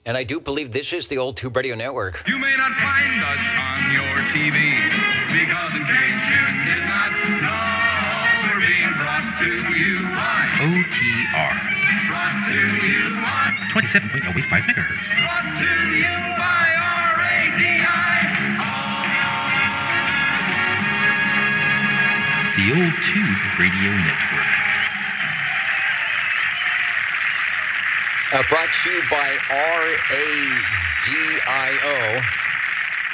And I do believe this is the Old Tube Radio Network. You may not find us on your TV, because in case you did not know, we're being brought to you by OTR. Brought to you by 27.085 megahertz. Brought to you by RADI. The Old Tube Radio Network. Brought to you by RADIO.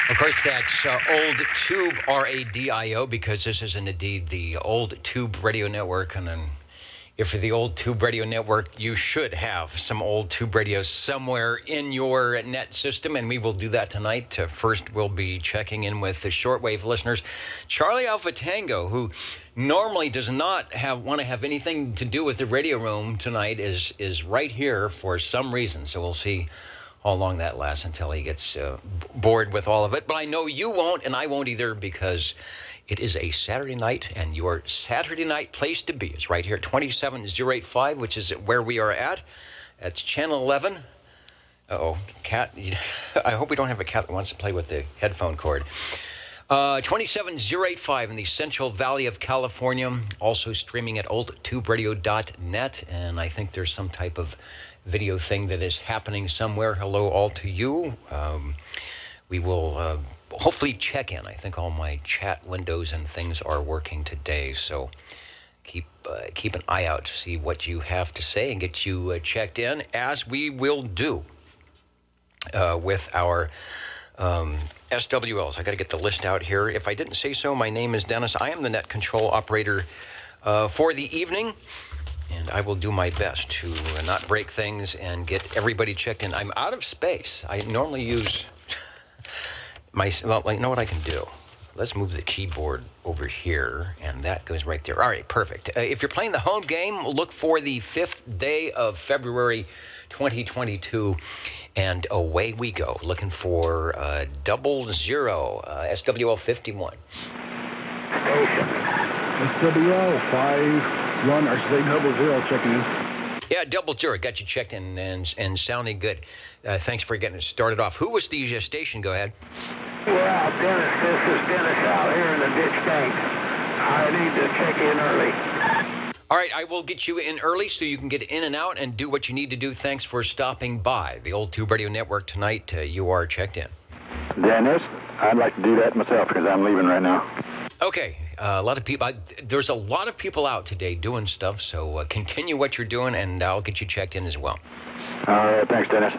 Of course, that's Old Tube RADIO, because this is indeed the Old Tube Radio Network. And then if you're the Old Tube Radio Network, you should have some Old Tube radios somewhere in your net system, and we will do that tonight. First, we'll be checking in with the shortwave listeners. Charlie Alpha Tango, who normally does not want to have anything to do with the radio room tonight, is right here for some reason. So we'll see how long that lasts until he gets bored with all of it. But I know you won't, and I won't either, because it is a Saturday night, and your Saturday night place to be is right here at 27085, which is where we are at. That's Channel 11. Uh-oh, cat. I hope we don't have a cat that wants to play with the headphone cord. 27085 in the Central Valley of California, also streaming at oldtuberadio.net, and I think there's some type of video thing that is happening somewhere. Hello all to you. We will hopefully check in. I think all my chat windows and things are working today, so keep an eye out to see what you have to say and get you checked in, as we will do with our SWLs. I got to get the list out here. If I didn't say so, my name is Dennis. I am the net control operator for the evening, and I will do my best to not break things and get everybody checked in. I'm out of space. I normally use well, you know what I can do? Let's move the keyboard over here, and that goes right there. All right, perfect. If you're playing the home game, look for the 5th day of February 2022, and away we go, looking for 00, SWL 51. Station. SWL 51, or say 00, checking in. Yeah, 00, got you checked in and sounding good. Thanks for getting it started off. Who was the station? Go ahead. Yeah, Dennis, this is Dennis out here in the ditch tank. I need to check in early. All right, I will get you in early so you can get in and out and do what you need to do. Thanks for stopping by the Old Tube Radio Network tonight. You are checked in. Dennis, I'd like to do that myself because I'm leaving right now. Okay, a lot of people. There's a lot of people out today doing stuff, so continue what you're doing, and I'll get you checked in as well. All right, thanks, Dennis.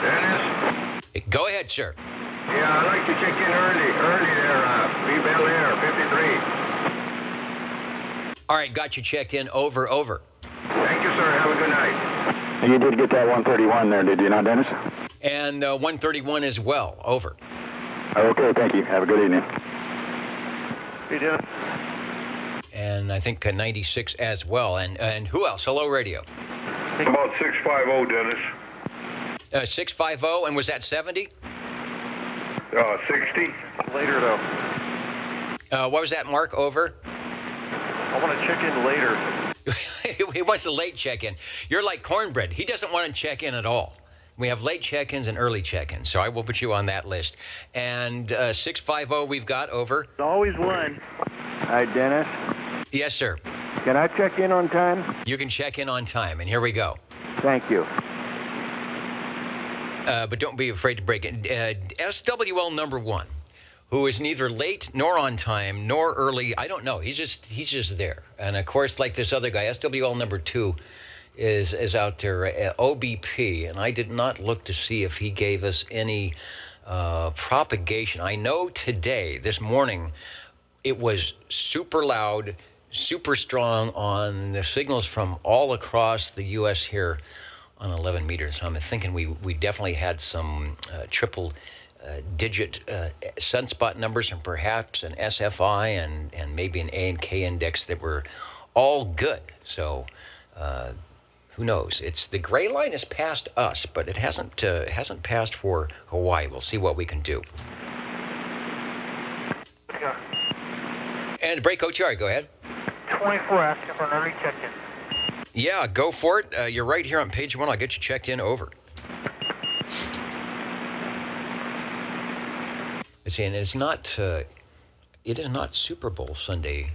Dennis? Go ahead, sir. Yeah, I'd like to check in early there, Bel Air, 53. All right, got you checked in. Over. Thank you, sir. Have a good night. You did get that 131 there, did you not, Dennis? And 131 as well. Over. Okay, thank you. Have a good evening. Hey, Dennis. And I think 96 as well. And who else? Hello, radio. About 650, Dennis. 650, and was that 70? 60. Later, though. What was that, Mark? Over? I want to check in later. He wants a late check-in. You're like cornbread. He doesn't want to check in at all. We have late check-ins and early check-ins, so I will put you on that list. And 650 we've got. Over. There's always one. Hi, Dennis. Yes, sir. Can I check in on time? You can check in on time, and here we go. Thank you. But don't be afraid to break it. SWL number 1, who is neither late nor on time nor early. I don't know. He's just there. And of course, like this other guy, SWL number 2 is out there, OBP, and I did not look to see if he gave us any propagation. I know today, this morning, it was super loud, super strong on the signals from all across the U.S. here on 11 meters. So I'm thinking we definitely had some triple digit sunspot numbers, and perhaps an SFI and maybe an A and K index that were all good. So who knows? It's the gray line is past us, but it hasn't passed for Hawaii. We'll see what we can do. Yeah. And break OTR, go ahead. 24 asking for an early check-in. Yeah, go for it. You're right here on page 1. I'll get you checked in. Over. See, and it's not. It is not Super Bowl Sunday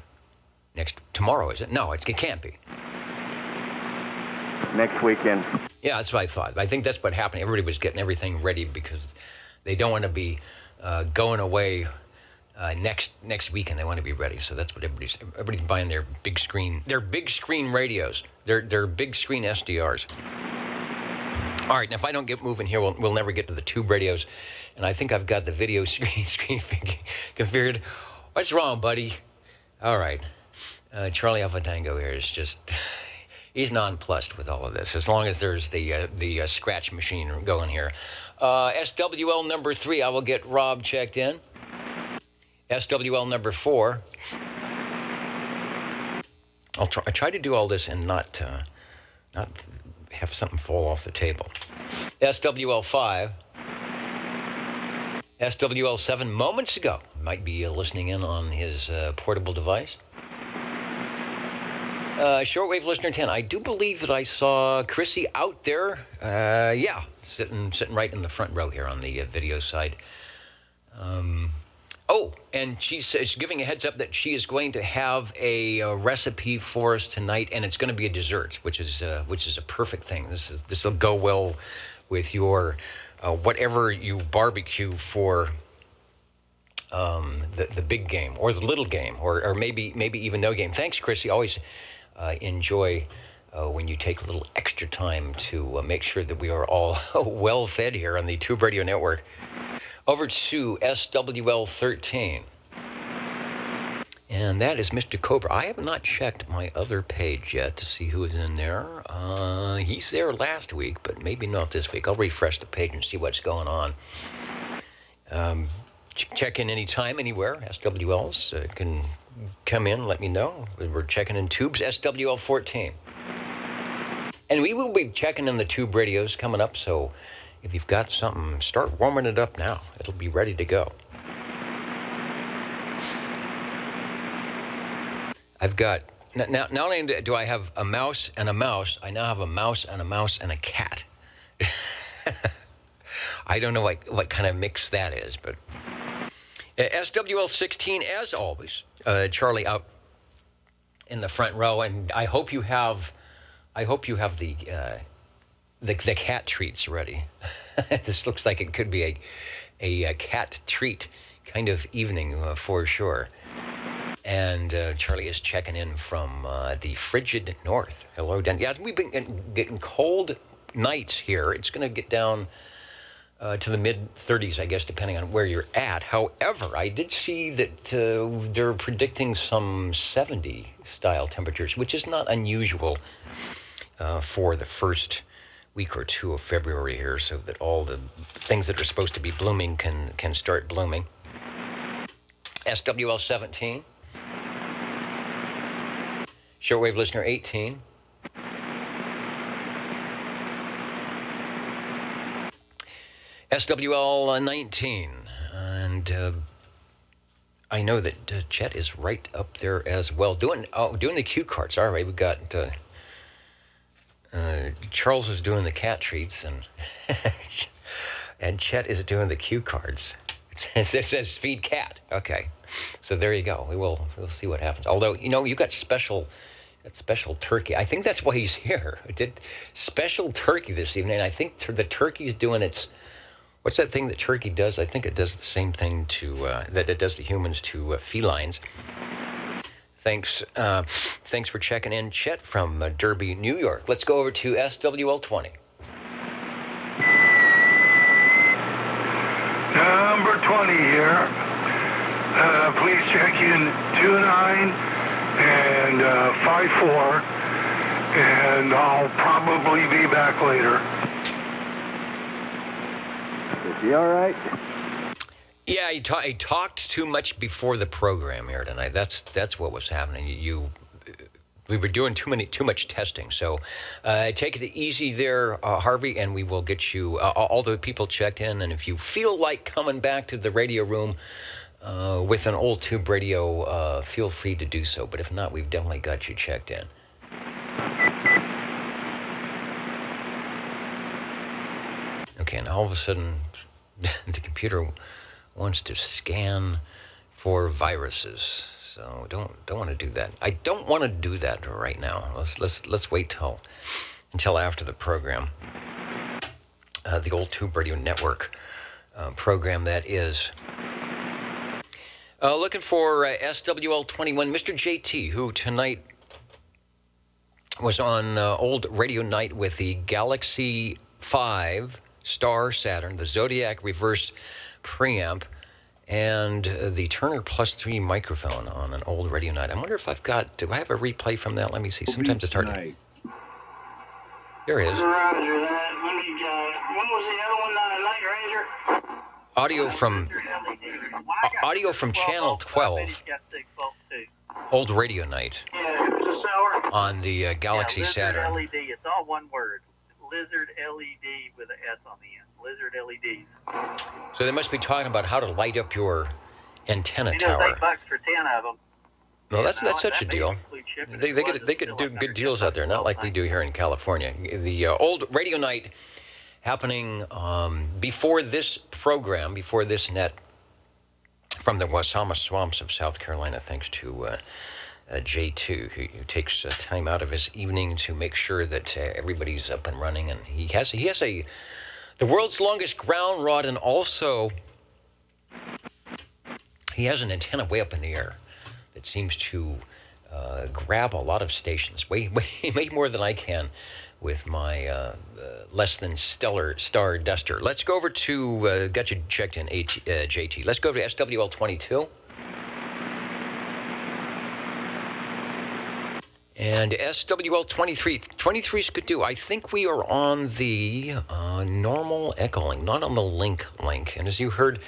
tomorrow, is it? No, it can't be. Next weekend. Yeah, that's what I thought. I think that's what happened. Everybody was getting everything ready because they don't want to be going away next weekend. They want to be ready. So that's what everybody's buying their big screen radios, their big screen SDRs. All right, now if I don't get moving here, we'll never get to the tube radios. And I think I've got the video screen configured. What's wrong, buddy? All right. Charlie Alpha Tango here is just, he's nonplussed with all of this, as long as there's the scratch machine going here. SWL number 3, I will get Rob checked in. SWL number 4. I try to do all this and not have something fall off the table. SWL 5. SWL 7 moments ago. Might be listening in on his portable device. Shortwave listener 10. I do believe that I saw Chrissy out there. Yeah, sitting right in the front row here on the video side. Oh, and she's giving a heads up that she is going to have a recipe for us tonight, and it's going to be a dessert, which is a perfect thing. This will go well with your whatever you barbecue for the big game or the little game or maybe even no game. Thanks, Chrissy. Always enjoy when you take a little extra time to make sure that we are all well fed here on the Tube Radio Network. Over to SWL 13. And that is Mr. Cobra. I have not checked my other page yet to see who is in there. He's there last week, but maybe not this week. I'll refresh the page and see what's going on. Check in anytime, anywhere. SWLs can come in, let me know. We're checking in tubes, SWL 14. And we will be checking in the tube radios coming up, so if you've got something, start warming it up now. It'll be ready to go. I've got, not only do I have a mouse and a mouse, I now have a mouse and a mouse and a cat. I don't know what kind of mix that is, but SWL 16, as always, Charlie out in the front row, and I hope you have the cat treats ready. This looks like it could be a cat treat kind of evening for sure. And Charlie is checking in from the frigid north. Hello, Dan. Yeah, we've been getting cold nights here. It's going to get down to the mid-30s, I guess, depending on where you're at. However, I did see that they're predicting some 70-style temperatures, which is not unusual for the first week or two of February here, so that all the things that are supposed to be blooming can start blooming. SWL 17. Shortwave listener 18. SWL 19. And I know that Chet is right up there as well. Doing the cue cards. All right, we've got Charles is doing the cat treats, and Chet is doing the cue cards. It says feed cat. Okay, so there you go. We'll see what happens. Although, you know, you got special turkey. I think that's why he's here. I did special turkey this evening. I think the turkey is doing its. What's that thing that turkey does? I think it does the same thing that it does to humans to felines. Thanks for checking in, Chet from Derby, New York. Let's go over to SWL 20. Number 20 here. Please check in 29 and 54, and I'll probably be back later. Is he all right? Yeah, I talked too much before the program here tonight. That's what was happening. We were doing too much testing. So take it easy there, Harvey, and we will get you all the people checked in. And if you feel like coming back to the radio room with an old tube radio, feel free to do so. But if not, we've definitely got you checked in. Okay. Okay, and all of a sudden, the computer wants to scan for viruses. So don't want to do that. I don't want to do that right now. Let's wait until after the program. The Old Tube Radio Network program that is. Looking for SWL21, Mr. JT, who tonight was on Old Radio Night with the Galaxy 5 Star Saturn, the Zodiac reverse preamp, and the Turner Plus 3 microphone on an Old Radio Night. I wonder if do I have a replay from that? Let me see. Sometimes it's hard to... Here it is. Roger that. When was the other one, Night Ranger? Audio from Channel 12, Old Radio Night, on the Galaxy Saturn. LED, it's all one word. Lizard LED with an S on the end. Lizard LEDs. So they must be talking about how to light up your antenna tower. $8 for 10 of them. Well, that's such a deal. They could do good deals out there, not like we do here in California. The Old Radio Night happening before this program, before this net, from the Wasama Swamps of South Carolina, thanks to J2, who takes time out of his evening to make sure that everybody's up and running. And he has the world's longest ground rod, and also he has an antenna way up in the air that seems to grab a lot of stations, way more than I can with my less than stellar Star Duster. Let's go over to, got you checked in, JT. Let's go over to SWL 22. And SWL 23. 23 is good too. I think we are on the normal echoing, not on the link. And as you heard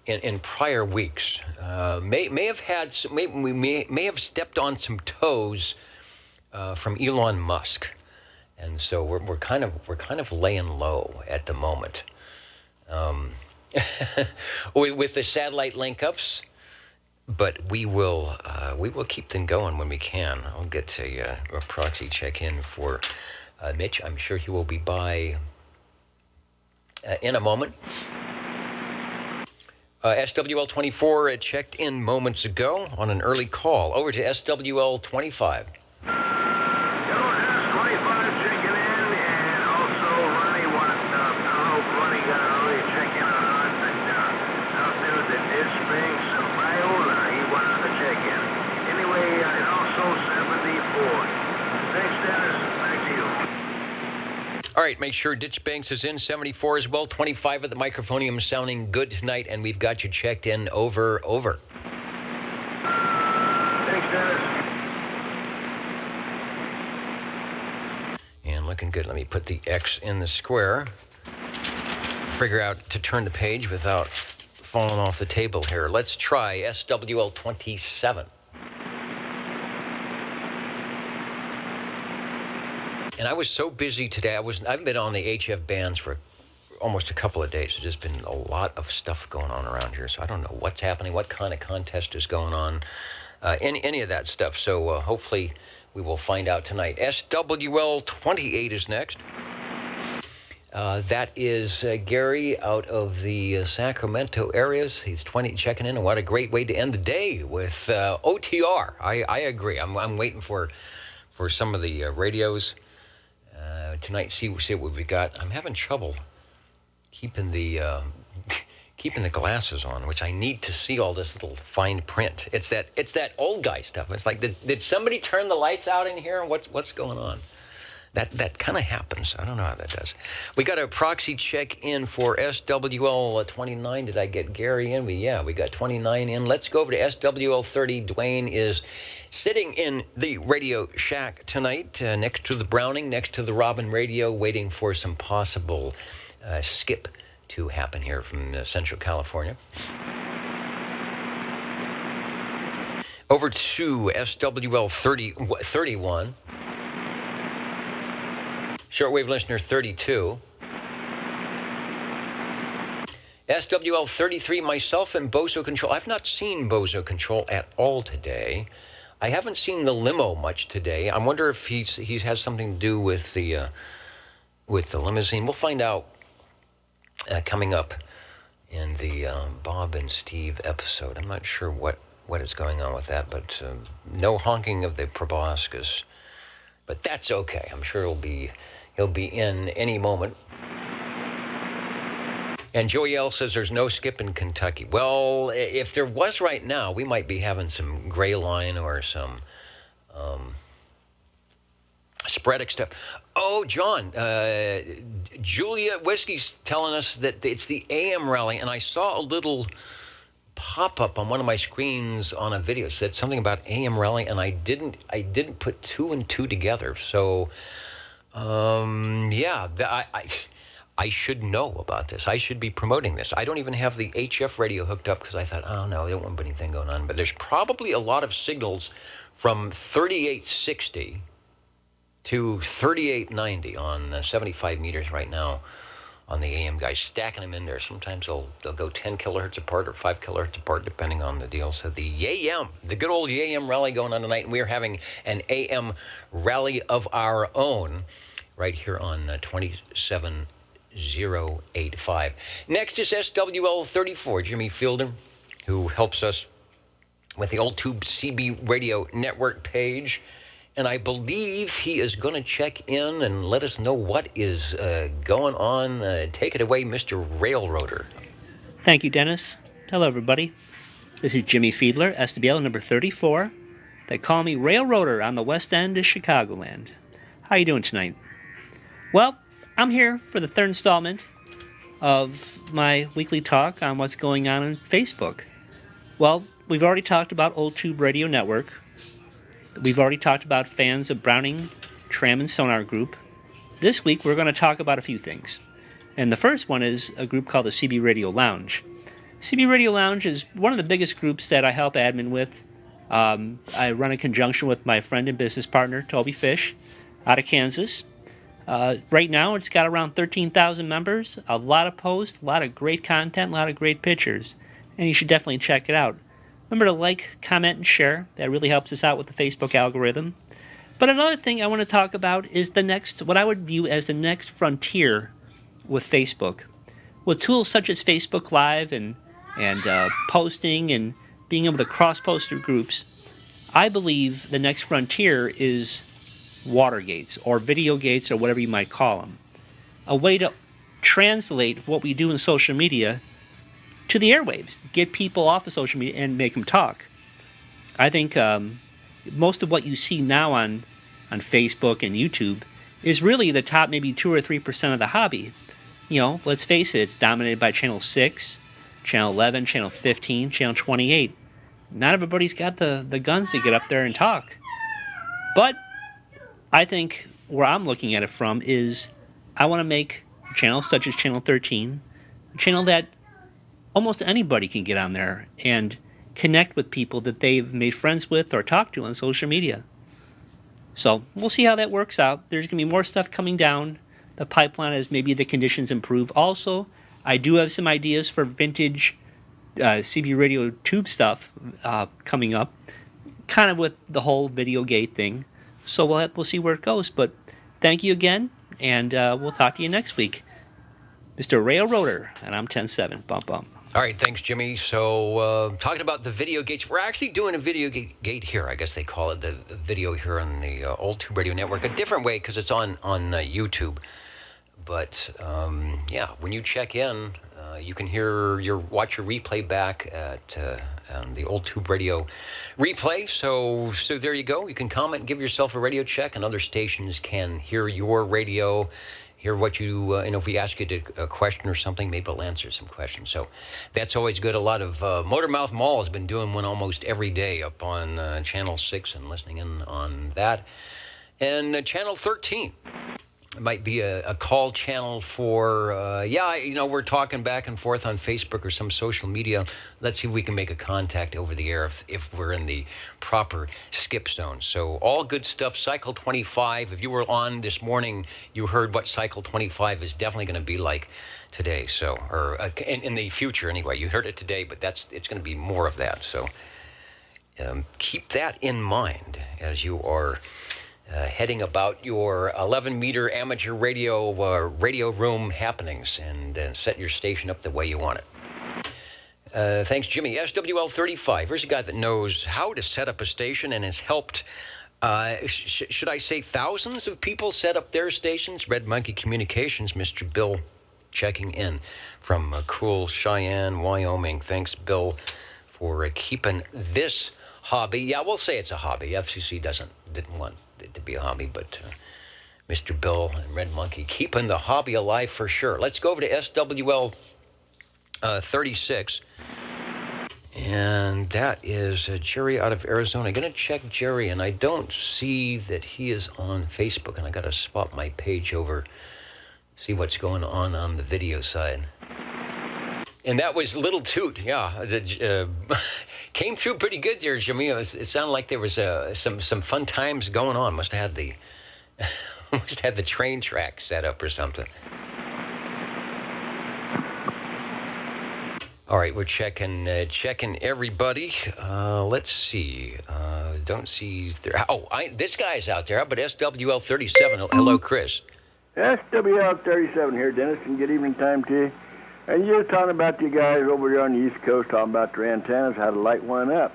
in prior weeks, may have stepped on some toes from Elon Musk. And so we're kind of laying low at the moment with the satellite link ups, but we will keep them going when we can. I'll get a proxy check in for Mitch. I'm sure he will be by in a moment. SWL 24 checked in moments ago on an early call. Over to SWL 25. All right, make sure Ditch Banks is in. 74 as well. 25 at the microphonium, sounding good tonight, and we've got you checked in. Over. Thanks, Dennis. And looking good. Let me put the X in the square. Figure out to turn the page without falling off the table here. Let's try SWL 27. And I was so busy today. I've been on the HF bands for almost a couple of days. There's just been a lot of stuff going on around here, so I don't know what's happening, what kind of contest is going on, any of that stuff. So hopefully we will find out tonight. SWL 28 is next. That is Gary out of the Sacramento areas. He's 20 checking in, and what a great way to end the day with OTR. I agree. I'm waiting for some of the radios. Tonight, see what we got. I'm having trouble keeping the glasses on, which I need to see all this little fine print. It's that old guy stuff. It's like, did somebody turn the lights out in here? What's going on? That kind of happens. I don't know how that does. We got a proxy check in for SWL 29. Did I get Gary in? We got 29 in. Let's go over to SWL 30. Dwayne is sitting in the Radio Shack tonight, next to the Browning, next to the Robin Radio, waiting for some possible skip to happen here from Central California. Over to SWL 31. Shortwave listener 32. SWL 33, myself and Bozo Control. I've not seen Bozo Control at all today. I haven't seen the limo much today. I wonder if he has something to do with the limousine. We'll find out coming up in the Bob and Steve episode. I'm not sure what is going on with that, but no honking of the proboscis. But that's okay. I'm sure he'll be in any moment. And Joey L says there's no skip in Kentucky. Well, if there was right now, we might be having some gray line or some sporadic stuff. Oh, John, Julia Whiskey's telling us that it's the AM rally, and I saw a little pop-up on one of my screens on a video. It said something about AM rally, and I didn't put two and two together. So, yeah, I should know about this. I should be promoting this. I don't even have the HF radio hooked up because I thought, oh, no, there won't be anything going on. But there's probably a lot of signals from 3860 to 3890 on 75 meters right now on the AM guys, stacking them in there. Sometimes they'll go 10 kilohertz apart or 5 kilohertz apart, depending on the deal. So the YAM, the good old YAM rally going on tonight, and we're having an AM rally of our own right here on 27085. Next is SWL34, Jimmy Fielder, who helps us with the Old Tube CB Radio Network page. And I believe he is going to check in and let us know what is going on. Take it away, Mr. Railroader. Thank you, Dennis. Hello, everybody. This is Jimmy Fiedler, SWL number 34. They call me Railroader on the west end of Chicagoland. How you doing tonight? Well, I'm here for the third installment of my weekly talk on what's going on Facebook. Well, we've already talked about Old Tube Radio Network. We've already talked about fans of Browning, Tram, and Sonar Group. This week, we're going to talk about a few things. And the first one is a group called the CB Radio Lounge. CB Radio Lounge is one of the biggest groups that I help admin with. I run in conjunction with my friend and business partner, Toby Fish, out of Kansas. Right now, it's got around 13,000 members, a lot of posts, a lot of great content, a lot of great pictures. And you should definitely check it out. Remember to like, comment, and share. That really helps us out with the Facebook algorithm. But another thing I want to talk about is what I would view as the next frontier with Facebook. With tools such as Facebook Live and posting and being able to cross-post through groups, I believe the next frontier is Watergates or video gates or whatever you might call them. A way to translate what we do in social media to the airwaves, get people off of social media and make them talk. I think most of what you see now on Facebook and YouTube is really the top maybe 2 or 3% of the hobby. You know, let's face it, it's dominated by Channel 6, Channel 11, Channel 15, Channel 28. Not everybody's got the guns to get up there and talk. But I think where I'm looking at it from is I want to make channels such as Channel 13, a channel that almost anybody can get on there and connect with people that they've made friends with or talked to on social media. So we'll see how that works out. There's going to be more stuff coming down the pipeline as maybe the conditions improve. Also, I do have some ideas for vintage CB Radio Tube stuff coming up, kind of with the whole video gate thing. So we'll see where it goes. But thank you again, and we'll talk to you next week. Mr. Railroader, and I'm 10-7. Bump, bump. All right, thanks, Jimmy. So, talking about the video gates, we're actually doing a video gate here. I guess they call it the video here on the Old Tube Radio Network. A different way because it's on YouTube. But, yeah, when you check in, you can watch your replay back at the Old Tube Radio replay. So there you go. You can comment, give yourself a radio check, and other stations can hear your radio, hear what you, if we ask you a question or something, maybe it'll answer some questions. So that's always good. A lot of Motormouth Mall has been doing one almost every day up on Channel 6 and listening in on that. And Channel 13 might be a call channel for, we're talking back and forth on Facebook or some social media. Let's see if we can make a contact over the air if we're in the proper skip zone. So all good stuff. Cycle 25, if you were on this morning, you heard what Cycle 25 is definitely going to be like today. So, or in the future anyway. You heard it today, but it's going to be more of that. So keep that in mind as you are heading about your 11-meter amateur radio room happenings and set your station up the way you want it. Thanks, Jimmy. SWL35. Here's a guy that knows how to set up a station and has helped, should I say, thousands of people set up their stations. Red Monkey Communications, Mr. Bill checking in from cool Cheyenne, Wyoming. Thanks, Bill, for keeping this hobby. Yeah, we'll say it's a hobby. FCC didn't want it to be a hobby, but Mr. Bill and Red Monkey keeping the hobby alive for sure. Let's go over to SWL 36. And that is Jerry out of Arizona. I'm going to check Jerry, and I don't see that he is on Facebook, and I got to swap my page over, see what's going on the video side. And that was Little Toot, yeah. Came through pretty good there, Jimmy. It sounded like there was some fun times going on. Must have had the train track set up or something. All right, we're checking everybody. Let's see. Don't see there. Oh, this guy's out there. How about SWL 37? Hello, Chris. SWL 37 here, Dennis, and good evening time to you. And you're talking about you guys over there on the East Coast talking about their antennas, how to light one up.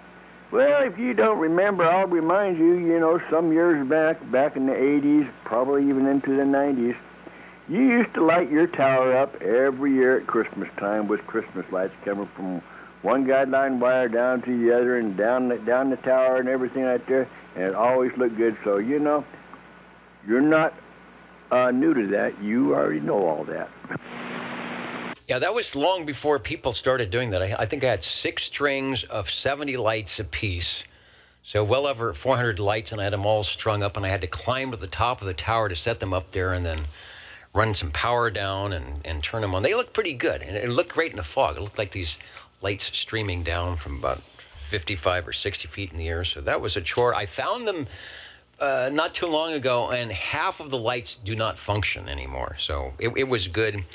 Well, if you don't remember, I'll remind you, some years back in the 80s, probably even into the 90s, you used to light your tower up every year at Christmas time with Christmas lights coming from one guideline wire down to the other and down the tower and everything right there, and it always looked good. So, you're not new to that. You already know all that. Yeah, that was long before people started doing that. I think I had 6 strings of 70 lights apiece, so well over 400 lights, and I had them all strung up, and I had to climb to the top of the tower to set them up there and then run some power down and turn them on. They looked pretty good, and it looked great in the fog. It looked like these lights streaming down from about 55 or 60 feet in the air, so that was a chore. I found them not too long ago, and half of the lights do not function anymore, so it was good.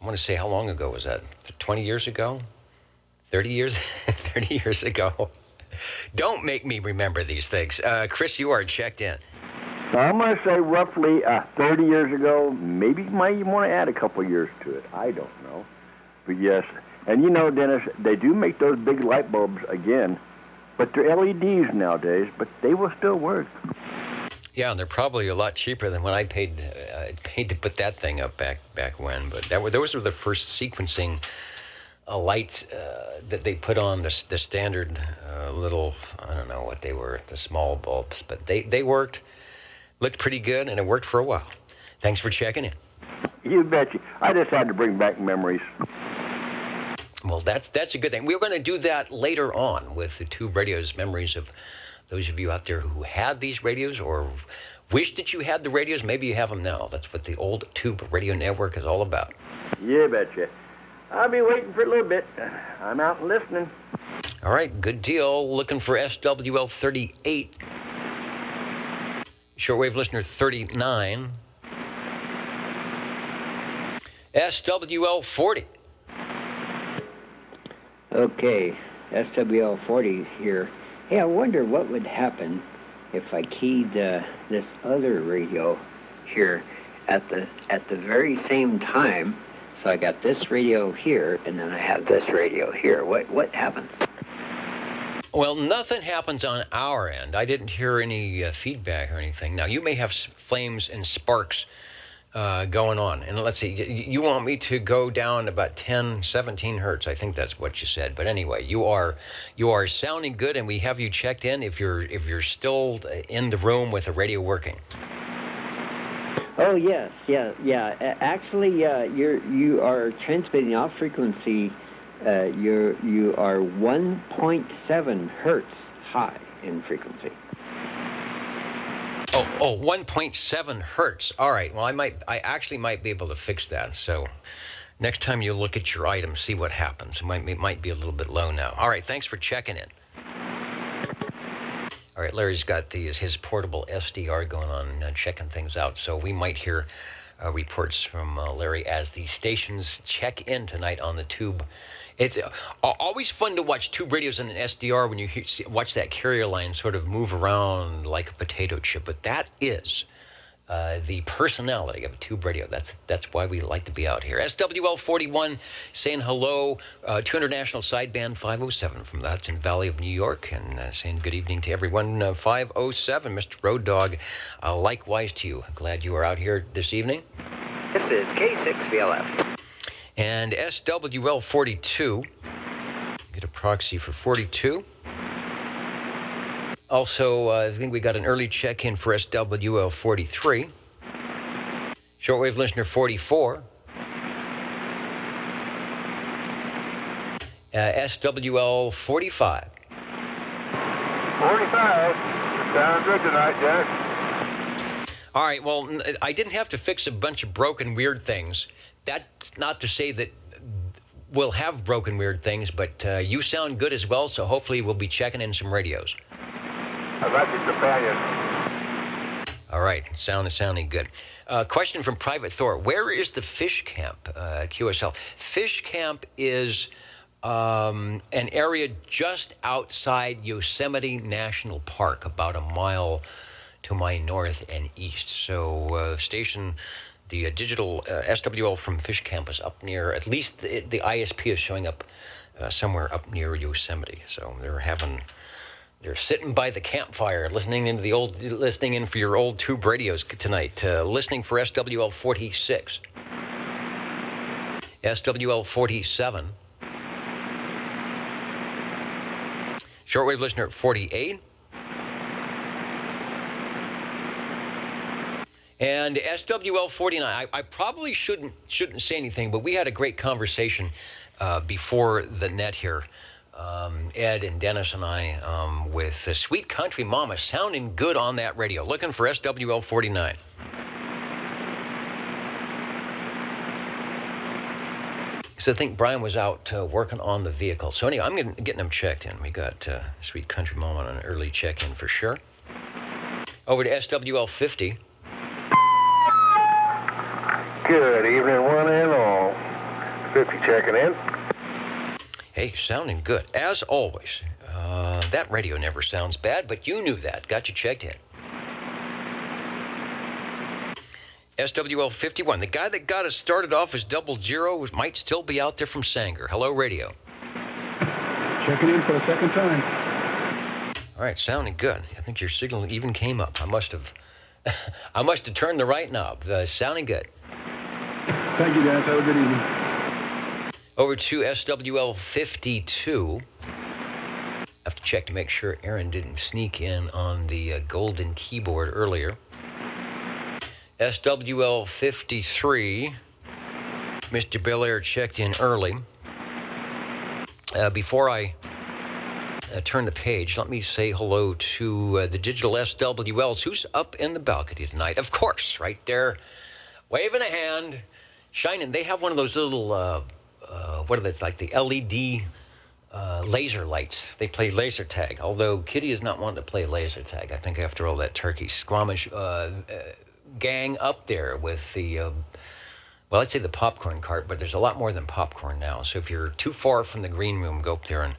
I want to say, how long ago was that? 20 years ago? 30 years? 30 years ago. Don't make me remember these things. Chris, you are checked in. I'm going to say roughly 30 years ago. Maybe you might even want to add a couple years to it. I don't know. But yes. And Dennis, they do make those big light bulbs again, but they're LEDs nowadays, but they will still work. Yeah, and they're probably a lot cheaper than when I paid to put that thing up back when. But those were the first sequencing lights that they put on the standard little, I don't know what they were, the small bulbs. But they worked, looked pretty good, and it worked for a while. Thanks for checking in. You betcha. I just had to bring back memories. Well, that's a good thing. We're going to do that later on with the Tube Radio's memories of those of you out there who had these radios or wish that you had the radios. Maybe you have them now. That's what the old Tube Radio Network is all about. Yeah, betcha. I'll be waiting for a little bit. I'm out and listening. All right, good deal. Looking for SWL 38. Shortwave listener 39. SWL 40. Okay, SWL 40 here. Hey, I wonder what would happen if I keyed this other radio here at the very same time. So I got this radio here, and then I have this radio here. What happens? Well, nothing happens on our end. I didn't hear any feedback or anything. Now, you may have flames and sparks going on. And let's see, you want me to go down about 10, 17 hertz. I think that's what you said. But anyway, you are sounding good, and we have you checked in if you're still in the room with the radio working. Oh yes, yeah. Actually, you are transmitting off frequency. You are 1.7 hertz high in frequency. Oh, 1.7 hertz. All right. Well, I actually might be able to fix that. So next time you look at your item, see what happens. It might be a little bit low now. All right. Thanks for checking in. All right. Larry's got his portable SDR going on, checking things out. So we might hear reports from Larry as the stations check in tonight on the tube. It's always fun to watch tube radios in an SDR when you watch that carrier line sort of move around like a potato chip. But that is the personality of a tube radio. That's why we like to be out here. SWL 41 saying hello to International Sideband 507 from the Hudson Valley of New York, and saying good evening to everyone. 507, Mr. Road Dog, likewise to you. Glad you are out here this evening. This is K6VLF. And SWL 42, get a proxy for 42. Also, I think we got an early check-in for SWL 43. Shortwave listener 44. SWL 45. 45. Sounding good tonight, Jack. All right, well, I didn't have to fix a bunch of broken, weird things. That's not to say that we'll have broken, weird things, but you sound good as well, so hopefully we'll be checking in some radios. I'd like your companion. All right, sounding good. Question from Private Thor. Where is the fish camp, QSL? Fish camp is an area just outside Yosemite National Park, about a mile to my north and east. So the digital SWL from Fish Camp is up near, at least the ISP is showing up somewhere up near Yosemite. So they're sitting by the campfire, listening in for your old tube radios tonight. Listening for SWL 46, SWL 47, shortwave listener at 48. And SWL 49, I probably shouldn't say anything, but we had a great conversation before the net here, Ed and Dennis and I, with Sweet Country Mama, sounding good on that radio. Looking for SWL 49. So I think Brian was out working on the vehicle. So anyway, I'm getting them checked in. We got Sweet Country Mama on an early check-in for sure. Over to SWL 50. Good evening, one and all. 50 checking in. Hey, sounding good, as always. That radio never sounds bad, but you knew that. Got you checked in. SWL 51, the guy that got us started off as 00 might still be out there from Sanger. Hello, radio. Checking in for the second time. All right, sounding good. I think your signal even came up. I must have turned the right knob. Sounding good. Thank you, guys. Have a good evening. Over to SWL 52. I have to check to make sure Aaron didn't sneak in on the golden keyboard earlier. SWL 53. Mr. Belair checked in early. Before I turn the page, let me say hello to the digital SWLs. Who's up in the balcony tonight? Of course, right there, waving a hand, shining. They have one of those little, what are they, like the LED laser lights. They play laser tag, although Kitty is not wanting to play laser tag. I think after all that turkey squamish gang up there with the, well, I'd say the popcorn cart, but there's a lot more than popcorn now. So if you're too far from the green room, go up there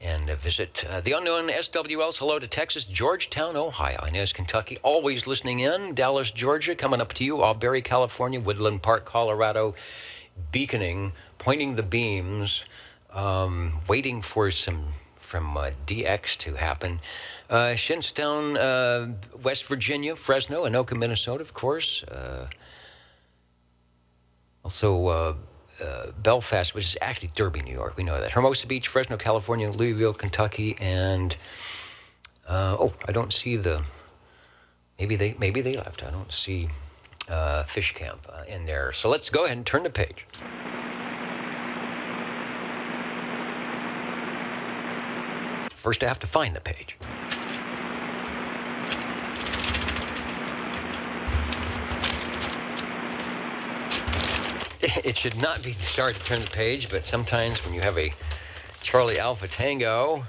and visit the unknown SWLs. Hello to Texas, Georgetown, Ohio, Inez, Kentucky, always listening in. Dallas, Georgia, coming up to you. Auberry, California, Woodland Park, Colorado, beaconing, pointing the beams, waiting for some from DX to happen. Shinstone, West Virginia, Fresno, Anoka, Minnesota, of course. Also, Belfast, which is actually Derby, New York. We know that. Hermosa Beach, Fresno, California, Louisville, Kentucky, and I don't see the. Maybe they left. I don't see Fish Camp in there. So let's go ahead and turn the page. First, I have to find the page. It should not be sorry to turn the page, but sometimes when you have a Charlie Alpha Tango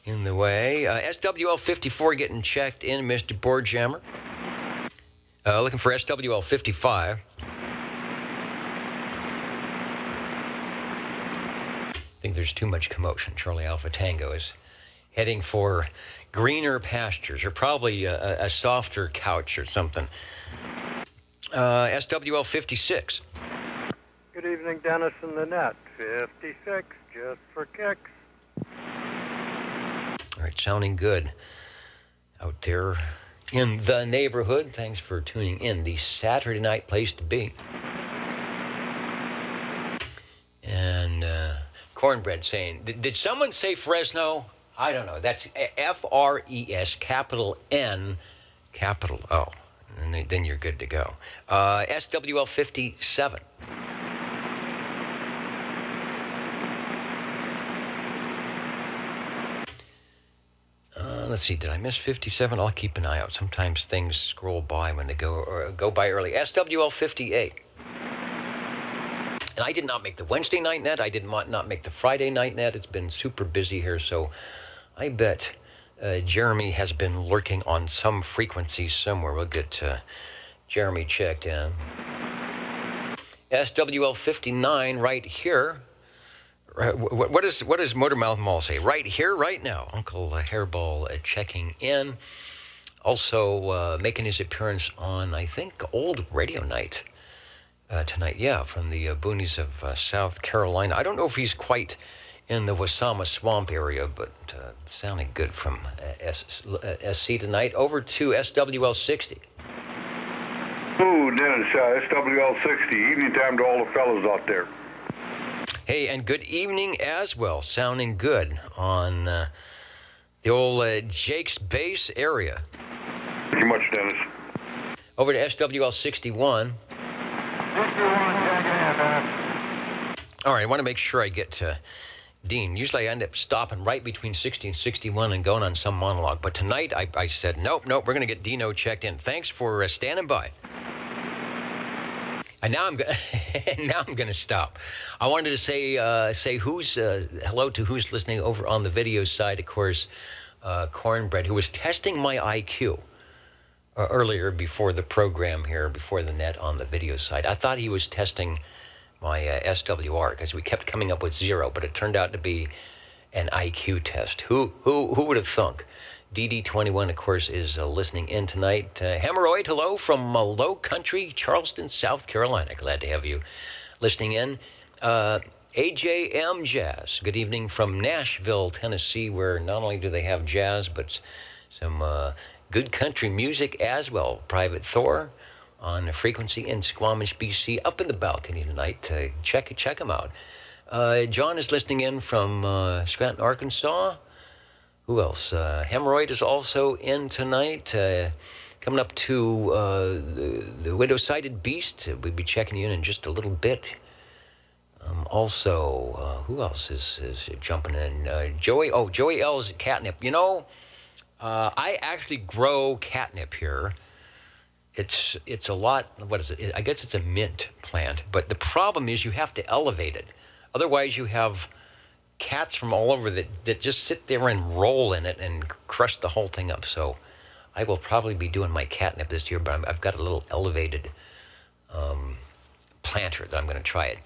in the way. SWL 54 getting checked in, Mr. Boardjammer. Looking for SWL 55. I think there's too much commotion. Charlie Alpha Tango is heading for greener pastures, or probably a softer couch or something. SWL 56. Good evening, Dennis and the net. 56, just for kicks. All right, sounding good out there in the neighborhood. Thanks for tuning in. The Saturday night place to be. And Cornbread saying, did someone say Fresno? I don't know. That's F-R-E-S, capital N, capital O. And then you're good to go. SWL 57. Let's see, did I miss 57? I'll keep an eye out. Sometimes things scroll by when they go by early. SWL 58. And I did not make the Wednesday night net. I did not make the Friday night net. It's been super busy here, so I bet Jeremy has been lurking on some frequency somewhere. We'll get Jeremy checked in. SWL 59 right here. What does Motormouth Mall say? Right here, right now. Uncle Hairball checking in. Also making his appearance on, I think, Old Radio Night tonight. Yeah, from the boonies of South Carolina. I don't know if he's quite in the Wasama Swamp area, but sounding good from SC tonight. Over to SWL 60. Ooh, Dennis, SWL 60. Evening time to all the fellas out there. Hey, and good evening as well. Sounding good on the old Jake's Base area. Thank you much, Dennis. Over to SWL 61. All right, I want to make sure I get to Dean. Usually I end up stopping right between 60 and 61 and going on some monologue. But tonight I said, nope, we're going to get Dino checked in. Thanks for standing by. And now I'm going to stop. I wanted to say who's hello to who's listening over on the video side. Of course, Cornbread, who was testing my IQ earlier before the program here, before the net on the video side. I thought he was testing my SWR because we kept coming up with 0, but it turned out to be an IQ test. Who would have thunk? DD21, of course, is listening in tonight. Hemorrhoid, hello from Low Country, Charleston, South Carolina. Glad to have you listening in. AJM Jazz, good evening from Nashville, Tennessee, where not only do they have jazz, but some good country music as well. Private Thor on a frequency in Squamish, BC, up in the balcony tonight. Check them out. John is listening in from Scranton, Arkansas. Who else? Hemorrhoid is also in tonight. Coming up to the Widow-Sided Beast. We'll be checking you in just a little bit. Also, who else is jumping in? Joey L's catnip. You know, I actually grow catnip here. It's a lot. What is it? I guess it's a mint plant. But the problem is you have to elevate it. Otherwise, you have cats from all over that just sit there and roll in it and crush the whole thing up. So I will probably be doing my catnip this year, but I've got a little elevated planter that I'm going to try it.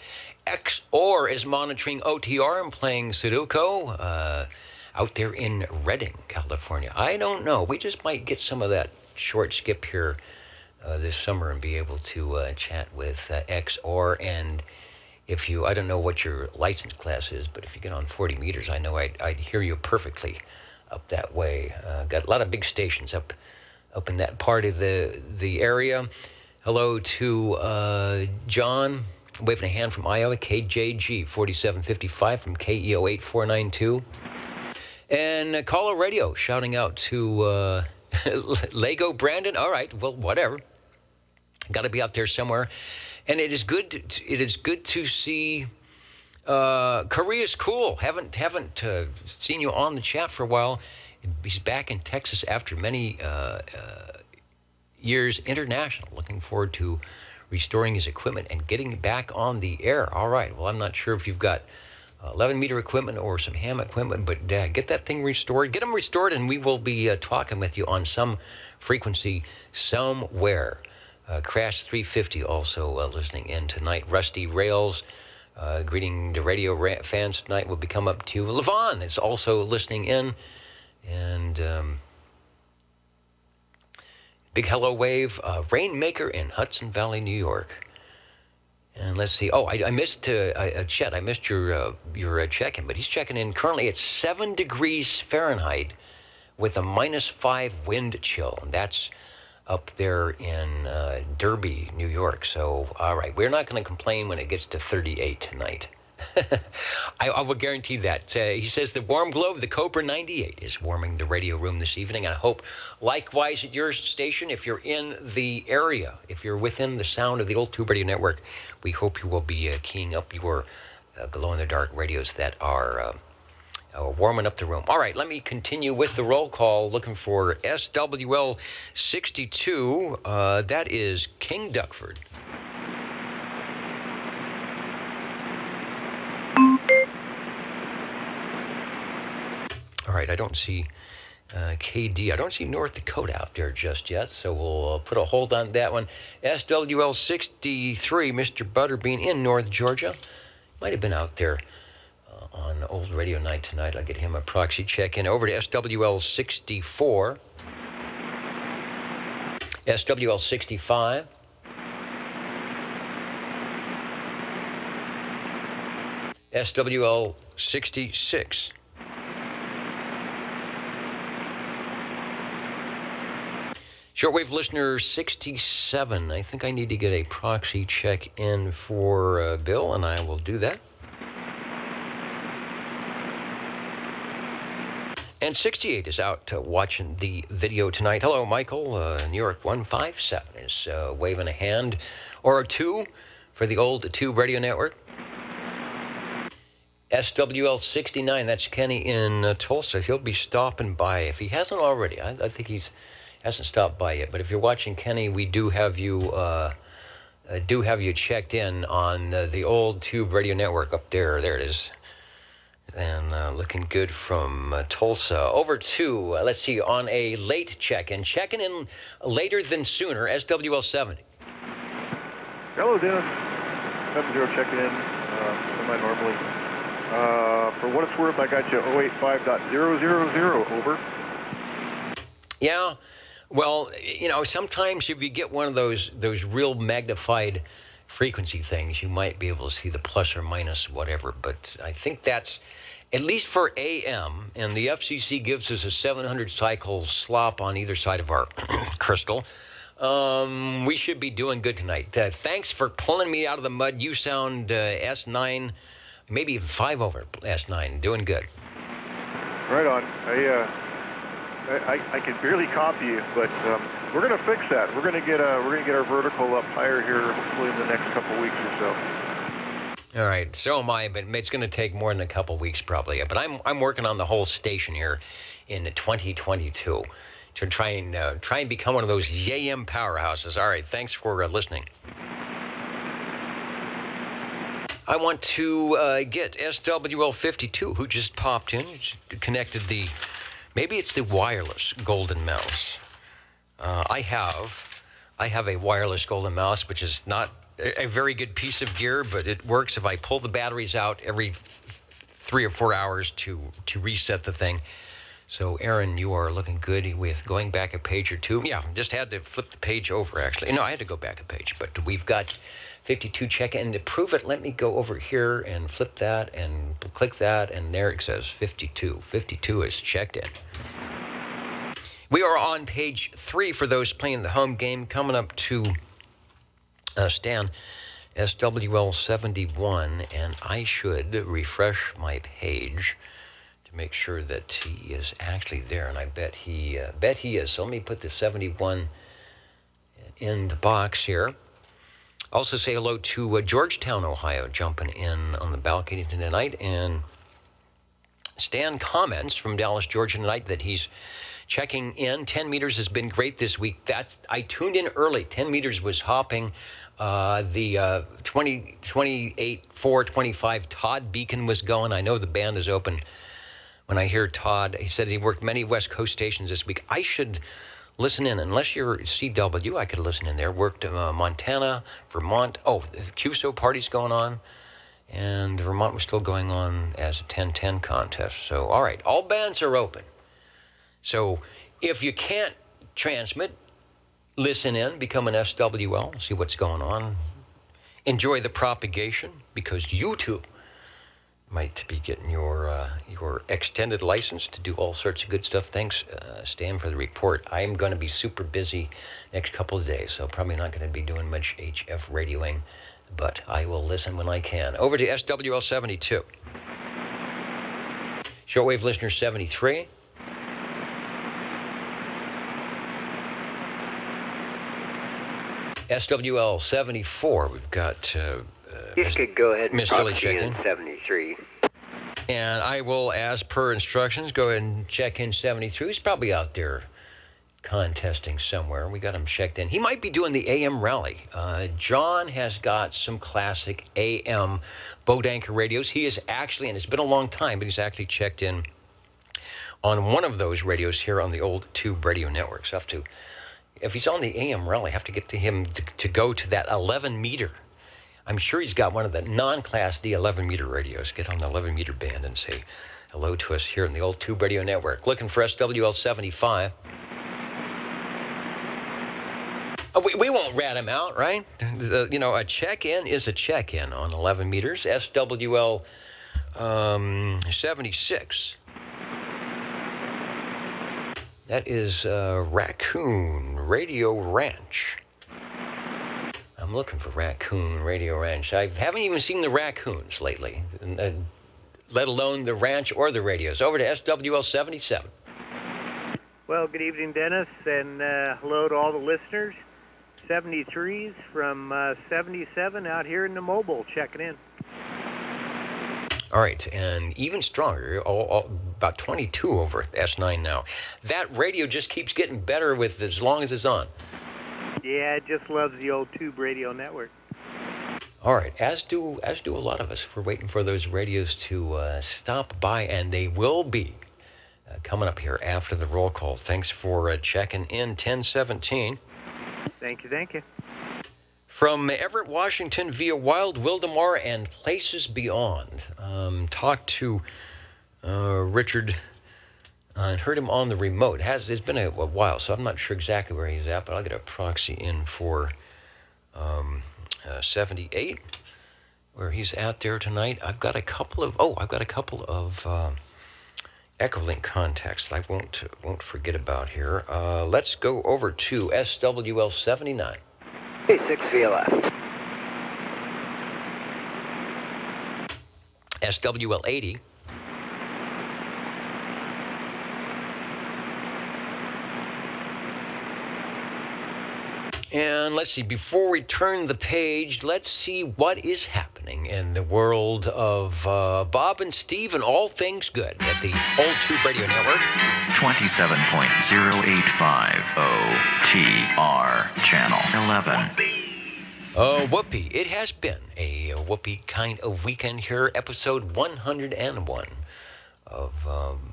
XOR is monitoring OTR and playing Sudoku out there in Redding, California. I don't know. We just might get some of that short skip here this summer and be able to chat with XOR. And if you, I don't know what your license class is, but if you get on 40 meters, I know I'd hear you perfectly up that way. Got a lot of big stations up in that part of the area. Hello to John, waving a hand from Iowa, KJG 4755 from KEO 8492. And Caller Radio shouting out to Lego Brandon. All right, well, whatever. Got to be out there somewhere. And it is good to see. Korea's cool. Haven't seen you on the chat for a while. He's back in Texas after many years international. Looking forward to restoring his equipment and getting back on the air. All right. Well, I'm not sure if you've got 11-meter equipment or some ham equipment, but get that thing restored. Get them restored, and we will be talking with you on some frequency somewhere. Crash 350 also listening in tonight. Rusty Rails, greeting the radio fans tonight. Will be come up to Levon is also listening in. And big hello wave, Rainmaker in Hudson Valley, New York. And let's see. Oh, I missed Chet. I missed your check-in, but he's checking in currently at 7 degrees Fahrenheit with a -5 wind chill. And that's up there in Derby, New York. So, all right, we're not going to complain when it gets to 38 tonight. I will guarantee that. He says the warm glow of the Cobra 98 is warming the radio room this evening. And I hope, likewise, at your station, if you're in the area, if you're within the sound of the old Tube Radio Network, we hope you will be keying up your glow-in-the-dark radios that are warming up the room. All right, let me continue with the roll call, looking for SWL 62. That is King Duckford. All right, I don't see KD. I don't see North Dakota out there just yet, so we'll put a hold on that one. SWL 63, Mr. Butterbean in North Georgia. Might have been out there on Old Radio Night tonight. I'll get him a proxy check-in. Over to SWL 64. SWL 65. SWL 66. Shortwave listener 67. I think I need to get a proxy check-in for Bill, and I will do that. And 68 is out watching the video tonight. Hello, Michael. New York 157 is waving a hand or two for the old Tube Radio Network. SWL 69, that's Kenny in Tulsa. He'll be stopping by. If he hasn't already, I think he hasn't stopped by yet. But if you're watching, Kenny, we do have you checked in on the old Tube Radio Network up there. There it is. And looking good from Tulsa. Over to, let's see, on a late check-in. Checking in later than sooner, SWL 70. Hello, Dennis. 70 checking in. Semi-normally. For what it's worth, I got you 085.000, over. Yeah. Well, you know, sometimes if you get one of those real magnified frequency things, you might be able to see the plus or minus whatever. But I think that's, at least for AM, and the FCC gives us a 700 cycle slop on either side of our crystal. We should be doing good tonight. Thanks for pulling me out of the mud. You sound S9, maybe even 5 over S9. Doing good. Right on. I can barely copy you, but we're going to fix that. We're going to get our vertical up higher here, hopefully in the next couple weeks or so. All right, so am I, but it's going to take more than a couple weeks probably. But I'm working on the whole station here in 2022 to try and become one of those AM powerhouses. All right, thanks for listening. I want to get SWL 52, who just popped in, connected the. Maybe it's the wireless Golden Mouse. I have a wireless Golden Mouse, which is not a very good piece of gear, but it works if I pull the batteries out every 3 or 4 hours to reset the thing. So, Aaron, you are looking good with going back a page or two. Yeah, just had to flip the page over, actually. No, I had to go back a page, but we've got 52 check-in. To prove it, let me go over here and flip that and click that, and there it says 52. 52 is checked in. We are on page 3 for those playing the home game, coming up to Stan, SWL 71, and I should refresh my page to make sure that he is actually there, and I bet he is. So let me put the 71 in the box here. Also say hello to Georgetown, Ohio, jumping in on the balcony tonight. And Stan comments from Dallas, Georgia tonight that he's checking in. 10 meters has been great this week. I tuned in early. 10 meters was hopping. The 28, 425 Todd Beacon was going. I know the band is open. When I hear Todd, he said he worked many West Coast stations this week. I should listen in. Unless you're CW, I could listen in there. Worked Montana, Vermont. Oh, the QSO party's going on. And Vermont was still going on as a 10-10 contest. So, all right, all bands are open. So, if you can't transmit, listen in, become an SWL, see what's going on. Enjoy the propagation, because you too might be getting your extended license to do all sorts of good stuff. Thanks, Stan, for the report. I'm going to be super busy next couple of days, so probably not going to be doing much HF radioing, but I will listen when I can. Over to SWL 72. Shortwave listener 73. SWL 74. We've got you could go ahead and Miss Lily proxy check in 73. And I will, as per instructions, go ahead and check in 73. He's probably out there contesting somewhere. We got him checked in. He might be doing the AM rally. John has got some classic AM boat anchor radios. He is actually, and it's been a long time, but he's actually checked in on one of those radios here on the old Tube Radio Network. So if he's on the AM rally, I have to get to him to go to that 11-meter. I'm sure he's got one of the non-Class D 11-meter radios. Get on the 11-meter band and say hello to us here in the old Tube Radio Network. Looking for SWL 75. We won't rat him out, right? A check-in is a check-in on 11 meters. SWL 76. That is Raccoon Radio Ranch. I'm looking for Raccoon Radio Ranch. I haven't even seen the raccoons lately, let alone the ranch or the radios. Over to SWL 77. Well, good evening, Dennis, and hello to all the listeners. 73s from 77 out here in the mobile, checking in. All right, and even stronger, about 22 over at S9 now. That radio just keeps getting better with as long as it's on. Yeah, it just loves the old Tube Radio Network. All right, as do a lot of us. We're waiting for those radios to stop by, and they will be coming up here after the roll call. Thanks for checking in, 1017. Thank you. From Everett, Washington, via Wild Wildemar and places beyond. Talked to Richard and heard him on the remote. It's been a while, so I'm not sure exactly where he's at, but I'll get a proxy in for 78, where he's at there tonight. I've got a couple of Echolink contacts that I won't forget about here. Let's go over to SWL 79. Hey, 6 VLF. SWL 80. And let's see, before we turn the page, let's see what is happening in the world of Bob and Steve and all things good at the Old Tube Radio Network. 27.0850 TR Channel 11. Whoopee. It has been a whoopee kind of weekend here, episode 101 of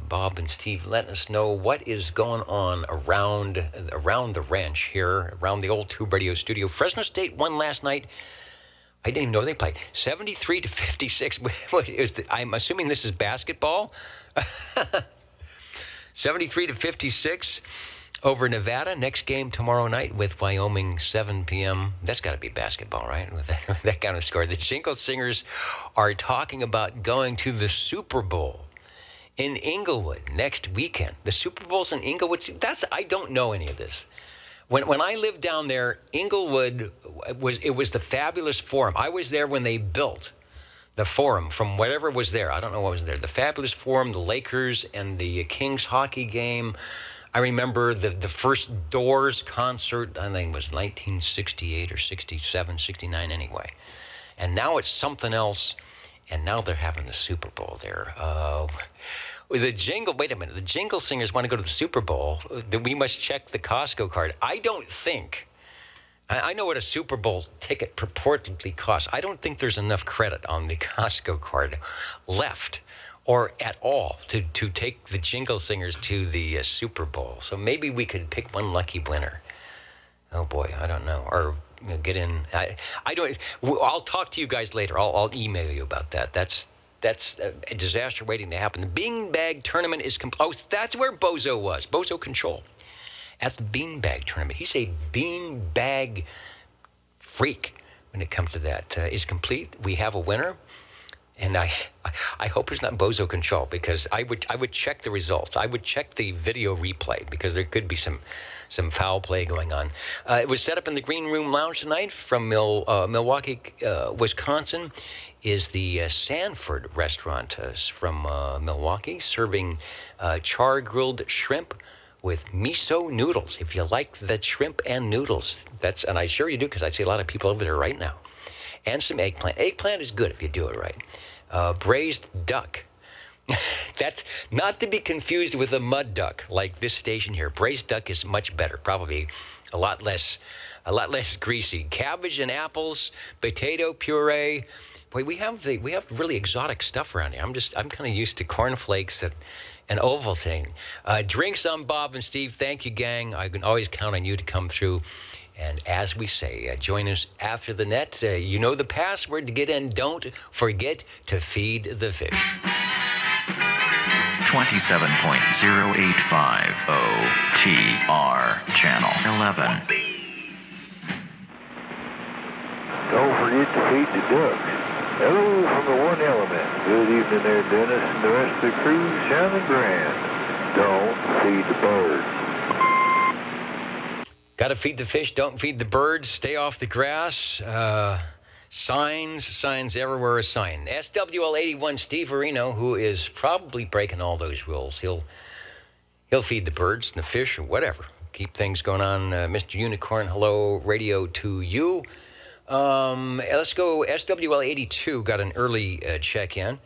Bob and Steve letting us know what is going on around the ranch here, around the old Tube Radio studio. Fresno State won last night. I didn't even know they played. 73-56. I'm assuming this is basketball. 73-56 over Nevada. Next game tomorrow night with Wyoming, 7 p.m. That's got to be basketball, right? With that kind of score. The Jingle Singers are talking about going to the Super Bowl in Inglewood next weekend. The Super Bowl's in Inglewood. I don't know any of this. When I lived down there, Inglewood was the Fabulous Forum. I was there when they built the Forum from whatever was there. I don't know what was there. The Fabulous Forum, the Lakers, and the Kings hockey game. I remember the first Doors concert, I think it was 1968 or 67, 69 anyway. And now it's something else, and now they're having the Super Bowl there. Wait a minute, the Jingle Singers want to go to the Super Bowl. We must check the Costco card. I don't think, I know what a Super Bowl ticket purportedly costs. I don't think there's enough credit on the Costco card left or at all to take the Jingle Singers to the Super Bowl. So maybe we could pick one lucky winner. Oh boy, I don't know. Or get in. I don't. I'll talk to you guys later. I'll email you about that. That's a disaster waiting to happen. The Beanbag Tournament is oh, that's where Bozo was. Bozo Control at the Beanbag Tournament. He's a beanbag freak when it comes to that. Is complete. We have a winner. And I hope it's not Bozo Control, because I would check the results. I would check the video replay, because there could be some foul play going on. It was set up in the Green Room Lounge tonight from Milwaukee, Wisconsin. Is the Sanford restaurant from Milwaukee, serving char-grilled shrimp with miso noodles. If you like the shrimp and noodles, and I sure you do, because I see a lot of people over there right now. And some eggplant. Eggplant is good if you do it right. Braised duck. That's not to be confused with a mud duck like this station here. Braised duck is much better, probably a lot less greasy. Cabbage and apples, potato puree. Boy, we have really exotic stuff around here. I'm kind of used to cornflakes and Ovaltine. Drinks on Bob and Steve. Thank you, gang. I can always count on you to come through. And as we say, join us after the net. You know the password to get in. Don't forget to feed the fish. 27.0850 TR Channel 11. Don't forget to feed the ducks. Hello from the One Element. Good evening there, Dennis, and the rest of the crew. Sounding grand. Don't feed the birds. Got to feed the fish, don't feed the birds, stay off the grass. Signs everywhere, a sign. SWL81 Steve Areno, who is probably breaking all those rules. He'll feed the birds and the fish or whatever. Keep things going on. Mr. Unicorn, hello, radio to you. Let's go. SWL82 got an early check-in.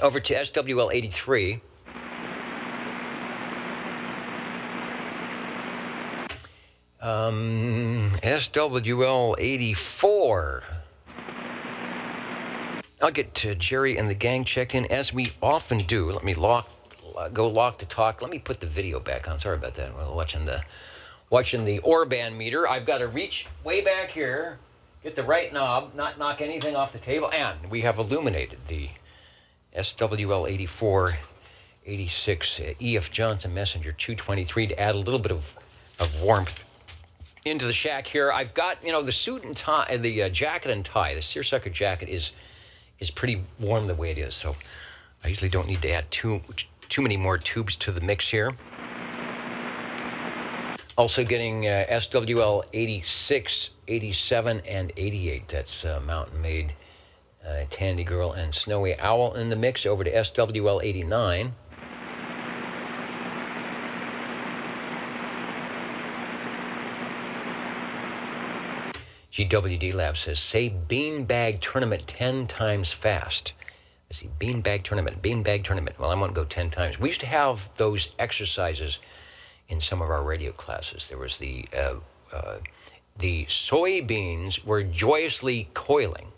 Over to SWL83. SWL 84. I'll get to Jerry and the gang checked in, as we often do. Let me lock the talk. Let me put the video back on. Sorry about that. We're watching the Orban meter. I've got to reach way back here, get the right knob, not knock anything off the table, and we have illuminated the SWL 84 86 E.F. Johnson Messenger 223 to add a little bit of warmth into the shack here. I've got, the suit and tie, the jacket and tie. The seersucker jacket is pretty warm the way it is, so I usually don't need to add too many more tubes to the mix here. Also getting SWL 86, 87, and 88. That's Mountain Maid, Tandy Girl, and Snowy Owl in the mix. Over to SWL 89. GWD Lab says, say beanbag tournament 10 times fast. Let's see, beanbag tournament. Well, I won't go 10 times. We used to have those exercises in some of our radio classes. There was the soybeans were joyously coiling.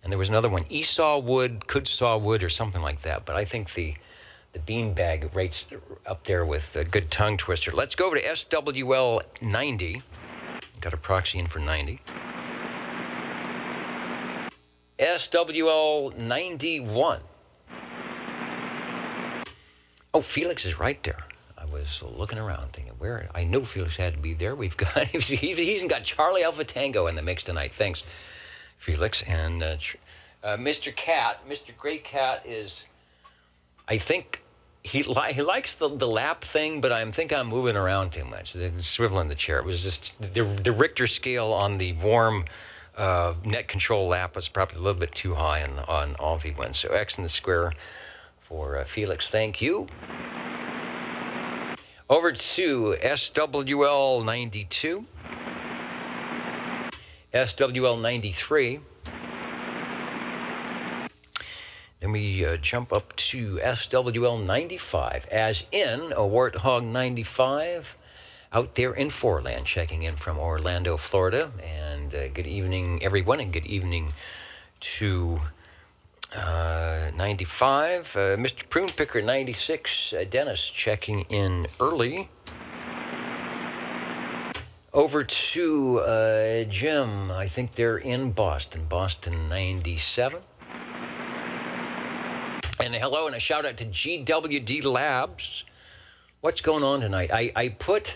And there was another one, Esau wood, could saw wood, or something like that. But I think the beanbag rates up there with a good tongue twister. Let's go over to SWL 90. Got a proxy in for 90. SWL 91. Oh, Felix is right there. I was looking around thinking, where? I knew Felix had to be there. We've got, he's got Charlie Alpha Tango in the mix tonight. Thanks, Felix. And Mr. Cat, Mr. Great Cat is, I think, he likes the lap thing, but I think I'm moving around too much. The swiveling the chair. It was just the Richter scale on the warm net control lap was probably a little bit too high on all V1. So X in the square for Felix. Thank you. Over to SWL 92. SWL 93. Then we jump up to SWL 95, as in a Warthog 95, out there in Foreland, checking in from Orlando, Florida. And good evening, everyone, and good evening to 95. Mr. Prune Picker, 96. Dennis checking in early. Over to Jim. I think they're in Boston. Boston, 97. And hello and a shout out to GWD Labs. What's going on tonight? I put,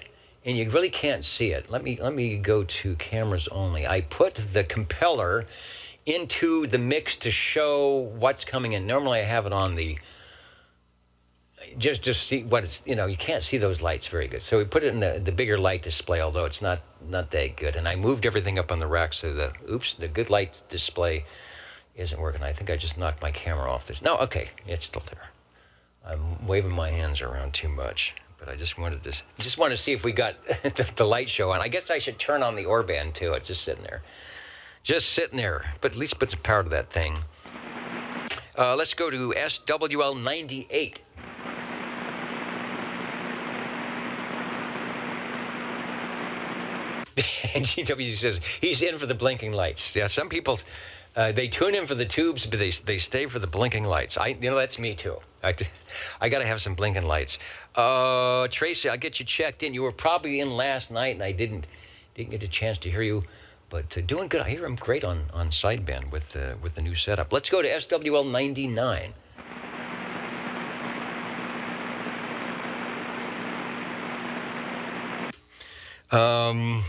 and you really can't see it. Let me go to cameras only. I put the compeller into the mix to show what's coming in. Normally I have it on the, just see what it's, you can't see those lights very good. So we put it in the bigger light display, although it's not that good. And I moved everything up on the rack so the good light display isn't working. I think I just knocked my camera off this. No, okay, it's still there. I'm waving my hands around too much, but I just wanted to see if we got the light show on. I guess I should turn on the Orban too. It's just sitting there, but at least put some power to that thing. Let's go to SWL 98. And GW says he's in for the blinking lights. Yeah, some people they tune in for the tubes, but they stay for the blinking lights. That's me too. I got to have some blinking lights. Tracy, I'll get you checked in. You were probably in last night, and I didn't get a chance to hear you, but doing good. I hear I'm great on sideband with the new setup. Let's go to SWL 99. And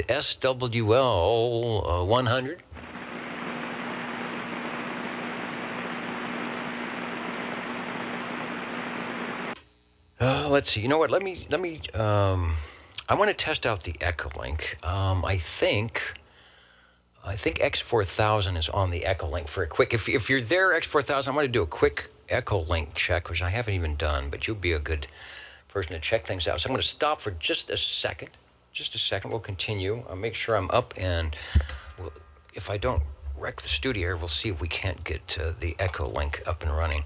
SWL 100. Let's see. You know what? Let me. I want to test out the Echolink. I think X4000 is on the Echolink for a quick. If you're there, X4000, I want to do a quick Echolink check, which I haven't even done, but you'll be a good person to check things out. So I'm going to stop for just a second. We'll continue. I'll make sure I'm up, and if I don't wreck the studio, we'll see if we can't get the Echolink up and running.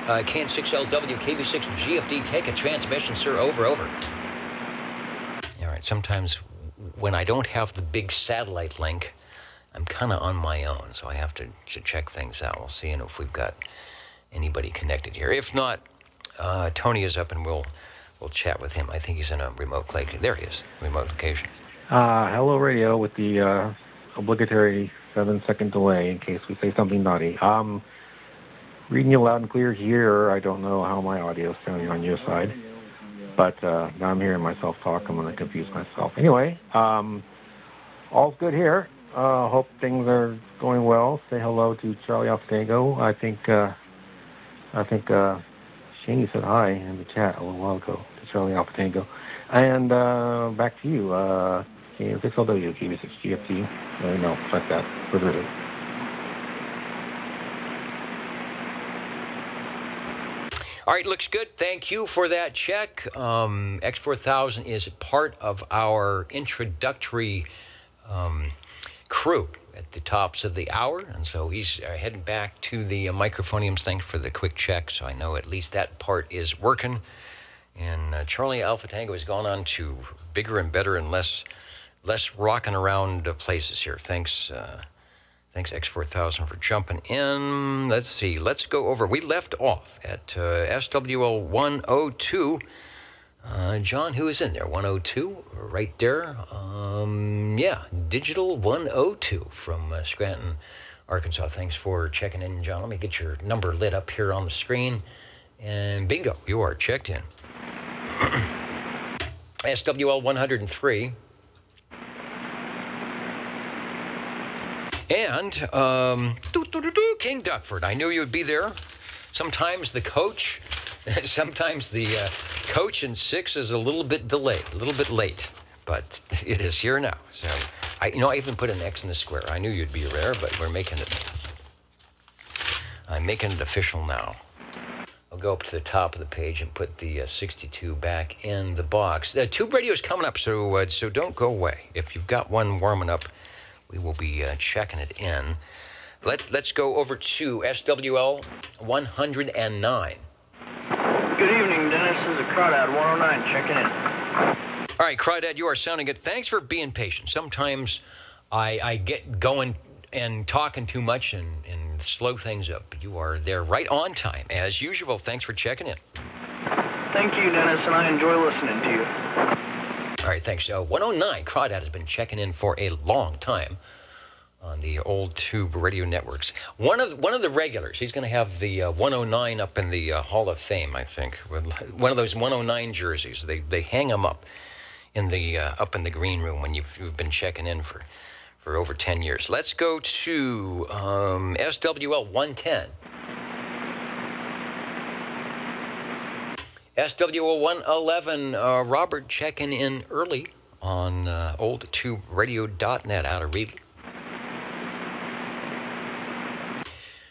KN6LW, KB6GFD, take a transmission, sir. Over. All right, sometimes when I don't have the big satellite link, I'm kind of on my own, so I have to check things out. We'll see if we've got anybody connected here. If not, Tony is up, and we'll chat with him. I think he's in a remote location. There he is, remote location. Hello, radio, with the obligatory 7-second delay in case we say something naughty. Reading you loud and clear here. I don't know how my audio is sounding on your side, but now I'm hearing myself talk. I'm going to confuse myself. Anyway, all's good here. Hope things are going well. Say hello to Charlie Alftango. I think Shani said hi in the chat a little while ago to Charlie Alftango. And back to you, KN6LW, KB6GFT. No, like that. Further. All right, looks good. Thank you for that check. X4000 is part of our introductory crew at the tops of the hour, and so he's heading back to the microphoniums. Thanks for the quick check, so I know at least that part is working. And Charlie Alpha Tango has gone on to bigger and better and less rocking around places here. Thanks X4000 for jumping in. Let's see. Let's go over. We left off at SWL 102. John, who is in there? 102, right there. Yeah, Digital 102 from Scranton, Arkansas. Thanks for checking in, John. Let me get your number lit up here on the screen. And bingo, you are checked in. SWL 103. And King Duckford, I knew you would be there. Sometimes the coach in 6 is a little bit delayed, a little bit late, but it is here now. So I even put an X in the square. I knew you'd be there, but I'm making it official now. I'll go up to the top of the page and put the 62 back in the box. Tube radio's coming up, so don't go away. If you've got one warming up, we will be checking it in. Let's go over to SWL 109. Good evening, Dennis. This is Crawdad 109 checking in. All right, Crawdad, you are sounding good. Thanks for being patient. Sometimes I get going and talking too much, and slow things up. You are there right on time, as usual. Thanks for checking in. Thank you, Dennis, and I enjoy listening to you. All right, thanks. 109, Crawdad has been checking in for a long time on the old tube radio networks. One of the regulars. He's going to have the 109 up in the Hall of Fame, I think. One of those 109 jerseys. They hang them up in the green room when you've been checking in for over 10 years. Let's go to SWL 110. SWL 111, Robert checking in early on oldtuberadio.net out of Reedley.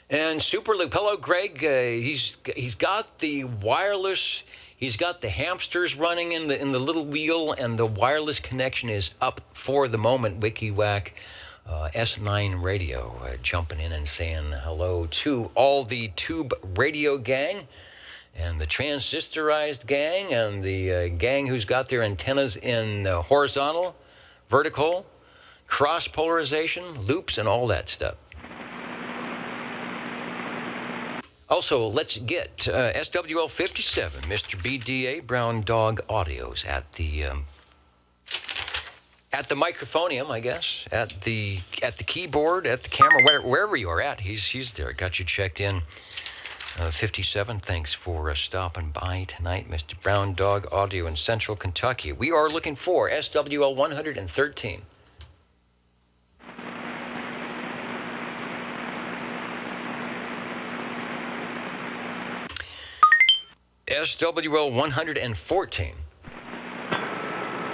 And Super Loop, hello, Greg. He's got the wireless. He's got the hamsters running in the little wheel, and the wireless connection is up for the moment. WikiWack S9 Radio jumping in and saying hello to all the tube radio gang, and the transistorized gang, and the gang who's got their antennas in horizontal, vertical, cross polarization, loops, and all that stuff. Also, let's get SWL 57, Mr. BDA Brown Dog Audios at the microphonium, I guess, at the keyboard, at the camera, wherever you are at. He's there. Got you checked in. 57. Thanks for stopping by tonight, Mr. Brown Dog Audio in Central Kentucky. We are looking for SWL 113. SWL 114.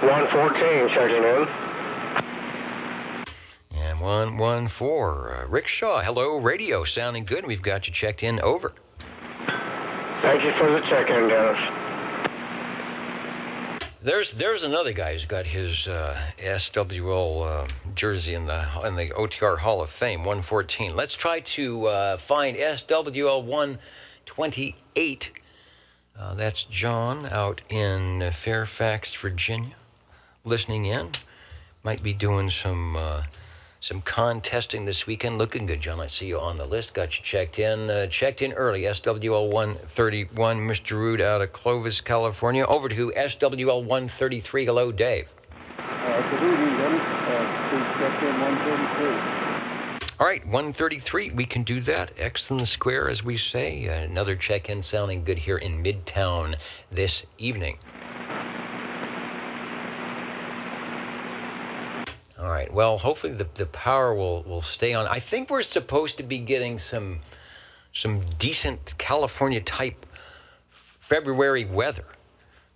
114, checking in. And 114. Rick Shaw, hello, radio, sounding good. We've got you checked in, over. Thank you for the check-in, Dennis. There's another guy who's got his SWL jersey in the OTR Hall of Fame, 114. Let's try to find SWL 128. That's John out in Fairfax, Virginia, listening in. Might be doing some contesting this weekend. Looking good, John. I see you on the list. Got you checked in early. SWL 131, Mr. Rood out of Clovis, California. Over to SWL 133. Hello, Dave. Good evening, Dennis. Please check in 133. All right, 133, we can do that. X in the square, as we say. Another check-in sounding good here in Midtown this evening. All right, well, hopefully the power will stay on. I think we're supposed to be getting some decent California-type February weather.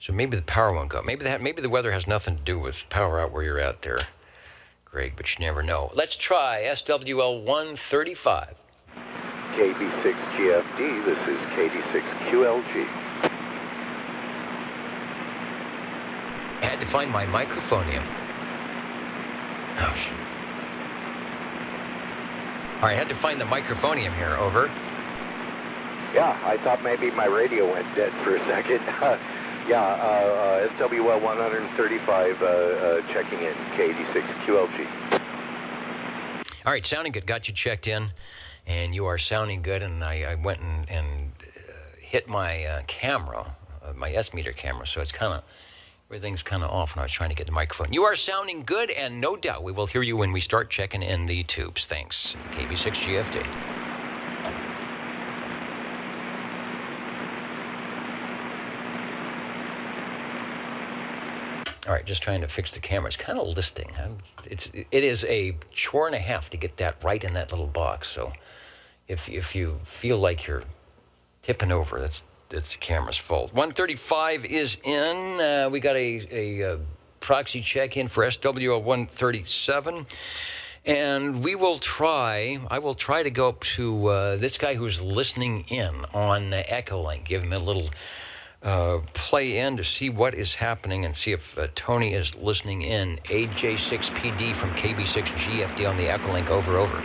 So maybe the power won't go. Maybe the weather has nothing to do with power out where you're at there, Greg, but you never know. Let's try SWL 135. KB6GFD, this is KD6QLG. I had to find my microphonium. Oh, shit. All right, I had to find the microphonium here, over. Yeah, I thought maybe my radio went dead for a second. SWL 135 checking in, KD6QLG. All right, sounding good. Got you checked in, and you are sounding good. And I went and hit my camera, my S-meter camera, so it's everything's kind of off when I was trying to get the microphone. You are sounding good, and no doubt we will hear you when we start checking in the tubes. Thanks. KB6GFD. All right, just trying to fix the camera. It's kind of listing. It is a chore and a half to get that right in that little box. So if you feel like you're tipping over, that's the camera's fault. 135 is in. We got a proxy check-in for SWL 137. And I will try to go up to this guy who's listening in on Echolink, give him a little play in to see what is happening and see if Tony is listening in. AJ6PD from KB6GFD on the Echolink, over.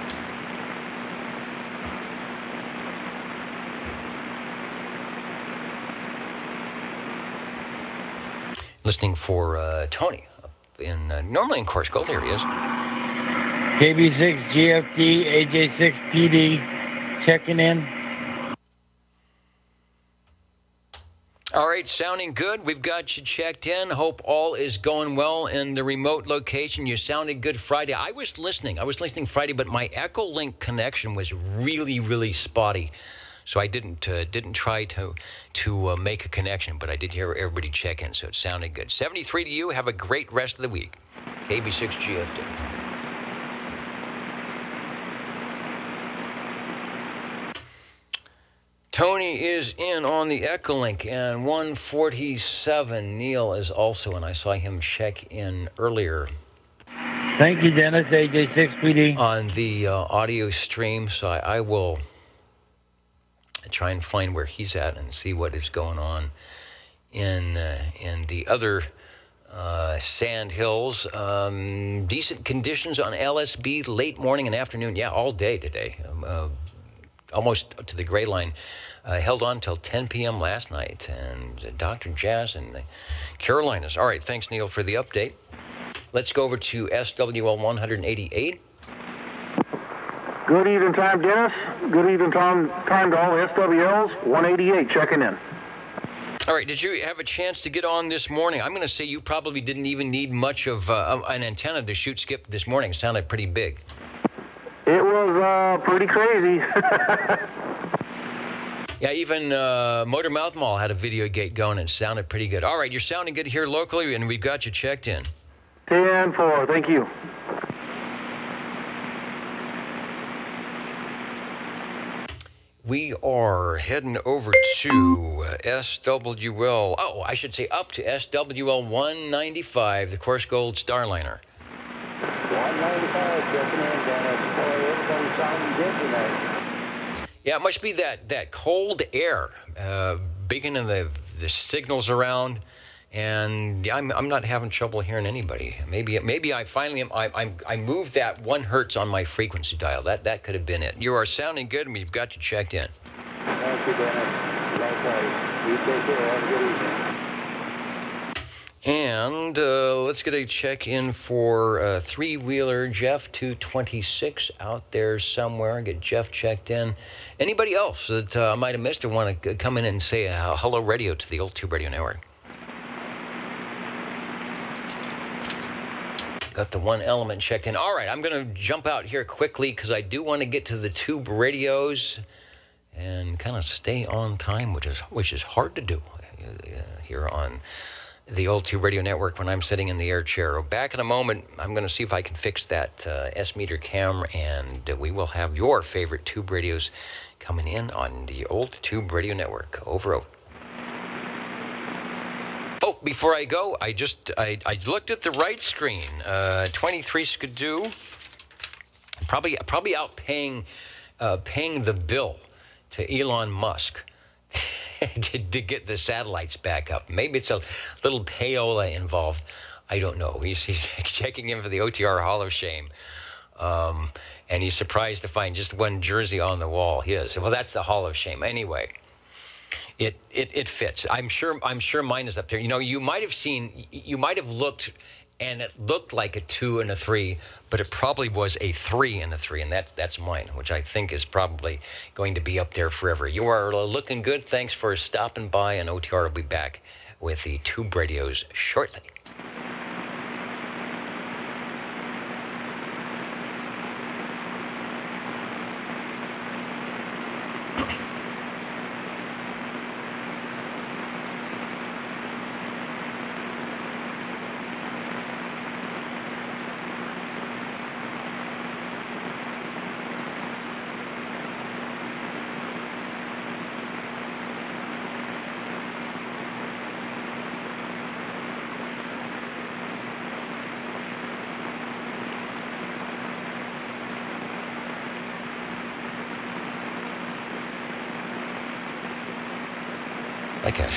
Listening for Tony up in normally in Coarse Gold. Here he is. KB6GFD, AJ6PD, checking in. All right, sounding good. We've got you checked in. Hope all is going well in the remote location. You sounded good Friday. I was listening Friday, but my Echolink connection was really, really spotty. So I didn't try to make a connection, but I did hear everybody check in, so it sounded good. 73 to you. Have a great rest of the week. KB6GFD. Tony is in on the Echolink, and 147. Neil is also, and I saw him check in earlier. Thank you, Dennis. AJ6PD. On the audio stream, so I will try and find where he's at and see what is going on in the other Sand Hills. Decent conditions on LSB, late morning and afternoon. Yeah, all day today. Almost to the gray line. Held on till 10 p.m. last night. And Dr. Jazz and the Carolinas. All right, thanks, Neil, for the update. Let's go over to SWL 188. Good evening time, Dennis. Good evening time to all SWLs. 188 checking in. All right, did you have a chance to get on this morning? I'm going to say you probably didn't even need much of an antenna to shoot skip this morning. It sounded pretty big. It was pretty crazy. Yeah, even Motor Mouth Mall had a video gate going and sounded pretty good. All right, you're sounding good here locally, and we've got you checked in. 10-4, thank you. We are heading over to SWL. Oh, I should say up to SWL 195, the Course Gold Starliner. 195 checking in, Dennis. Boy, everybody's sounding good tonight. Yeah, it must be that cold air, beginning the signals around, and I'm not having trouble hearing anybody. Maybe I finally I moved that 1 hertz on my frequency dial. That could have been it. You are sounding good, and we've got you checked in. Thank you, Dennis. Likewise. You take care. Have a good evening. And let's get a check-in for three-wheeler Jeff 226 out there somewhere. Get Jeff checked in. Anybody else that I might have missed or want to come in and say hello radio to the Old Tube Radio Network? Got the one element checked in. All right, I'm going to jump out here quickly because I do want to get to the tube radios and kind of stay on time, which is hard to do here on the Old Tube Radio Network when I'm sitting in the air chair. Back in a moment, I'm going to see if I can fix that S-meter camera, and we will have your favorite tube radios coming in on the Old Tube Radio Network. Over. Oh, before I go, I looked at the right screen. 23 Skidoo, probably out paying the bill to Elon Musk. to get the satellites back up. Maybe it's a little payola involved. I don't know. He's checking in for the OTR Hall of Shame. And he's surprised to find just one jersey on the wall. His. Well, that's the Hall of Shame. Anyway, it fits. I'm sure mine is up there. You know, you might have looked, and it looked like a 2 and a 3, but it probably was a 3 and a 3, and that's mine, which I think is probably going to be up there forever. You are looking good. Thanks for stopping by, and OTR will be back with the tube radios shortly.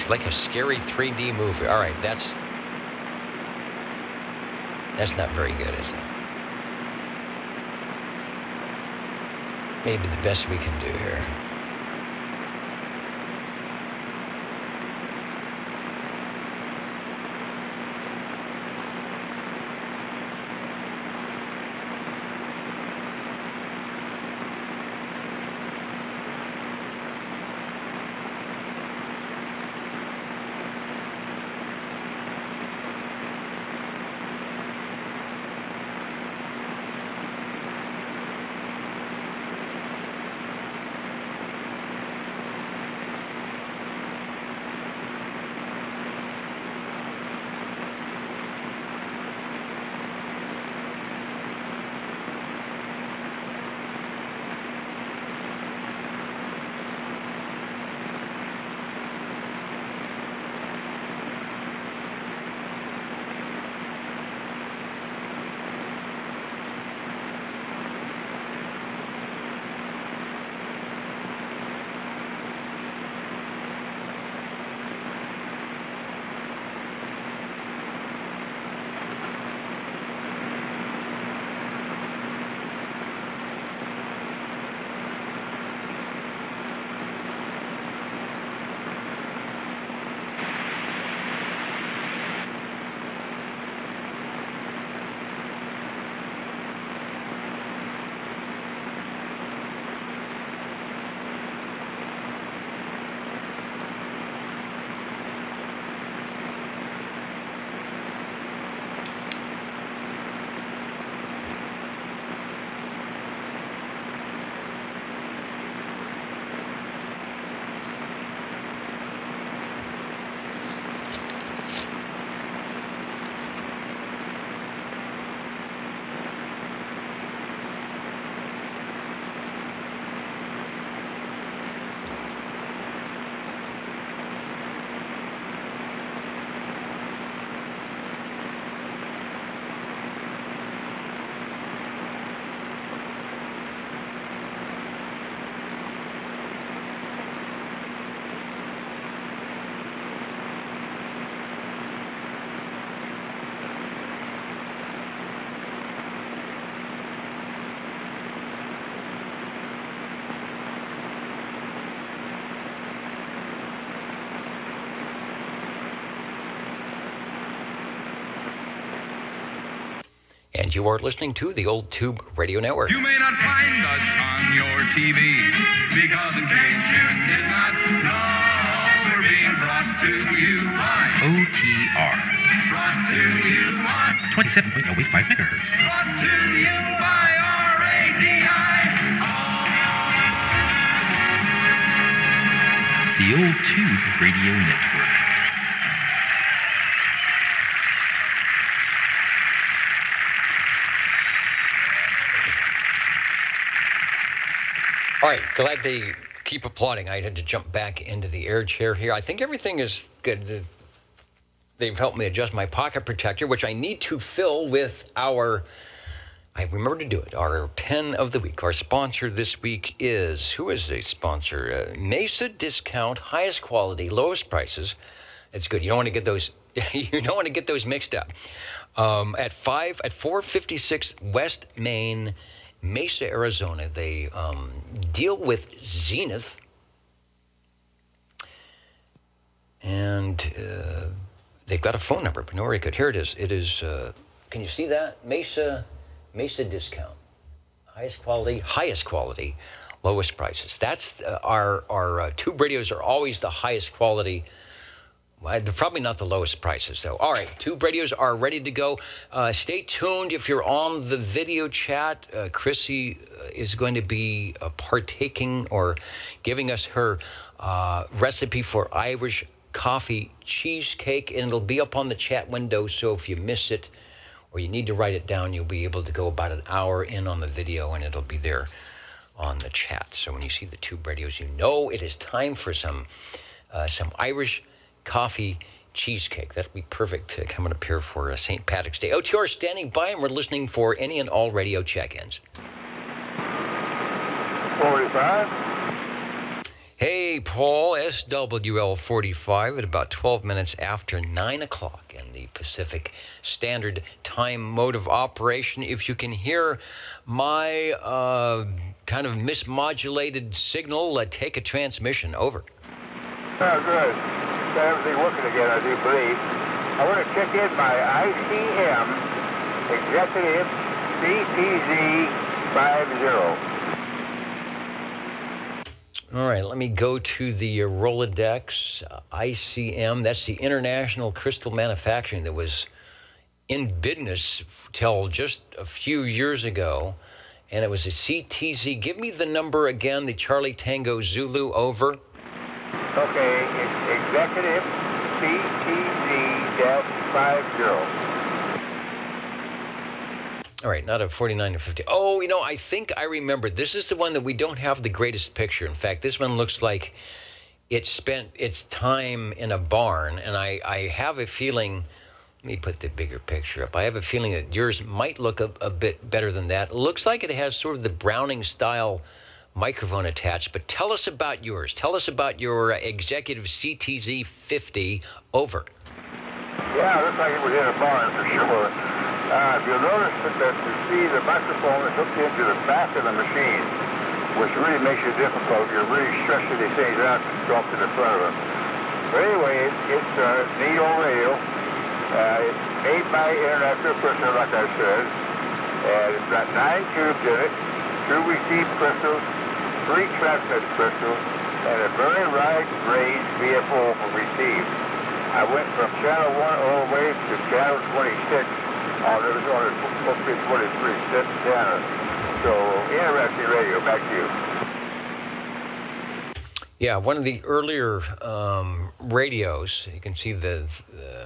Like a scary 3D movie. All right, that's not very good, is it? Maybe the best we can do here. and you are listening to the Old Tube Radio Network. You may not find us on your TV, because in case you did not know, we're being brought to you by OTR. Brought to you by 27.085 megahertz. Brought to you by RADI. The Old Tube Radio Network. All right, glad they keep applauding. I had to jump back into the air chair here. I think everything is good. They've helped me adjust my pocket protector, which I need to fill with our, I remember to do it, our pen of the week. Our sponsor this week is, who is the sponsor? Mesa Discount, highest quality, lowest prices. It's good. You don't want to get those, you don't want to get those mixed up. At 456 West Main, Mesa, Arizona, they deal with Zenith, and they've got a phone number, but no, very good. Here it is. It is, can you see that? Mesa Discount. Highest quality, lowest prices. That's our tube radios are always the highest quality. Well, they're probably not the lowest prices, though. All right, tube radios are ready to go. Stay tuned if you're on the video chat. Chrissy is going to be partaking or giving us her recipe for Irish coffee cheesecake, and it'll be up on the chat window, so if you miss it or you need to write it down, you'll be able to go about an hour in on the video, and it'll be there on the chat. So when you see the tube radios, you know it is time for some Irish coffee cheesecake. That'll be perfect coming up here for St. Patrick's Day. OTR standing by, and we're listening for any and all radio check-ins. 45. Hey, Paul, SWL 45 at about 12 minutes after 9 o'clock in the Pacific Standard Time mode of operation. If you can hear my kind of mismodulated signal, take a transmission. Over. Oh, good. Got everything working again, I do believe. I want to check in my ICM Executive CTZ 50. All right, let me go to the Rolodex ICM. That's the International Crystal Manufacturing that was in business till just a few years ago, and it was a CTZ. Give me the number again, the Charlie Tango Zulu. Over. Okay, Executive CTZ-50. All right, not a 49 to 50. Oh, I think I remember. This is the one that we don't have the greatest picture. In fact, this one looks like it spent its time in a barn, and I have a feeling, let me put the bigger picture up. I have a feeling that yours might look a bit better than that. It looks like it has sort of the Browning-style microphone attached, but tell us about yours. Tell us about your Executive CTZ 50. Over. Yeah, looks like it was in a barn for sure. If you'll notice that you see the microphone is hooked into the back of the machine, which really makes it difficult. You're really stretching these things out to go up to the front of them. But anyway, it's a neat old radio. It's made by International Crystal, like I said. And it's got 9 tubes in it, 2 receive crystals, 3 transmit crystals, and a very raised VFO for receive. I went from channel 1 all the way to channel 26 on Arizona 43 channel. So, interesting radio. Back to you. Yeah, one of the earlier radios, you can see the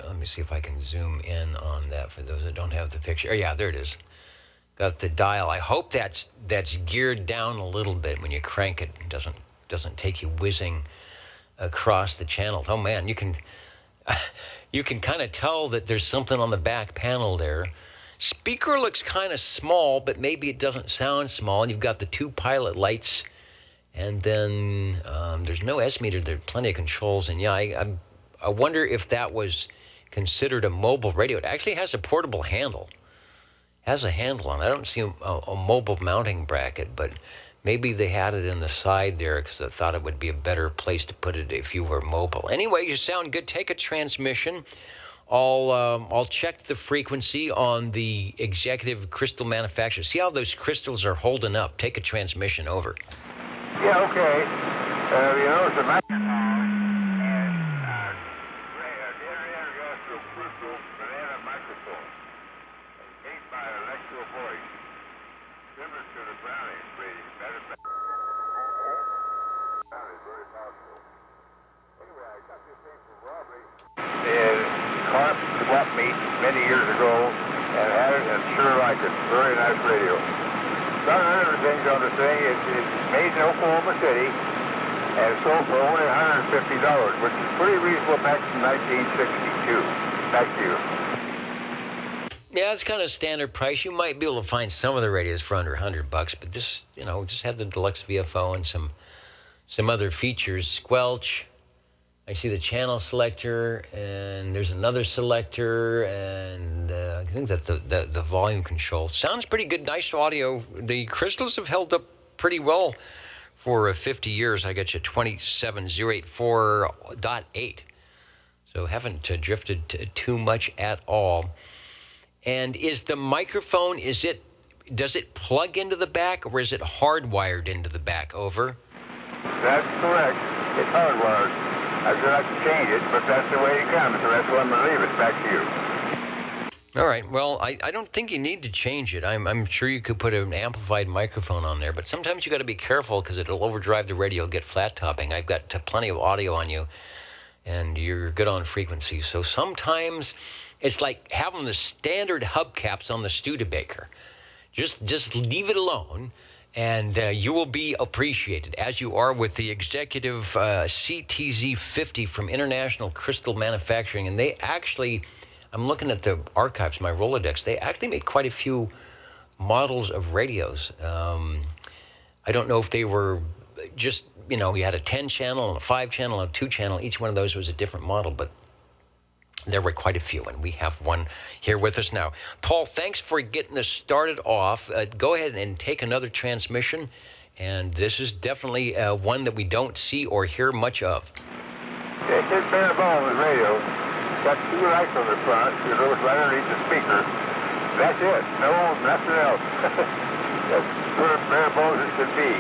let me see if I can zoom in on that for those that don't have the picture. Oh, yeah, there it is. Got the dial. I hope that's geared down a little bit when you crank it. It doesn't take you whizzing across the channel. Oh man, you can kind of tell that there's something on the back panel there. Speaker looks kind of small, but maybe it doesn't sound small. And you've got the 2 pilot lights, and then there's no S meter. There's plenty of controls, and yeah, I wonder if that was considered a mobile radio. It actually has a portable handle. Has a handle on it. I don't see a mobile mounting bracket, but maybe they had it in the side there because I thought it would be a better place to put it if you were mobile. Anyway, you sound good. Take a transmission I'll check the frequency on the executive crystal manufacturer. See how those crystals are holding up. Take a transmission over. Yeah, okay. You notice the microphone and intergastrial crystal banana microphone. Made by Electro Voice. Similar to the Brownie rating. Matter of fact, Brownie is very powerful. Anyway, I got this thing from Robert. And caught swap meet many years ago and had it and sure like it. Very nice radio. Got other things on the thing. It's made in Oklahoma City and sold for only $150, which is pretty reasonable back in 1962. Back to you. Yeah, it's kind of standard price. You might be able to find some of the radios for under $100, but this, just had the deluxe VFO and some other features. Squelch. I see the channel selector, and there's another selector, and I think that's the volume control. Sounds pretty good, nice audio. The crystals have held up pretty well for 50 years. I got you 27084.8, so haven't drifted too much at all. And is the microphone, does it plug into the back, or is it hardwired into the back? Over. That's correct. It's hardwired. I'd like to change it, but that's the way it comes, so that's why I'm going to leave it. Back to you. All right. Well, I don't think you need to change it. I'm sure you could put an amplified microphone on there, but sometimes you got to be careful because it'll overdrive the radio, get flat topping. I've got plenty of audio on you, and you're good on frequency. So sometimes it's like having the standard hubcaps on the Studebaker. Just leave it alone. And you will be appreciated, as you are with the executive CTZ50 from International Crystal Manufacturing. And they actually, I'm looking at the archives, my Rolodex, they actually made quite a few models of radios. I don't know if they were just, you had a 10-channel and a 5-channel and a 2-channel. Each one of those was a different model, but there were quite a few, and we have one here with us now. Paul, thanks for getting us started off. Go ahead and take another transmission, and this is definitely one that we don't see or hear much of. It's just bare bones radio. Got 2 lights on the front. You notice right underneath the speaker. That's it. No, nothing else. That's sort of bare bones it should be.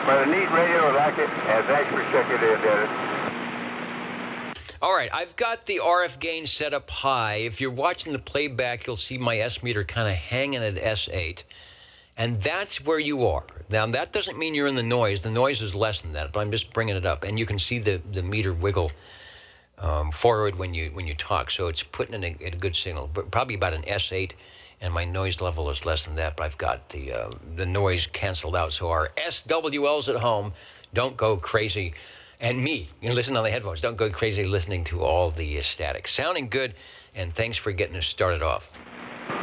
But a neat radio, I like it, and thanks for checking in, Dennis. All right, I've got the RF gain set up high. If you're watching the playback, you'll see my S meter kind of hanging at S8, and that's where you are. Now, that doesn't mean you're in the noise. The noise is less than that, but I'm just bringing it up, and you can see the meter wiggle forward when you talk, so it's putting in a good signal, but probably about an S8, and my noise level is less than that, but I've got the noise canceled out, so our SWLs at home don't go crazy. And me, listen on the headphones. Don't go crazy listening to all the static. Sounding good, and thanks for getting us started off.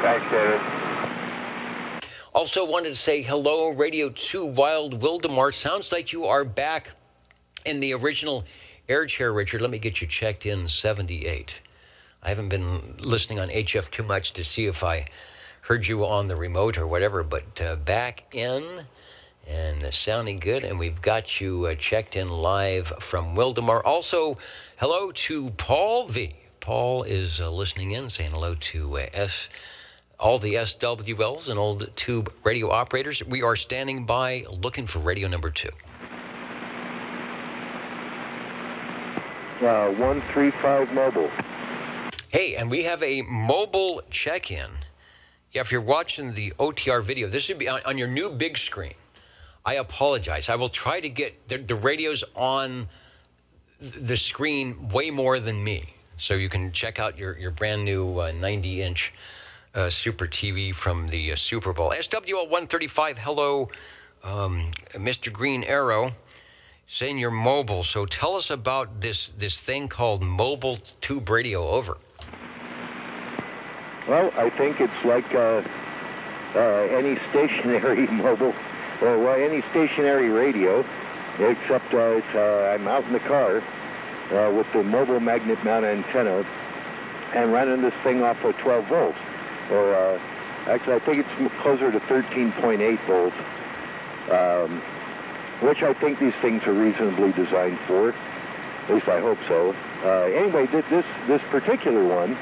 Thanks, David. Also wanted to say hello, Radio 2 Wild Wildemar. Sounds like you are back in the original air chair, Richard. Let me get you checked in 78. I haven't been listening on HF too much to see if I heard you on the remote or whatever, but back in... and sounding good, and we've got you checked in live from Wildemar. Also, hello to Paul V. Paul is listening in, saying hello to all the SWLs and old tube radio operators. We are standing by looking for radio number 2. 135 mobile. Hey, and we have a mobile check-in. Yeah, if you're watching the OTR video, this should be on your new big screen. I apologize. I will try to get the radios on the screen way more than me, so you can check out your brand new 90-inch Super TV from the Super Bowl. SWL 135, hello, Mr. Green Arrow, saying you're mobile. So tell us about this thing called mobile tube radio. Over. Well, I think it's like any stationary mobile. Well, any stationary radio, except I'm out in the car with the mobile magnet mount antenna and running this thing off of 12 volts. Or actually, I think it's closer to 13.8 volts, which I think these things are reasonably designed for. At least I hope so. Anyway, this particular one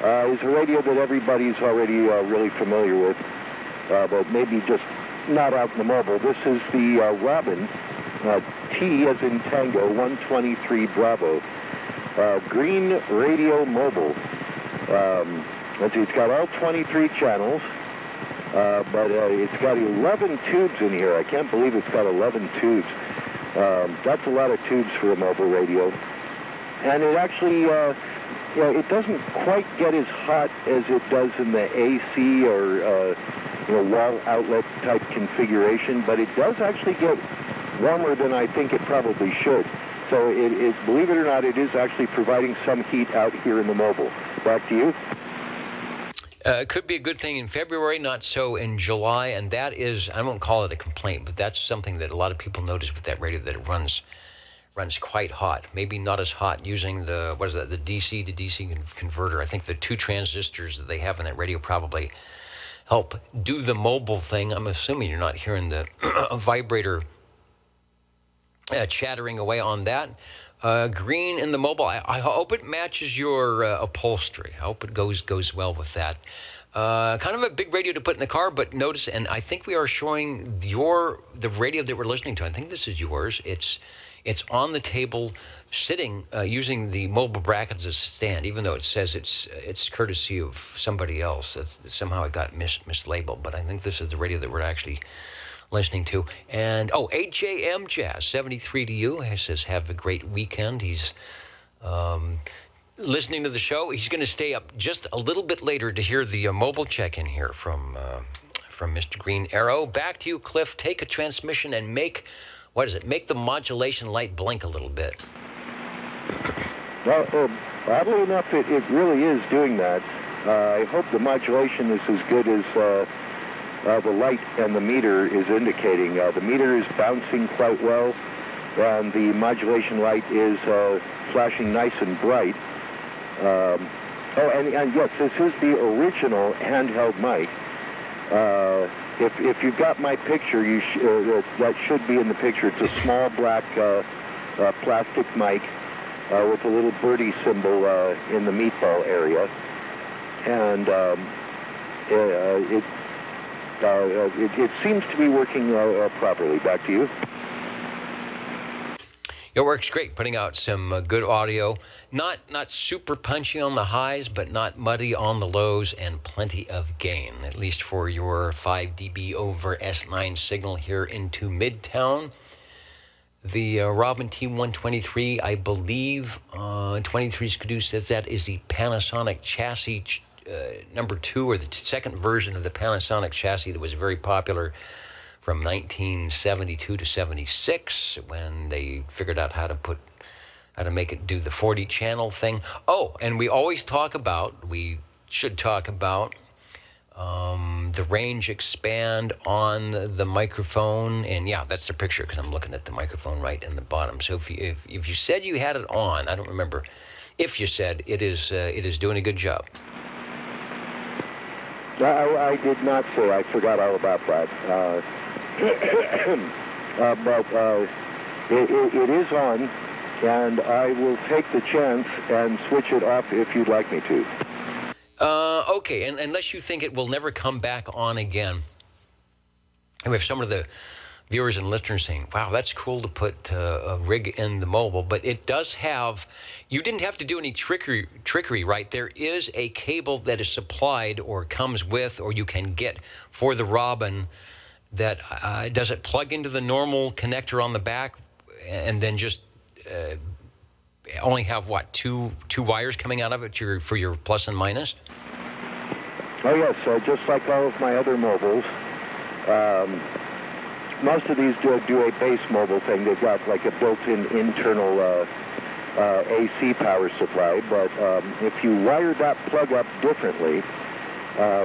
is a radio that everybody's already really familiar with, but maybe just not out in the mobile. This is the Robin, T as in Tango, 123 Bravo, Green Radio Mobile. Let's see, it's got all 23 channels, but it's got 11 tubes in here. I can't believe it's got 11 tubes. That's a lot of tubes for a mobile radio. And it actually, it doesn't quite get as hot as it does in the AC or wall outlet type configuration, but it does actually get warmer than I think it probably should. So it, believe it or not, it is actually providing some heat out here in the mobile. Back to you. It could be a good thing in February, not so in July, and that is, I won't call it a complaint, but that's something that a lot of people notice with that radio, that it runs quite hot. Maybe not as hot using the, the DC to DC converter. I think the 2 transistors that they have in that radio probably help do the mobile thing. I'm assuming you're not hearing the vibrator chattering away on that. Green in the mobile. I hope it matches your upholstery. I hope it goes well with that. Kind of a big radio to put in the car, but notice, and I think we are showing the radio that we're listening to. I think this is yours. It's on the table, sitting using the mobile bracket as a stand, even though it says it's courtesy of somebody else. Somehow it got mislabeled, but I think this is the radio that we're actually listening to. And HJM Jazz 73 to you. He says have a great weekend. He's listening to the show. He's going to stay up just a little bit later to hear the mobile check-in here from Mr. Green Arrow. Back to you, Cliff. Take a transmission and make the modulation light blink a little bit. Well, oddly enough, it really is doing that. I hope the modulation is as good as the light and the meter is indicating. The meter is bouncing quite well, and the modulation light is flashing nice and bright. And yes, this is the original handheld mic. If you've got my picture, that should be in the picture. It's a small black plastic mic with a little birdie symbol in the meatball area, and it seems to be working properly. Back to you. It works great, putting out some good audio. Not super punchy on the highs, but not muddy on the lows, and plenty of gain, at least for your 5 dB over S9 signal here into Midtown. The Robin T123, I believe, 23 Skidoo says that is the Panasonic chassis number 2, or the second version of the Panasonic chassis that was very popular from 1972 to 76, when they figured out how to make it do the 40 channel thing. Oh, and we should talk about the range expand on the microphone, and yeah, that's the picture, because I'm looking at the microphone right in the bottom. So if you said you had it on, I don't remember if you said it is doing a good job. I did not say. I forgot all about that. But it is on, and I will take the chance and switch it off if you'd like me to. Okay, and unless you think it will never come back on again. And we have some of the viewers and listeners saying, wow, that's cool to put a rig in the mobile, but it does have, you didn't have to do any trickery, right? There is a cable that is supplied or comes with, or you can get for the Robin, that does it plug into the normal connector on the back and then just only have, what, two wires coming out of it for your plus and minus? Oh, yes, just like all of my other mobiles. Most of these do a base mobile thing. They've got like a built-in internal AC power supply, but if you wire that plug up differently,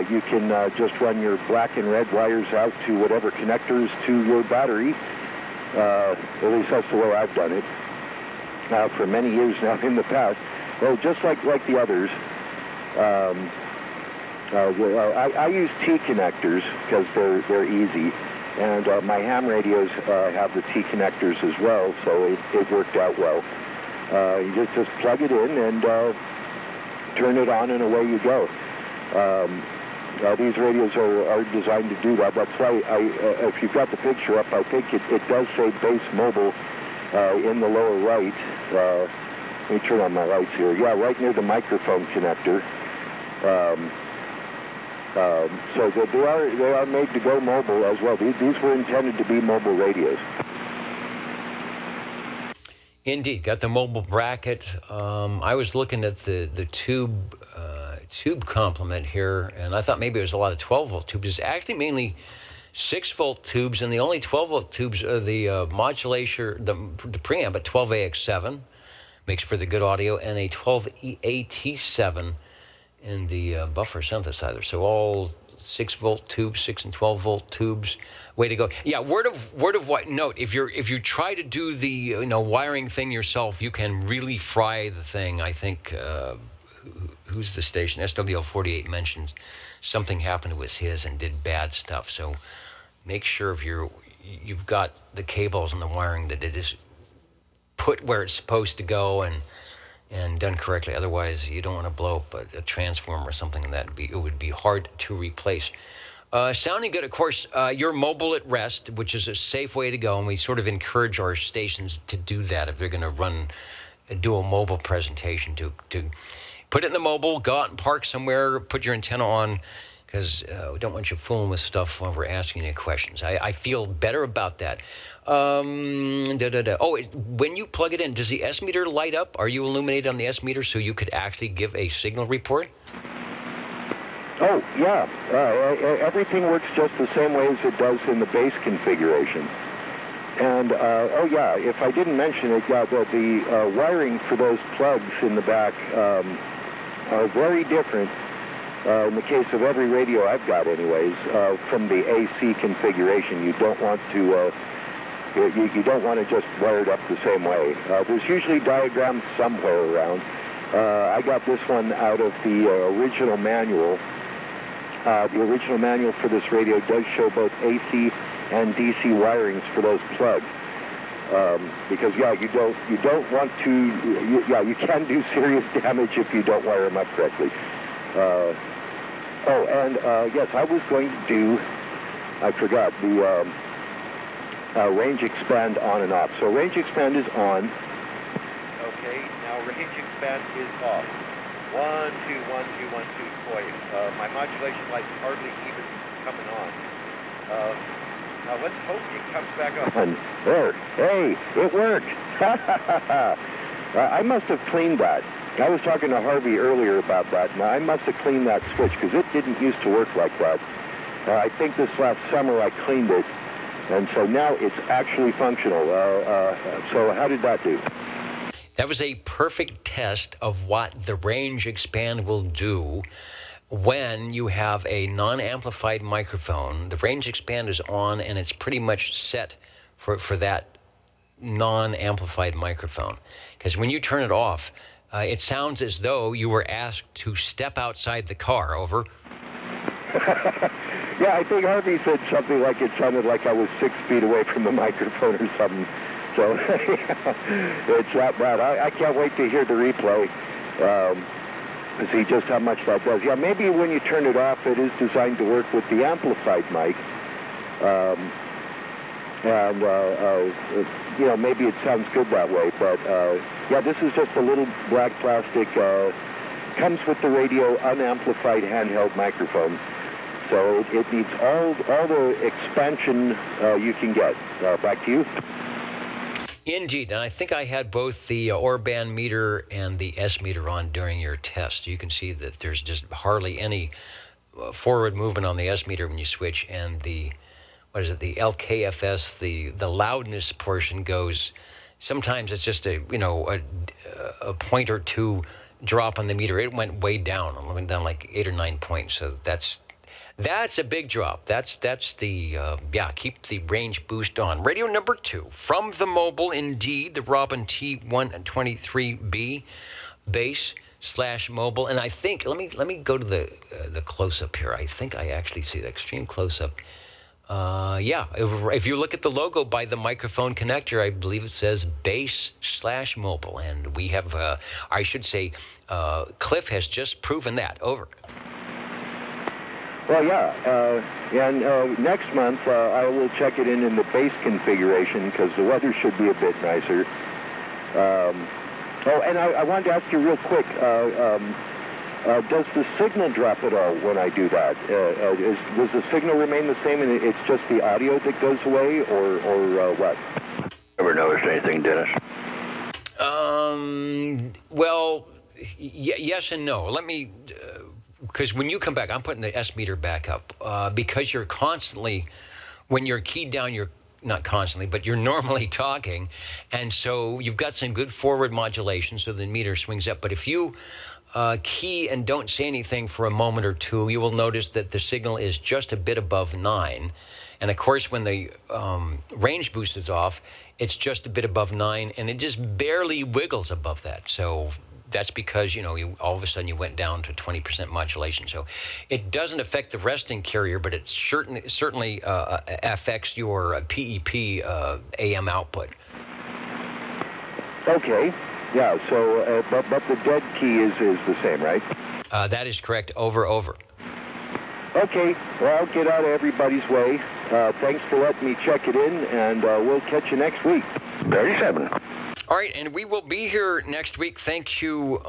you can just run your black and red wires out to whatever connectors to your battery. At least that's the way I've done it for many years now in the past. Well, just like the others, I use T connectors because they're easy. And my ham radios have the T connectors as well, so it worked out well. You just plug it in, and turn it on, and away you go. These radios are designed to do that. That's why if you've got the picture up, I think it does say base mobile in the lower right. Let me turn on my lights here. Yeah, right near the microphone connector. So they are made to go mobile as well. These were intended to be mobile radios. Indeed, got the mobile bracket. I was looking at the tube complement here, and I thought maybe it was a lot of 12-volt tubes. It's actually mainly 6-volt tubes, and the only 12-volt tubes are the modulation, the preamp at 12AX7, makes for the good audio, and a 12AT7 in the buffer synthesizer. So all 6-volt tubes, 6 and 12-volt tubes. Way to go! Yeah, word of what? Note: if you try to do the wiring thing yourself, you can really fry the thing. I think who's the station? SWL48 mentions something happened with his and did bad stuff. So make sure if you've got the cables and the wiring that it is put where it's supposed to go and done correctly. Otherwise, you don't want to blow up a transformer or something, and it would be hard to replace. Sounding good, of course, you're mobile at rest, which is a safe way to go, and we sort of encourage our stations to do that if they're going to do a mobile presentation, to put it in the mobile, go out and park somewhere, put your antenna on, because we don't want you fooling with stuff while we're asking you questions. I feel better about that. Oh, when you plug it in, does the S meter light up? Are you illuminated on the S meter so you could actually give a signal report? Oh, yeah. Everything works just the same way as it does in the base configuration. And, if I didn't mention it, the wiring for those plugs in the back are very different, in the case of every radio I've got anyways, from the AC configuration. You don't want to... You don't want to just wire it up the same way. There's usually diagrams somewhere around. I got this one out of the original manual. The original manual for this radio does show both AC and DC wirings for those plugs. Because you don't want to. You can do serious damage if you don't wire them up correctly. Yes, I was going to do. I forgot the. Range expand on and off. So range expand is on. Okay, now range expand is off. 1, 2, 1, 2, 1, 2. Boy, my modulation light's hardly even coming on. Now let's hope it comes back on. There. Hey, it worked. I must have cleaned that. I was talking to Harvey earlier about that. Now I must have cleaned that switch because it didn't used to work like that. I think this last summer I cleaned it. And so now it's actually functional. So how did that do? That was a perfect test of what the range expand will do when you have a non-amplified microphone. The range expand is on, and it's pretty much set for that non-amplified microphone. Because when you turn it off, it sounds as though you were asked to step outside the car. Over. Yeah, I think Harvey said something like it sounded like I was 6 feet away from the microphone or something. So it's that bad. I can't wait to hear the replay to see just how much that does. Yeah, maybe when you turn it off, it is designed to work with the amplified mic. Maybe it sounds good that way. But, this is just a little black plastic, comes with the radio unamplified handheld microphone. So it needs all the expansion you can get. Back to you. Indeed, and I think I had both the Orban meter and the S meter on during your test. You can see that there's just hardly any forward movement on the S meter when you switch, and the LKFS, the loudness portion goes. Sometimes it's just a point or two drop on the meter. It went way down. It went down like 8 or 9 points. So that's a big drop. That's the, keep the range boost on. Radio number 2, from the mobile, indeed, the Robin T123B base/mobile. And I think, let me go to the close-up here. I think I actually see the extreme close-up. Yeah, if you look at the logo by the microphone connector, I believe it says base/mobile. And we have, I should say, Cliff has just proven that. Over. Well, and next month I will check it in the base configuration because the weather should be a bit nicer. And I wanted to ask you real quick, does the signal drop at all when I do that? Does the signal remain the same and it's just the audio that goes away, or what? Never noticed anything, Dennis. Well, yes and no. Let me... because when you come back, I'm putting the S meter back up because you're constantly, when you're keyed down, you're not constantly, but you're normally talking. And so you've got some good forward modulation so the meter swings up. But if you key and don't say anything for a moment or two, you will notice that the signal is just a bit above 9. And of course, when the range boost is off, it's just a bit above 9, and it just barely wiggles above that. So that's because, all of a sudden you went down to 20% modulation. So it doesn't affect the resting carrier, but it certainly affects your PEP AM output. Okay. Yeah, so, but the dead key is the same, right? That is correct. Over. Okay. Well, I'll get out of everybody's way. Thanks for letting me check it in, and we'll catch you next week. 37. All right, and we will be here next week. Thank you,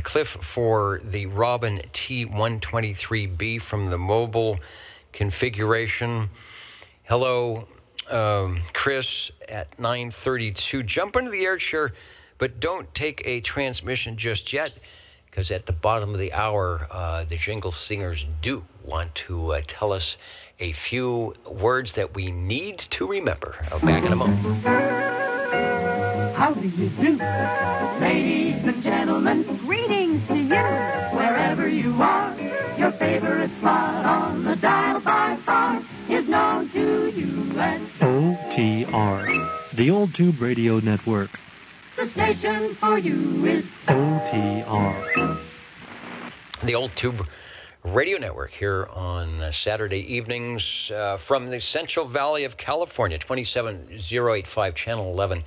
Cliff, for the Robin T123B from the mobile configuration. Hello, Chris at 9:32. Jump into the air chair, but don't take a transmission just yet, because at the bottom of the hour, the Jingle Singers do want to tell us a few words that we need to remember. I'll back in a moment. How do you do? Ladies and gentlemen, greetings to you. Wherever you are, your favorite spot on the dial by far is known to you as OTR, the Old Tube Radio Network. The station for you is OTR. The Old Tube Radio Network here on Saturday evenings from the Central Valley of California, 27085, Channel 11.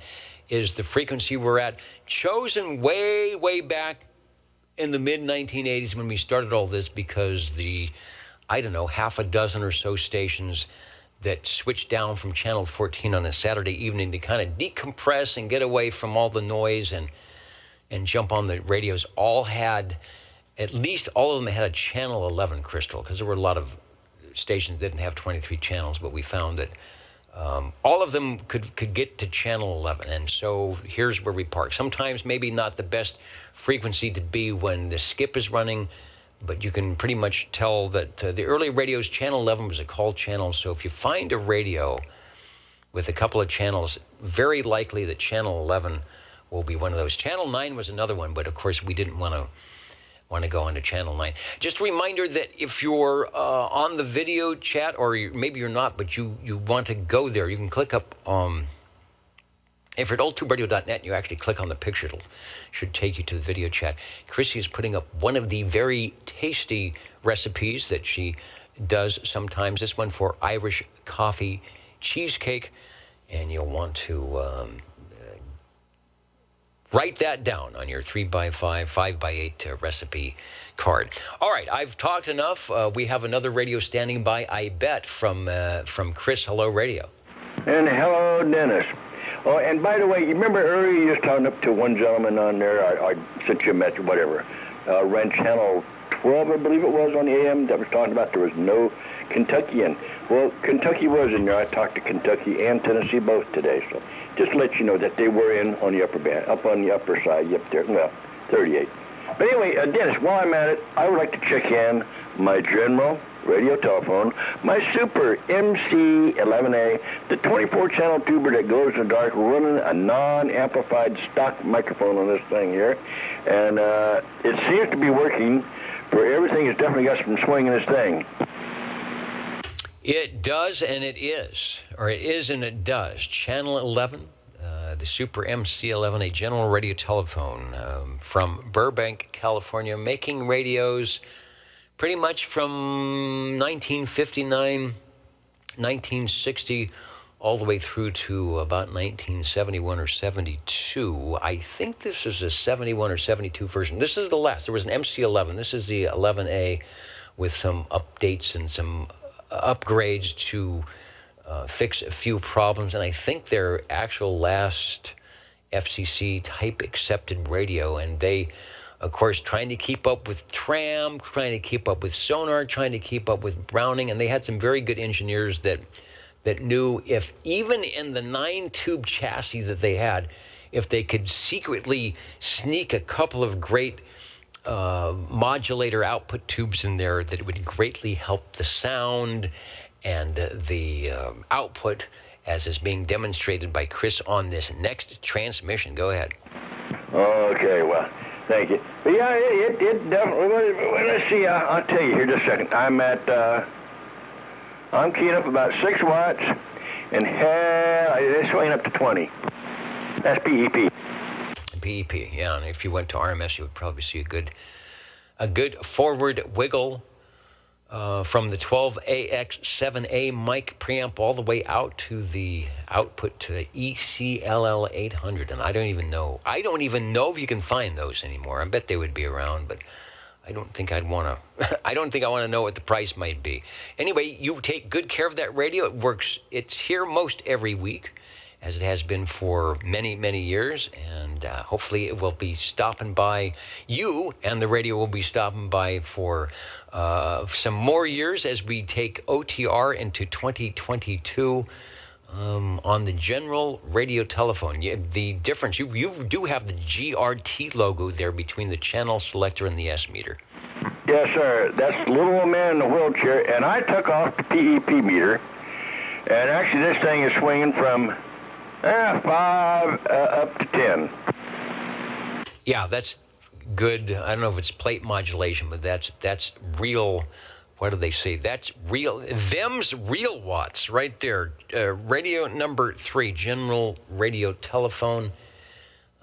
Is the frequency we're at, chosen way, way back in the mid-1980s when we started all this because the, half a dozen or so stations that switched down from Channel 14 on a Saturday evening to kind of decompress and get away from all the noise and jump on the radios, at least all of them had a Channel 11 crystal, because there were a lot of stations that didn't have 23 channels, but we found that all of them could get to Channel 11, and so here's where we park. Sometimes maybe not the best frequency to be when the skip is running, but you can pretty much tell that the early radios, Channel 11 was a call channel, so if you find a radio with a couple of channels, very likely that Channel 11 will be one of those. Channel 9 was another one, but of course we didn't want to go into Channel 9. Just a reminder that if you're on the video chat, or maybe you're not, but you want to go there, you can click up, if you're at oldtuberadio.net, you actually click on the picture, it should take you to the video chat. Chrissy is putting up one of the very tasty recipes that she does sometimes, this one for Irish coffee cheesecake, and you'll want to write that down on your 3x5, 5x8 recipe card. All right, I've talked enough. We have another radio standing by, I bet, from Chris. Hello, radio. And hello, Dennis. Oh, and by the way, you remember earlier you was talking up to one gentleman on there, I sent you a message, whatever, ran Channel 12, I believe it was, on the AM, that was talking about there was no Kentucky in. Well, Kentucky was in there. I talked to Kentucky and Tennessee both today, so just to let you know that they were in on the upper band, up on the upper side, up there, well, 38. But anyway, Dennis, while I'm at it, I would like to check in my general radio telephone, my Super MC11A, the 24-channel tuber that glows in the dark, running a non-amplified stock microphone on this thing here, and it seems to be working for everything. It's definitely got some swing in this thing. It does, and it is. Or it is, and it does. Channel 11, the Super MC11, a general radio telephone from Burbank, California, making radios pretty much from 1959 1960 all the way through to about 1971 or 72. I think this is a 71 or 72 version. This is the last. There was an MC11. This is the 11A with some updates and some upgrades to fix a few problems. And I think their actual last FCC type accepted radio. And they, of course, trying to keep up with Tram, trying to keep up with Sonar, trying to keep up with Browning. And they had some very good engineers that knew if even in the 9-tube chassis that they had, if they could secretly sneak a couple of great modulator output tubes in there, that it would greatly help the sound and the output, as is being demonstrated by Chris on this next transmission. Go ahead. Okay, well, thank you. But yeah, it definitely, well, let's see, I'll tell you here just a second. I'm keying up about 6 watts, and it's swinging up to 20. That's PEP. PEP, yeah. And if you went to RMS, you would probably see a good forward wiggle from the 12AX7A mic preamp all the way out to the output to the ECLL 800. And I don't even know if you can find those anymore. I bet they would be around, but I don't think I want to know what the price might be. Anyway, you take good care of that radio. It works. It's here most every week, as it has been for many, many years. And hopefully it will be stopping by. You and the radio will be stopping by for some more years as we take OTR into 2022. On the general radio telephone, the difference, you do have the GRT logo there between the channel selector and the S meter. Yes, sir. That's the little old man in the wheelchair, and I took off the PEP meter, and actually this thing is swinging from 5 up to 10. Yeah, that's good. I don't know if it's plate modulation, but that's real. What do they say? That's real. Them's real watts right there. Radio number 3, general radio telephone.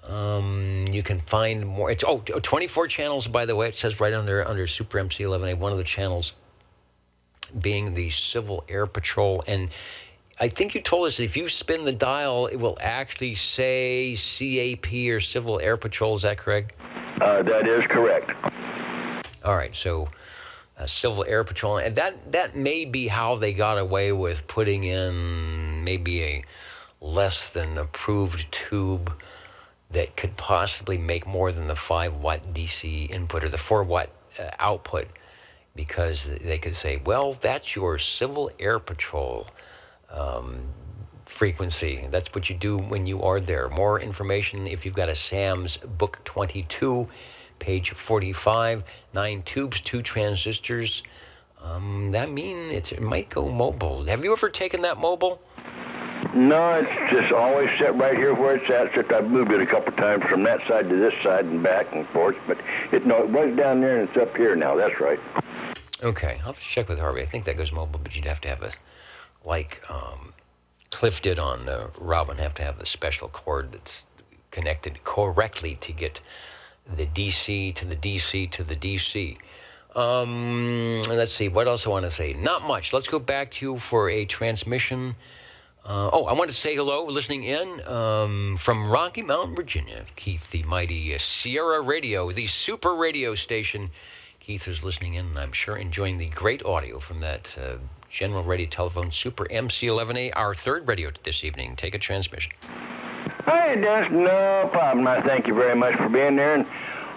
You can find more. It's 24 channels, by the way. It says right under Super MC11A. One of the channels being the Civil Air Patrol. And I think you told us that if you spin the dial, it will actually say CAP or Civil Air Patrol. Is that correct? That is correct. All right. So. Civil Air Patrol, and that may be how they got away with putting in maybe a less than approved tube that could possibly make more than the 5-watt DC input or the 4-watt output, because they could say, well, that's your Civil Air Patrol frequency. That's what you do when you are there. More information if you've got a SAMS Book 22, page 45, 9 tubes, 2 transistors. That means it might go mobile. Have you ever taken that mobile? No, it's just always set right here where it's at. Except I've moved it a couple times from that side to this side and back and forth. But it was down there and it's up here now. That's right. Okay, I'll have to check with Harvey. I think that goes mobile, but you'd have to have Cliff did on Robin, have to have the special cord that's connected correctly to get the DC to the DC to the DC. Let's see, what else I want to say? Not much. Let's go back to you for a transmission. I want to say hello, listening in from Rocky Mount, Virginia. Keith, the mighty Sierra Radio, the super radio station. Keith is listening in, and I'm sure enjoying the great audio from that general radio telephone Super MC11A, our third radio this evening. Take a transmission. Hey, Dennis, no problem. I thank you very much for being there, and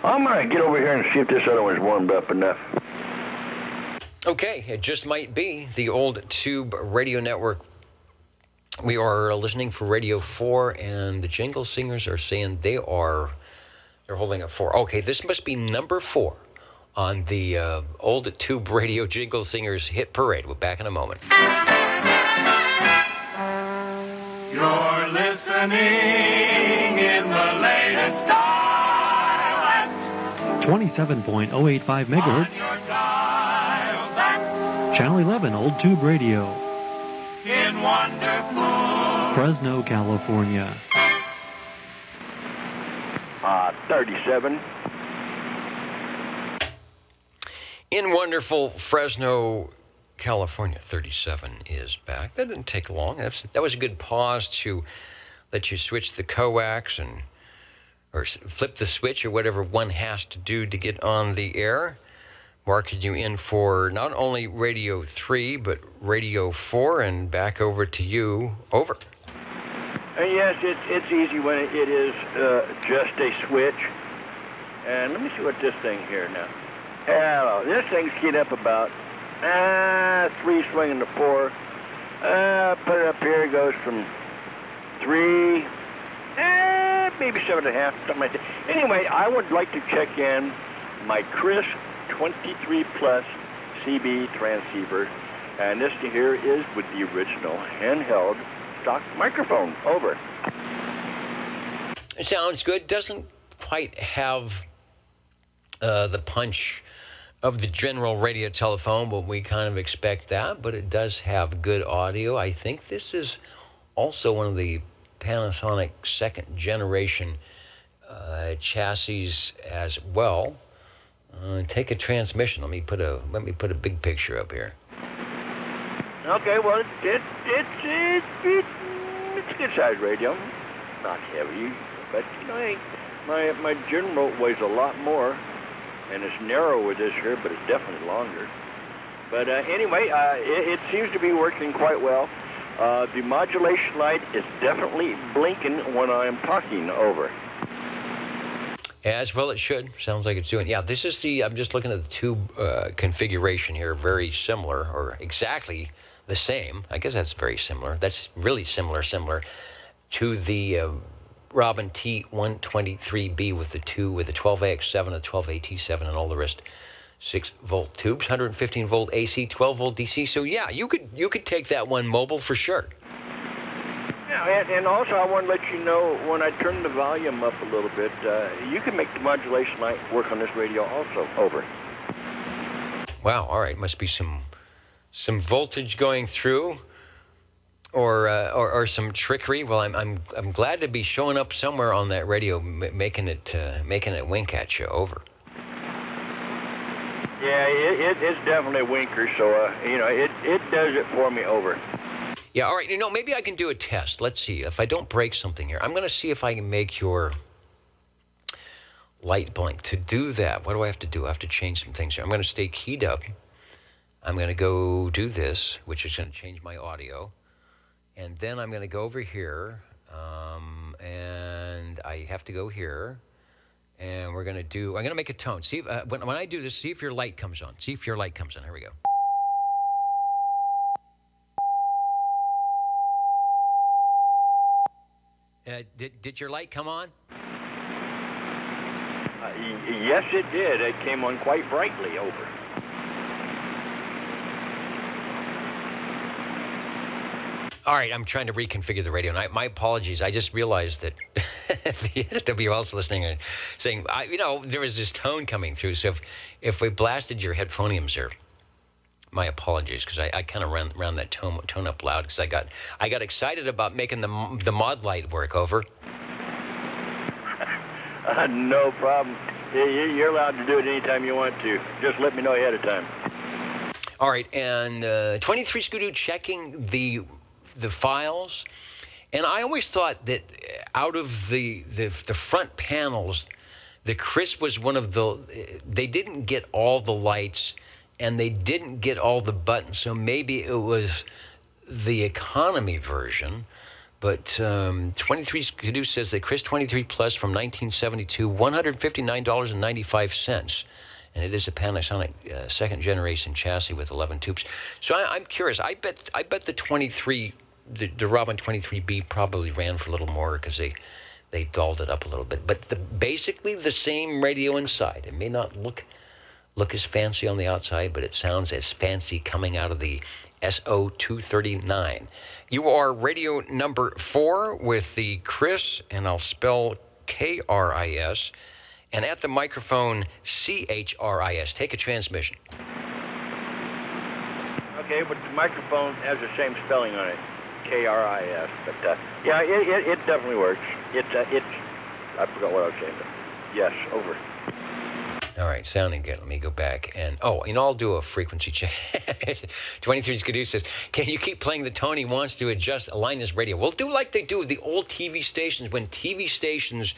I'm going to get over here and see if this other one's warmed up enough. Okay, it just might be the old tube radio network. We are listening for Radio 4, and the Jingle Singers are saying they're holding a 4. Okay, this must be number 4 on the old tube radio Jingle Singers hit parade. We're back in a moment. You're listening in the latest style at 27.085 megahertz. Channel 11 Old Tube Radio. In wonderful Fresno, California. 37. In wonderful Fresno, California 37 is back. That didn't take long. That was a good pause to let you switch the coax or flip the switch or whatever one has to do to get on the air. Marking you in for not only Radio 3, but Radio 4, and back over to you. Over. Yes, it's easy when it is just a switch. And let me see what this thing here now. Hello, this thing's keyed up about 3 swinging to 4. Put it up here, it goes from 3, maybe 7.5, something like that. Anyway, I would like to check in my Chris 23 Plus CB transceiver, and this here is with the original handheld stock microphone. Over. It sounds good. Doesn't quite have the punch of the general radio telephone, but we kind of expect that. But it does have good audio. I think this is also one of the Panasonic second generation chassis as well. Take a transmission. Let me put a big picture up here. Okay, well, it's a good sized radio. Not heavy, but you know, my general weighs a lot more, and it's narrow with this here, but it's definitely longer. But anyway, it seems to be working quite well. The modulation light is definitely blinking when I'm talking. Over. As well it should. Sounds like it's doing. Yeah, this is I'm just looking at the tube configuration here. Very similar, or exactly the same. I guess that's very similar. That's really similar to the Robin T123B with the 12AX7, the 12AT7, and all the rest. 6-volt tubes, 115 volt AC, 12 volt DC. So yeah, you could take that one mobile for sure. Yeah, and also I want to let you know, when I turn the volume up a little bit, you can make the modulation light work on this radio also. Over. Wow. All right. Must be some voltage going through, or some trickery. Well, I'm glad to be showing up somewhere on that radio, making it wink at you. Over. Yeah, it's definitely a winker. So it does it for me. Over. Yeah, all right. Maybe I can do a test. Let's see if I don't break something here. I'm going to see if I can make your light blink. To do that, what do I have to do? I have to change some things here. I'm going to stay keyed up. I'm going to go do this, which is going to change my audio. And then I'm going to go over here, and I have to go here. And I'm going to make a tone. See, when I do this, see if your light comes on. See if your light comes on. Here we go. Did your light come on? Yes, it did. It came on quite brightly. Over. All right, I'm trying to reconfigure the radio. And my apologies. I just realized that the SWL's listening and saying, there was this tone coming through. So if we blasted your headphoniums there, my apologies, because I kind of ran that tone up loud because I got excited about making the mod light work. Over. No problem. You're allowed to do it anytime you want to. Just let me know ahead of time. All right, and 23 Skidoo checking the files, and I always thought that out of the front panels, the Chris was one of they didn't get all the lights. And they didn't get all the buttons, so maybe it was the economy version. But 23 Skidoo says that Chris 23 Plus from 1972, $159.95, and it is a Panasonic second generation chassis with 11 tubes. So I'm curious. I bet the Robin 23B probably ran for a little more because they dolled it up a little bit. But basically the same radio inside. It may not look as fancy on the outside, but it sounds as fancy coming out of the SO239. You are radio number 4 with the Chris, and I'll spell KRIS, and at the microphone CHRIS. Take a transmission. Okay, but the microphone has the same spelling on it, KRIS. But yeah, it definitely works. I forgot what I was saying. But yes, over. All right, sounding good. Let me go back and I'll do a frequency check. 23 Skidoo says, "Can you keep playing the tone? He wants to align his radio." We'll do like they do with the old TV stations when TV stations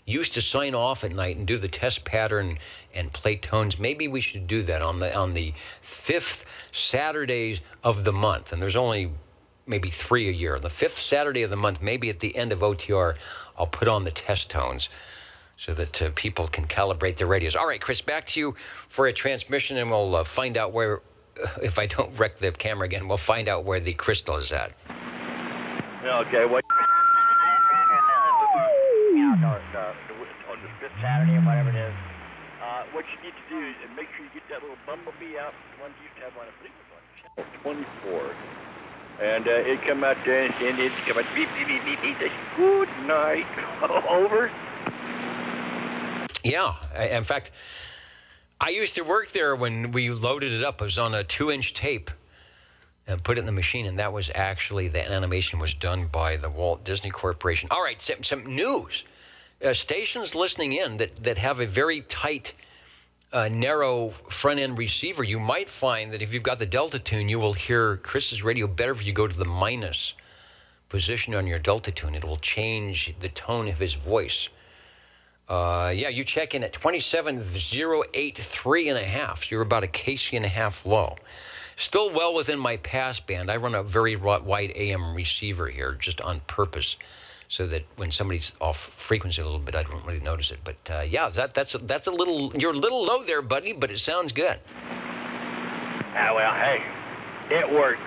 used to sign off at night and do the test pattern and play tones. Maybe we should do that on the 5th Saturdays of the month, and there's only maybe 3 a year. The 5th Saturday of the month, maybe at the end of OTR, I'll put on the test tones so that people can calibrate their radios. All right, Chris, back to you for a transmission, and we'll find out where, if I don't wreck the camera again, we'll find out where the crystal is at. Okay, what? On the 5th Saturday or whatever it is, what you need to do is make sure you get that little bumblebee out, the one you used to have on a Fleetwood one. 24. And it come out there, and it's come out, beep, beep, beep, beep, beep, beep. Good night. Over. Yeah, in fact, I used to work there when we loaded it up. It was on a 2-inch tape and put it in the machine, and that was actually, the animation was done by the Walt Disney Corporation. All right, some news. Stations listening in that have a very tight, narrow front-end receiver, you might find that if you've got the Delta tune, you will hear Chris's radio better if you go to the minus position on your Delta tune. It will change the tone of his voice. You check in at 27,083.5. So you're about a kc and a half low. Still well within my passband. I run a very wide AM receiver here just on purpose, so that when somebody's off frequency a little bit, I don't really notice it. But that's a little, you're a little low there, buddy, but it sounds good. Well, hey, it works.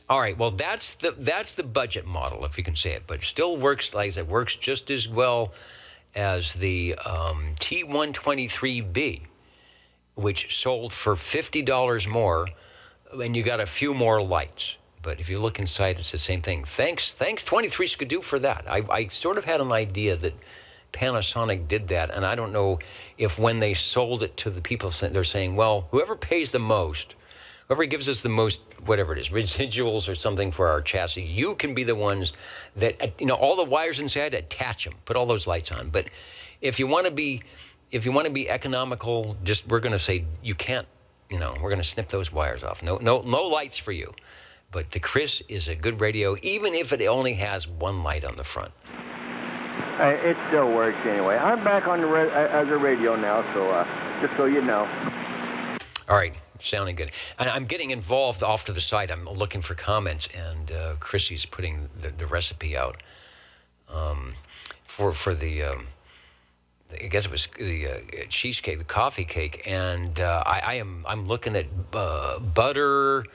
All right, well, that's the budget model, if you can say it, but it still works, like I said, works just as well as the T123B, which sold for $50 more, and you got a few more lights. But if you look inside, it's the same thing. Thanks 23 Skidoo for that. I sort of had an idea that Panasonic did that, and I don't know if when they sold it to the people, they're saying, well, whoever pays the most, whoever gives us the most, whatever it is, residuals or something for our chassis, you can be the ones that, all the wires inside, attach them, put all those lights on. But if you want to be economical, we're going to say you can't, we're going to snip those wires off. No lights for you. But the Chris is a good radio, even if it only has one light on the front. It still works anyway. I'm back on the as a radio now, so just so you know. All right, sounding good. And I'm getting involved off to the side. I'm looking for comments, and Chrissy's putting the recipe out for the. I guess it was the cheesecake, the coffee cake, and I'm looking at butter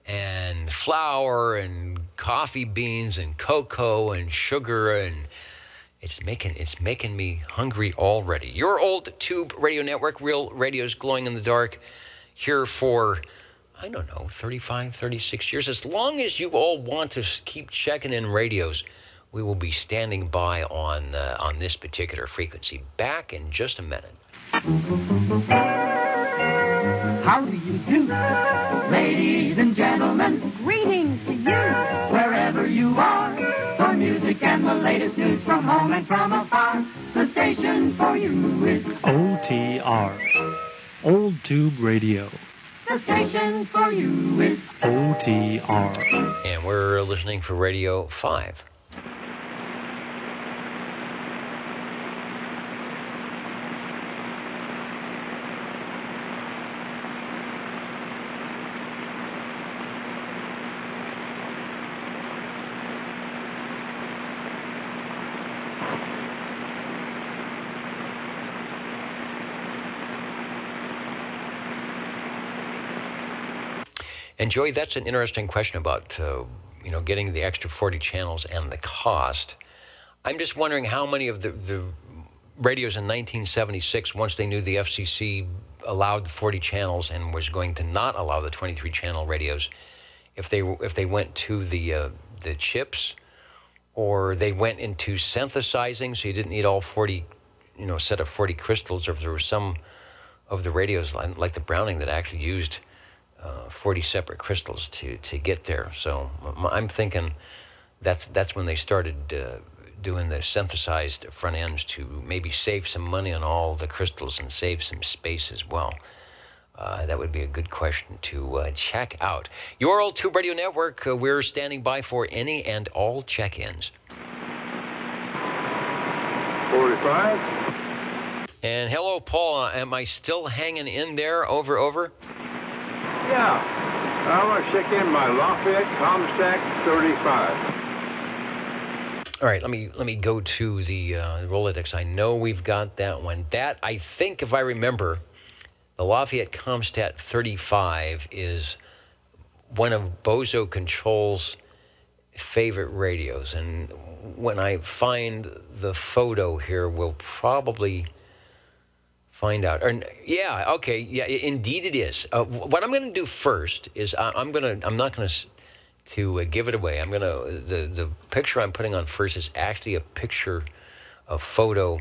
and flour and coffee beans and cocoa and sugar, and it's making me hungry already. Your old tube radio network, Real Radio's glowing in the dark, here for, 35, 36 years. As long as you all want to keep checking in radios, we will be standing by on this particular frequency. Back in just a minute. How do you do? Ladies and gentlemen, greetings to you. Wherever you are, for music and the latest news from home and from afar, the station for you is OTR, Old Tube Radio. The station for you is OTR. And we're listening for Radio 5. And Joey, that's an interesting question about, getting the extra 40 channels and the cost. I'm just wondering how many of the radios in 1976, once they knew the FCC allowed 40 channels and was going to not allow the 23 channel radios, if they went to the chips, or they went into synthesizing, so you didn't need all 40, set of 40 crystals, or if there were some of the radios like the Browning that actually used 40 separate crystals to get there. So I'm thinking that's when they started doing the synthesized front ends to maybe save some money on all the crystals and save some space as well? That would be a good question to check out. Your Old Tube Radio Network, we're standing by for any and all check-ins. 45. And hello, Paul. Am I still hanging in there? Over? Yeah. I want to check in my Lafayette Comstack 35. All right, let me go to the Rolodex. I know we've got that one. That, I think, if I remember, the Lafayette Comstat 35 is one of Bozo Control's favorite radios. And when I find the photo here, we'll probably find out. Yeah, okay, yeah, indeed it is. What I'm going to do first is I'm not going to give it away. The picture I'm putting on first is actually a photo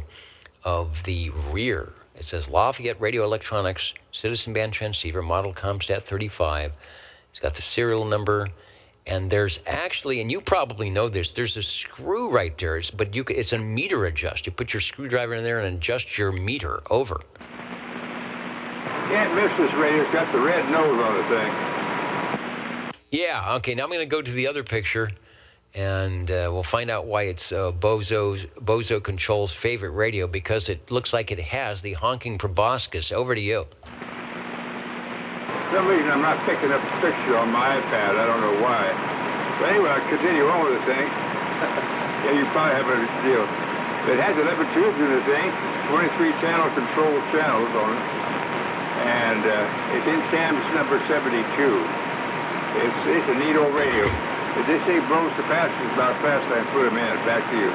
of the rear. It says Lafayette Radio Electronics Citizen Band Transceiver, model Comstat 35. It's got the serial number, and there's actually, and you probably know this, there's a screw right there, it's a meter adjust. You put your screwdriver in there and adjust your meter. Over. Can't miss this radio. It's got the red nose on the thing. Yeah, okay, now I'm going to go to the other picture, and we'll find out why it's Bozo Control's favorite radio, because it looks like it has the honking proboscis. Over to you. For some reason, I'm not picking up the picture on my iPad. I don't know why. But anyway, I'll continue on with the thing. Yeah, you probably have a deal. It has 11 tubes in the thing, 23 channel control channels on it, and it's in Sam's number 72. It's a neat old radio. They say blows capacitors about fast I put them in. Back to you.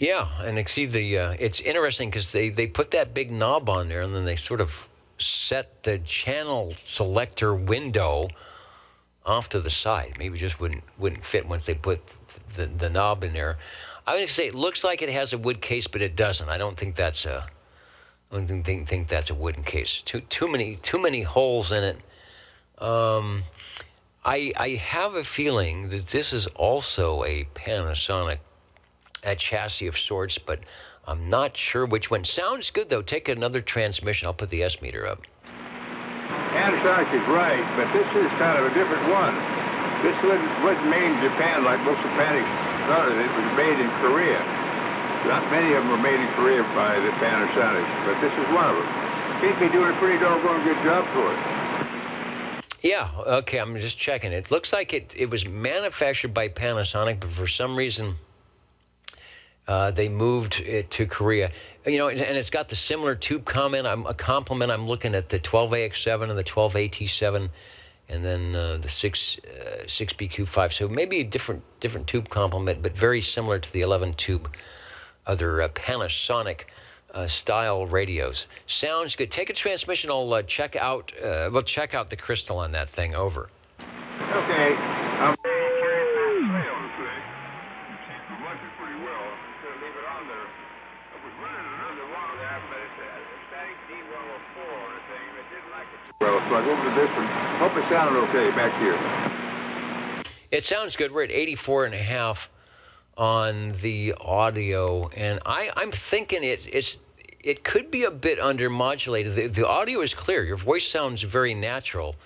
Yeah, and see it's interesting because they put that big knob on there, and then they sort of set the channel selector window off to the side. Maybe it just wouldn't fit once they put the knob in there. I would say it looks like it has a wood case, but it doesn't. I don't think that's a wooden case. Too many holes in it. I have a feeling that this is also a Panasonic chassis of sorts, but I'm not sure which one. Sounds good, though. Take another transmission. I'll put the S meter up. Panasonic is right, but this is kind of a different one. This wasn't made in Japan like most of Panasonic started. It was made in Korea. Not many of them were made in Korea by the Panasonic, but this is one of them. Seems to be doing a pretty doggone good job for it. Yeah, okay, I'm just checking. It looks like it was manufactured by Panasonic, but for some reason they moved it to Korea. You know, and it's got the similar tube complement. I'm looking at the 12AX7 and the 12AT7, and then the 6BQ5. So maybe a different tube complement, but very similar to the 11 tube other Panasonic style radios. Sounds good. Take a transmission. I'll check out. We'll check out the crystal on that thing. Over. Okay. Well, so I go to this one. Hope it sounded okay. Back here. It sounds good. We're at 84.5 on the audio, and I'm thinking it could be a bit undermodulated. The audio is clear. Your voice sounds very natural,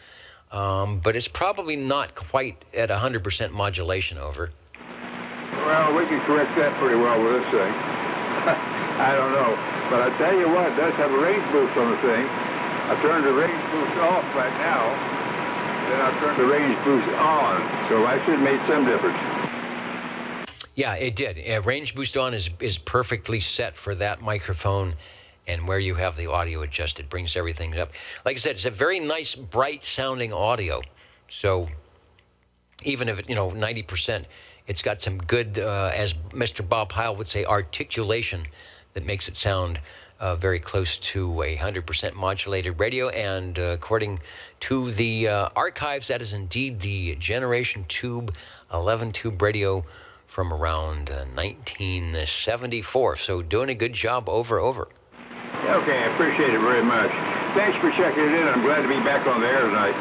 but it's probably not quite at 100% modulation. Over. Well, we can correct that pretty well with this thing. I don't know, but I tell you what, it does have a range boost on the thing. I turned the range boost off right now, then I turned the range boost on, so I should have made some difference. Yeah, it did. Range boost on is perfectly set for that microphone, and where you have the audio adjusted brings everything up. Like I said, it's a very nice, bright sounding audio. So even if 90%, it's got some good, as Mr. Bob Heil would say, articulation that makes it sound very close to 100% modulated radio. And according to the archives, that is indeed the Generation Tube 11 tube radio from around 1974. So doing a good job. Over. Okay, I appreciate it very much. Thanks for checking it in. I'm glad to be back on the air tonight.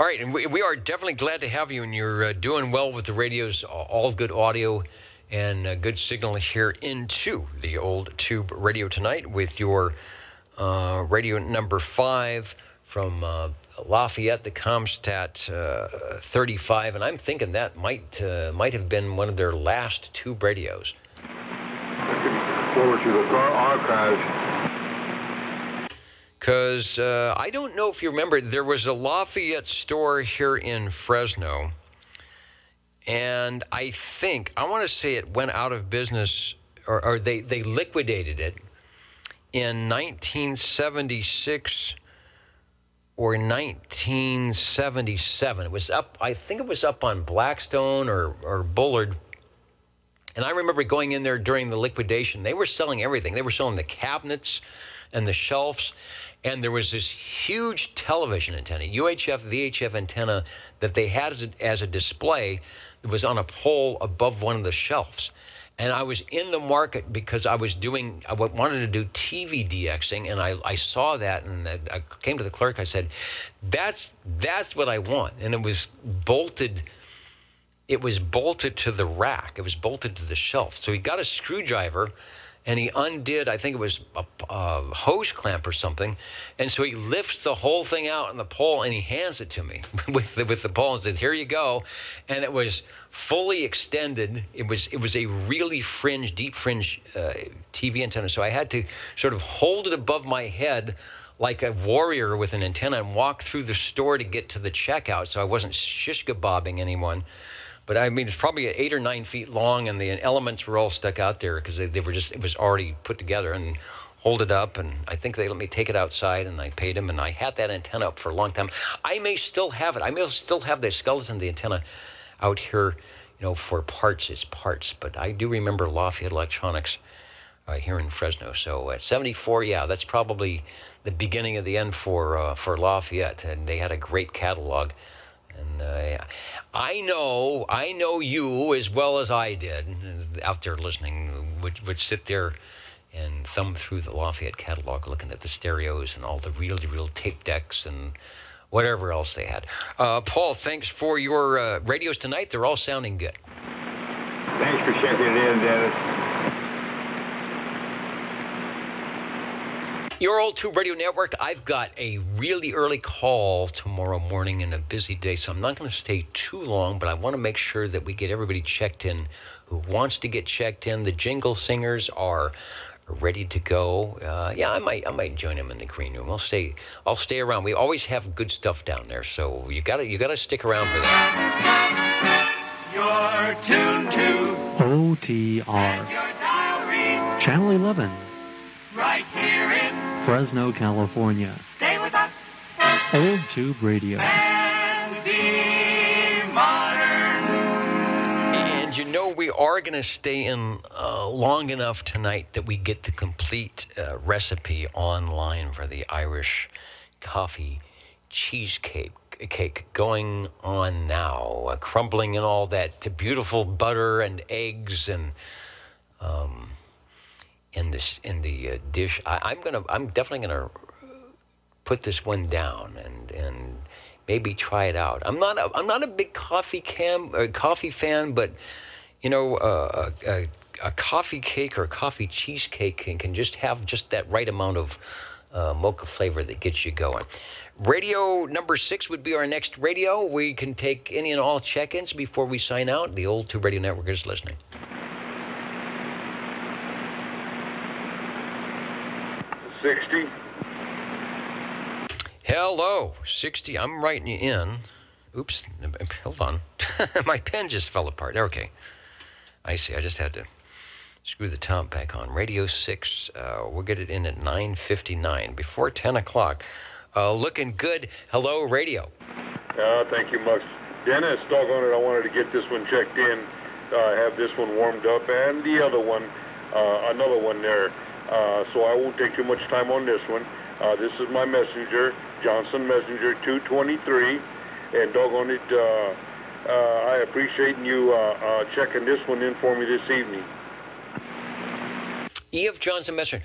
All right, and we are definitely glad to have you, and you're doing well with the radios, all good audio and good signal here into the old tube radio tonight with your radio number 5 from Lafayette, the Comstat 35, and I'm thinking that might have been one of their last tube radios. Looking forward to the archives. Because I don't know if you remember, there was a Lafayette store here in Fresno, and I want to say it went out of business, or they liquidated it in 1976 or 1977. It was up, I think it was up on Blackstone or Bullard. And I remember going in there during the liquidation. They were selling everything. They were selling the cabinets and the shelves. And there was this huge television antenna, UHF, VHF antenna, that they had as a display that was on a pole above one of the shelves. And I was in the market because I wanted to do TV DXing, and I saw that, and I came to the clerk. I said, that's what I want. And it was bolted. It was bolted to the rack. It was bolted to the shelf. So he got a screwdriver, and he undid, I think it was a hose clamp or something, and so he lifts the whole thing out on the pole, and he hands it to me with the pole and says, "Here you go." And it was fully extended. It was a really deep fringe TV antenna, so I had to sort of hold it above my head like a warrior with an antenna and walk through the store to get to the checkout, so I wasn't shish-kebabbing anyone. But I mean, it's probably 8 or 9 feet long, and the elements were all stuck out there because they were just, it was already put together, and hold it up, and I think they let me take it outside, and I paid them, and I had that antenna up for a long time. I may still have it. I may still have the skeleton of the antenna out here, for parts. It's parts, but I do remember Lafayette Electronics here in Fresno. So at 74, yeah, that's probably the beginning of the end for Lafayette, and they had a great catalog. And I know you as well as I did out there listening would sit there and thumb through the Lafayette catalog looking at the stereos and all the reel-to-reel tape decks and whatever else they had. Paul, thanks for your radios tonight. They're all sounding good. Thanks for checking it in, Dennis. Your Old Tube Radio Network, I've got a really early call tomorrow morning and a busy day, so I'm not going to stay too long, but I want to make sure that we get everybody checked in who wants to get checked in. The jingle singers are ready to go. I might join them in the green room. I'll stay around. We always have good stuff down there, so you gotta stick around for that. You're tuned to OTR. Channel 11. Right here in Fresno, California. Stay with us. Old Tube Radio. And be modern. And we are going to stay in long enough tonight that we get the complete recipe online for the Irish coffee cheesecake going on now, crumbling in all that beautiful butter and eggs and in the dish. I'm definitely gonna put this one down and maybe try it out. I'm not a big coffee fan, but a coffee cake or a coffee cheesecake can just have just that right amount of mocha flavor that gets you going. Radio number 6 would be our next radio. We can take any and all check-ins before we sign out. The Old Tube Radio Network is listening. $60. Hello, 60. I'm writing you in. Oops, hold on. My pen just fell apart. Okay. I see. I just had to screw the top back on. Radio 6, we'll get it in at 9:59, before 10 o'clock. Looking good. Hello, radio. Thank you much. Dennis, doggone it, I wanted to get this one checked in, have this one warmed up, and the other one, another one there. So I won't take too much time on this one. This is my messenger, Johnson Messenger 223, and doggone it, I appreciate you checking this one in for me this evening. E.F. Johnson Messenger.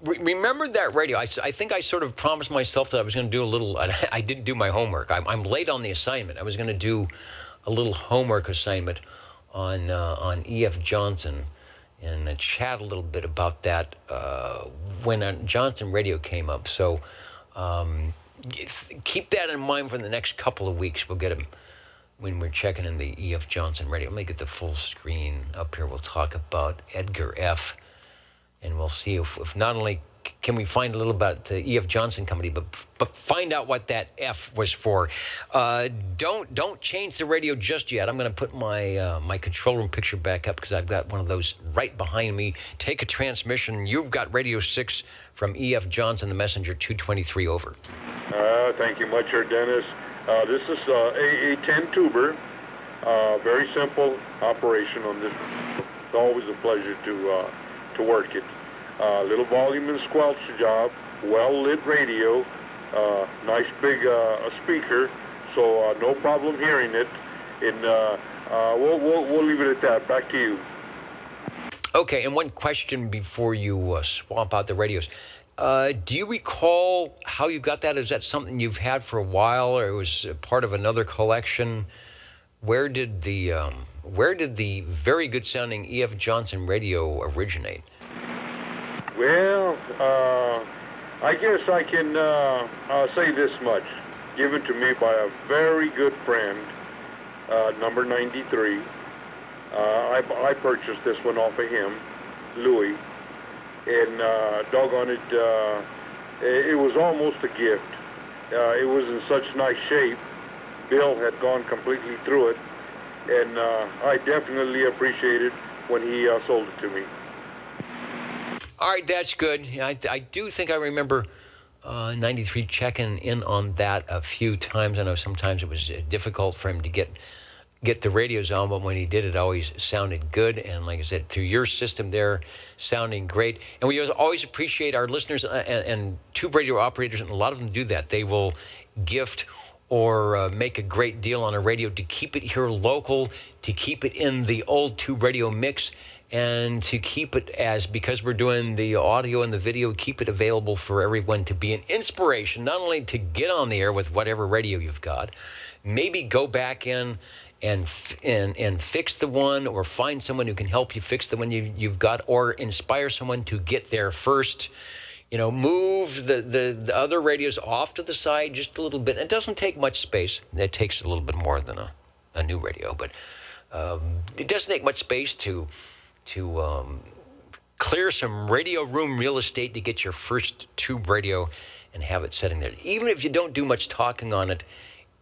remember that radio. I think I sort of promised myself that I was going to do a little. I didn't do my homework. I'm late on the assignment. I was going to do a little homework assignment on E.F. Johnson and chat a little bit about that when Johnson Radio came up. So keep that in mind for the next couple of weeks. We'll get him when we're checking in the E.F. Johnson Radio. Let me get the full screen up here. We'll talk about Edgar F. And we'll see if not only can we find a little about the E.F. Johnson Company, but find out what that F was for. Don't change the radio just yet. I'm going to put my control room picture back up because I've got one of those right behind me. Take a transmission. You've got Radio 6 from E.F. Johnson, the Messenger 223, over. Thank you much, sir, Dennis. This is a 10-tuber. Very simple operation on this. It's always a pleasure to work it. Little volume and squelch job, well-lit radio, nice big speaker, so no problem hearing it. And we'll leave it at that. Back to you. Okay, and one question before you swamp out the radios. Do you recall how you got that? Is that something you've had for a while, or it was part of another collection? Where did the very good sounding E.F. Johnson radio originate? Well, I guess I can say this much. Given to me by a very good friend, number 93. I purchased this one off of him, Louis, and doggone it, it was almost a gift. It was in such nice shape. Bill had gone completely through it, and I definitely appreciated when he sold it to me. All right, that's good. I do think I remember 93 checking in on that a few times. I know sometimes it was difficult for him to get the radios on, but when he did, it always sounded good. And like I said, through your system there, sounding great. And we always appreciate our listeners and tube radio operators, and a lot of them do that. They will gift or make a great deal on a radio to keep it here local, to keep it in the old tube radio mix, and to keep it because we're doing the audio and the video, keep it available for everyone to be an inspiration, not only to get on the air with whatever radio you've got, maybe go back in and fix the one, or find someone who can help you fix the one you've got, or inspire someone to get there first. Move the other radios off to the side just a little bit. It doesn't take much space. It takes a little bit more than a new radio, but it doesn't take much space to clear some radio room real estate to get your first tube radio and have it sitting there. Even if you don't do much talking on it,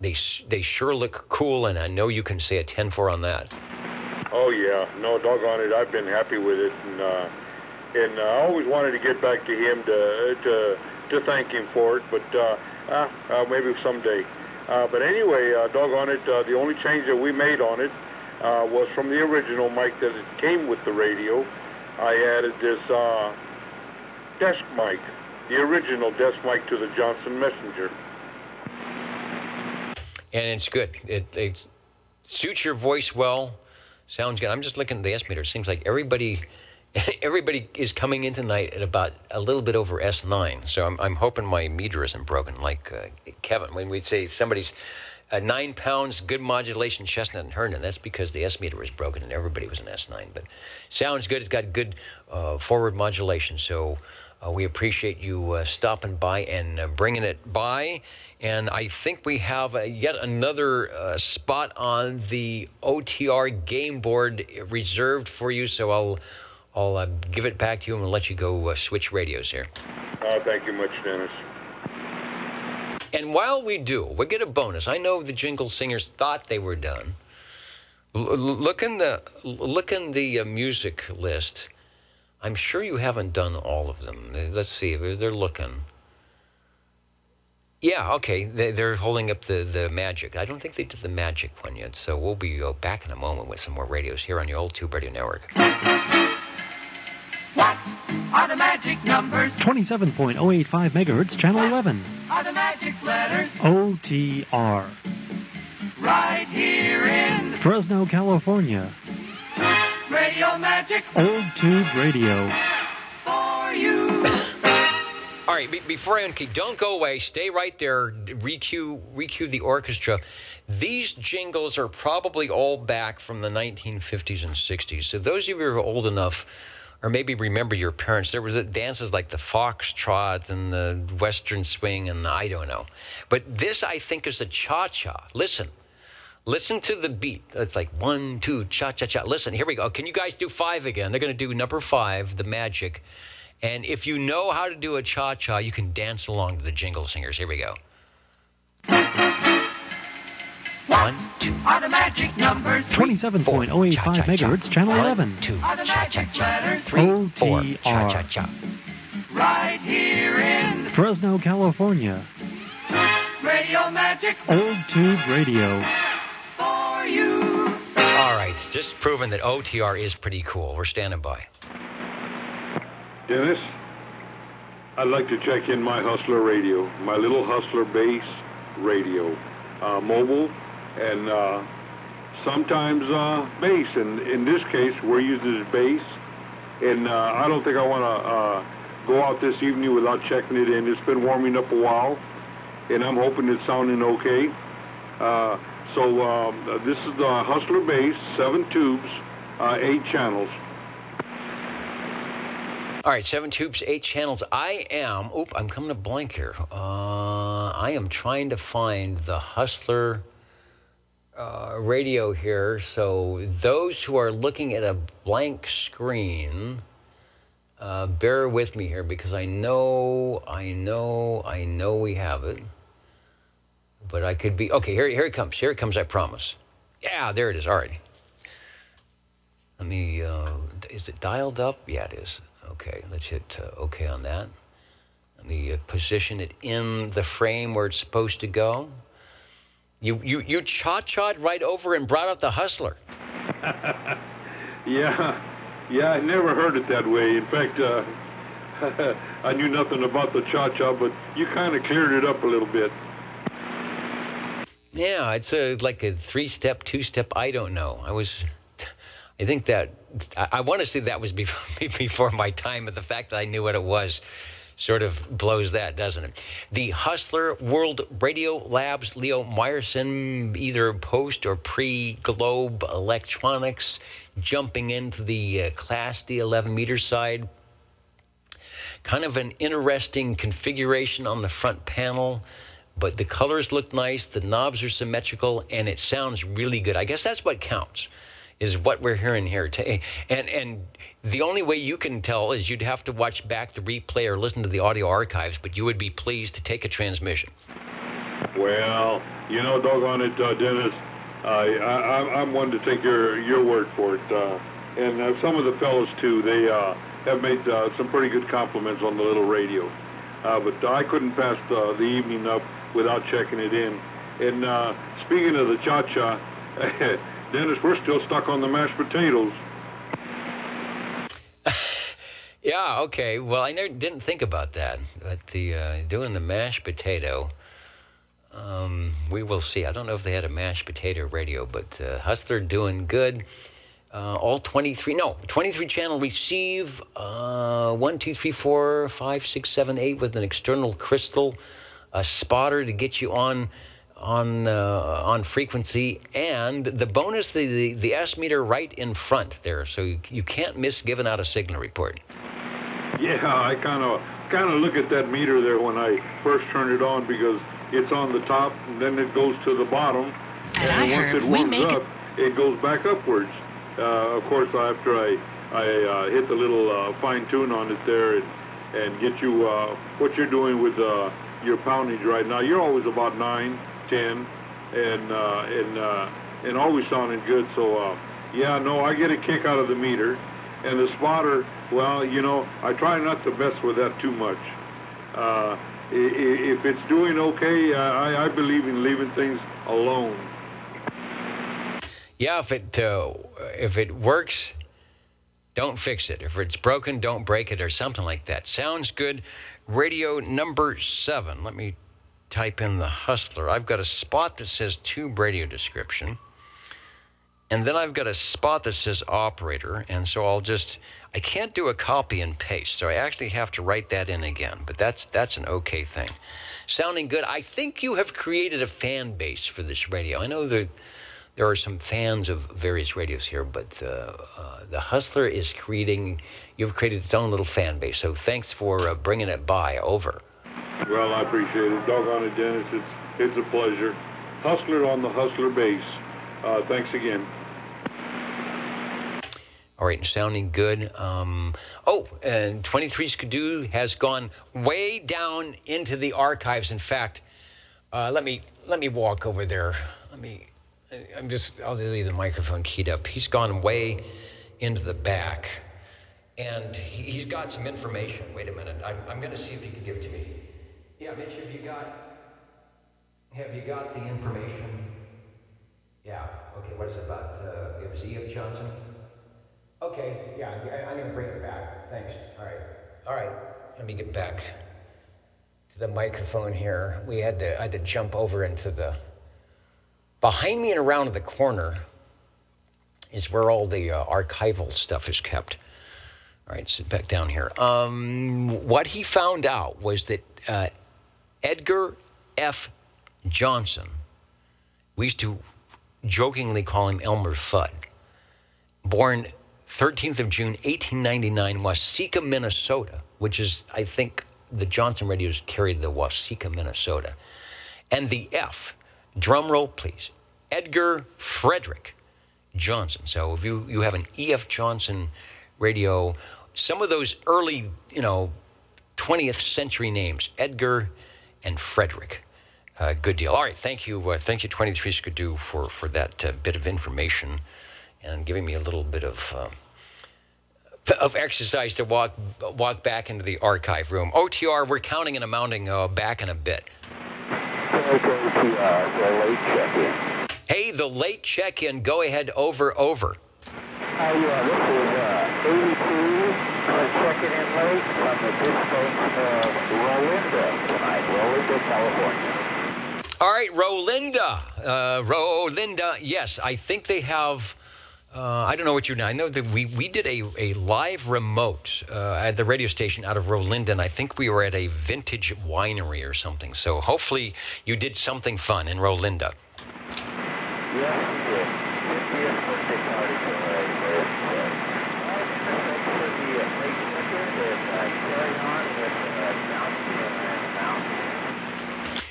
they sure look cool, and I know you can say a 10-4 on that. Oh yeah, no, doggone it, I've been happy with it, and I always wanted to get back to him to thank him for it, but maybe someday. But anyway, doggone it, the only change that we made on it was from the original mic that it came with the radio. I added this desk mic, the original desk mic to the Johnson Messenger. And it's good. It suits your voice well. Sounds good. I'm just looking at the S-meter. It seems like everybody is coming in tonight at about a little bit over S9. So I'm hoping my meter isn't broken. Like Kevin, when we say somebody's 9 pounds, good modulation, Chestnut and Herndon, that's because the S-meter was broken and everybody was an S9. But sounds good. It's got good forward modulation. So we appreciate you stopping by and bringing it by. And I think we have yet another spot on the OTR game board reserved for you. So I'll give it back to you and we'll let you go switch radios here. Thank you much, Dennis. And while we do, we'll get a bonus. I know the jingle singers thought they were done. Look in the music list. I'm sure you haven't done all of them. Let's see. They're looking. Yeah, okay. They're holding up the Magic. I don't think they did the Magic one yet, so we'll be back in a moment with some more radios here on your old Tube Radio Network. What are the magic numbers? 27.085 megahertz, channel 11. Are the magic letters? OTR. Right here in Fresno, California. Radio Magic. Old Tube Radio. For you. All right, before I uncue, don't go away. Stay right there. Recue the orchestra. These jingles are probably all back from the 1950s and 60s. So those of you who are old enough, or maybe remember your parents, there was dances like the foxtrot and the western swing and I don't know. But this, I think, is a cha-cha. Listen to the beat. It's like 1, 2, cha-cha-cha. Listen, here we go. Can you guys do 5 again? They're going to do number 5, the magic. And if you know how to do a cha-cha, you can dance along to the Jingle Singers. Here we go. 1, 2 are the magic numbers. 27.085 megahertz, channel 11. 1, 2, Are the magic letters. 3, 4, OTR. cha-cha-cha. Right here in Fresno, California. Radio Magic Old Tube Radio. for you. All right, it's just proven that OTR is pretty cool. We're standing by. Dennis, I'd like to check in my Hustler radio, my little Hustler bass radio, mobile, and sometimes bass. And in this case, we're using bass. And I don't think I want to go out this evening without checking it in. It's been warming up a while, and I'm hoping it's sounding okay. So this is the Hustler bass, 7 tubes, 8 channels. All right, 7 tubes, 8 channels. I'm coming to blank here. I am trying to find the Hustler radio here. So those who are looking at a blank screen, bear with me here because I know we have it. But I could be, okay, here it comes. Here it comes, I promise. Yeah, there it is, all right. Let me, is it dialed up? Yeah, it is. Okay, let's hit OK on that. Let me position it in the frame where it's supposed to go. You cha-cha'd right over and brought up the Hustler. Yeah, I never heard it that way. In fact, I knew nothing about the cha-cha, but you kind of cleared it up a little bit. Yeah, it's like a 3-step, 2-step, I don't know. I think that, I want to say that was before my time, but the fact that I knew what it was sort of blows that, doesn't it? The Hustler World Radio Labs, Leo Meyerson, either post or pre-Globe Electronics, jumping into the Class D 11-meter side. Kind of an interesting configuration on the front panel, but the colors look nice, the knobs are symmetrical, and it sounds really good. I guess that's what counts, is what we're hearing here. And the only way you can tell is you'd have to watch back the replay or listen to the audio archives, but you would be pleased to take a transmission. Well, you know, doggone it, Dennis, I'm one to take your word for it. And some of the fellows, too, they have made some pretty good compliments on the little radio. But I couldn't pass the evening up without checking it in. And speaking of the cha-cha, Dennis, we're still stuck on the mashed potatoes. Yeah, okay. Well, I didn't think about that. But doing the mashed potato, we will see. I don't know if they had a mashed potato radio, but Hustler doing good. All 23 channel receive 1, 2, 3, 4, 5, 6, 7, 8 with an external crystal, a spotter to get you on frequency, and the bonus, the S meter right in front there, so you can't miss giving out a signal report. Yeah, I kind of look at that meter there when I first turn it on, because it's on the top and then it goes to the bottom, and once it warms up, it goes back upwards. Of course, after I hit the little fine tune on it there and get you what you're doing with your poundage right now, you're always about 9, 10, and always sounding good. So yeah, no, I get a kick out of the meter, and the spotter. Well, you know, I try not to mess with that too much. If it's doing okay, I believe in leaving things alone. Yeah, if it works, don't fix it. If it's broken, don't break it, or something like that. Sounds good. Radio number 7. Let me type in the Hustler. I've got a spot that says tube radio description. And then I've got a spot that says operator, and so I can't do a copy and paste, so I actually have to write that in again, but that's an okay thing. Sounding good. I think you have created a fan base for this radio. I know that there are some fans of various radios here, but the Hustler is you've created its own little fan base, so thanks for bringing it by. Over. Well, I appreciate it. Doggone it, Dennis. It's a pleasure. Hustler on the Hustler base. Thanks again. All right, sounding good. And 23 Skidoo has gone way down into the archives. In fact, let me walk over there. I'll leave the microphone keyed up. He's gone way into the back, and he's got some information. Wait a minute. I'm going to see if he can give it to me. Yeah, Mitch, have you got the information? Yeah. Okay. What is it about? It was E.F. Johnson. Okay, yeah, I'm going to bring it back. Thanks. All right. Let me get back to the microphone here. I had to jump over into behind me and around the corner is where all the archival stuff is kept. All right, sit back down here. What he found out was that Edgar F. Johnson, we used to jokingly call him Elmer Fudd, born 13th of June, 1899, Waseca, Minnesota, which is, I think, the Johnson radios carried the Waseca, Minnesota. And the F, drum roll, please, Edgar Frederick Johnson. So if you have an E.F. Johnson radio, some of those early, 20th century names, Edgar and Frederick. Good deal. All right, thank you, 23 Skidoo, for that bit of information and giving me a little bit of exercise to walk back into the archive room. OTR, we're counting and amounting back in a bit. OTR, the late check-in. Hey, the late check-in. Go ahead. Over. Yeah, this is 82 checking in late from the distance of Rolinda tonight, Rolinda, California. All right, Rolinda. Yes, I think they have. I don't know what you know. I know that we did a live remote at the radio station out of Rolinda, and I think we were at a vintage winery or something. So hopefully you did something fun in Rolinda. Yes, we did. 50th birthday party for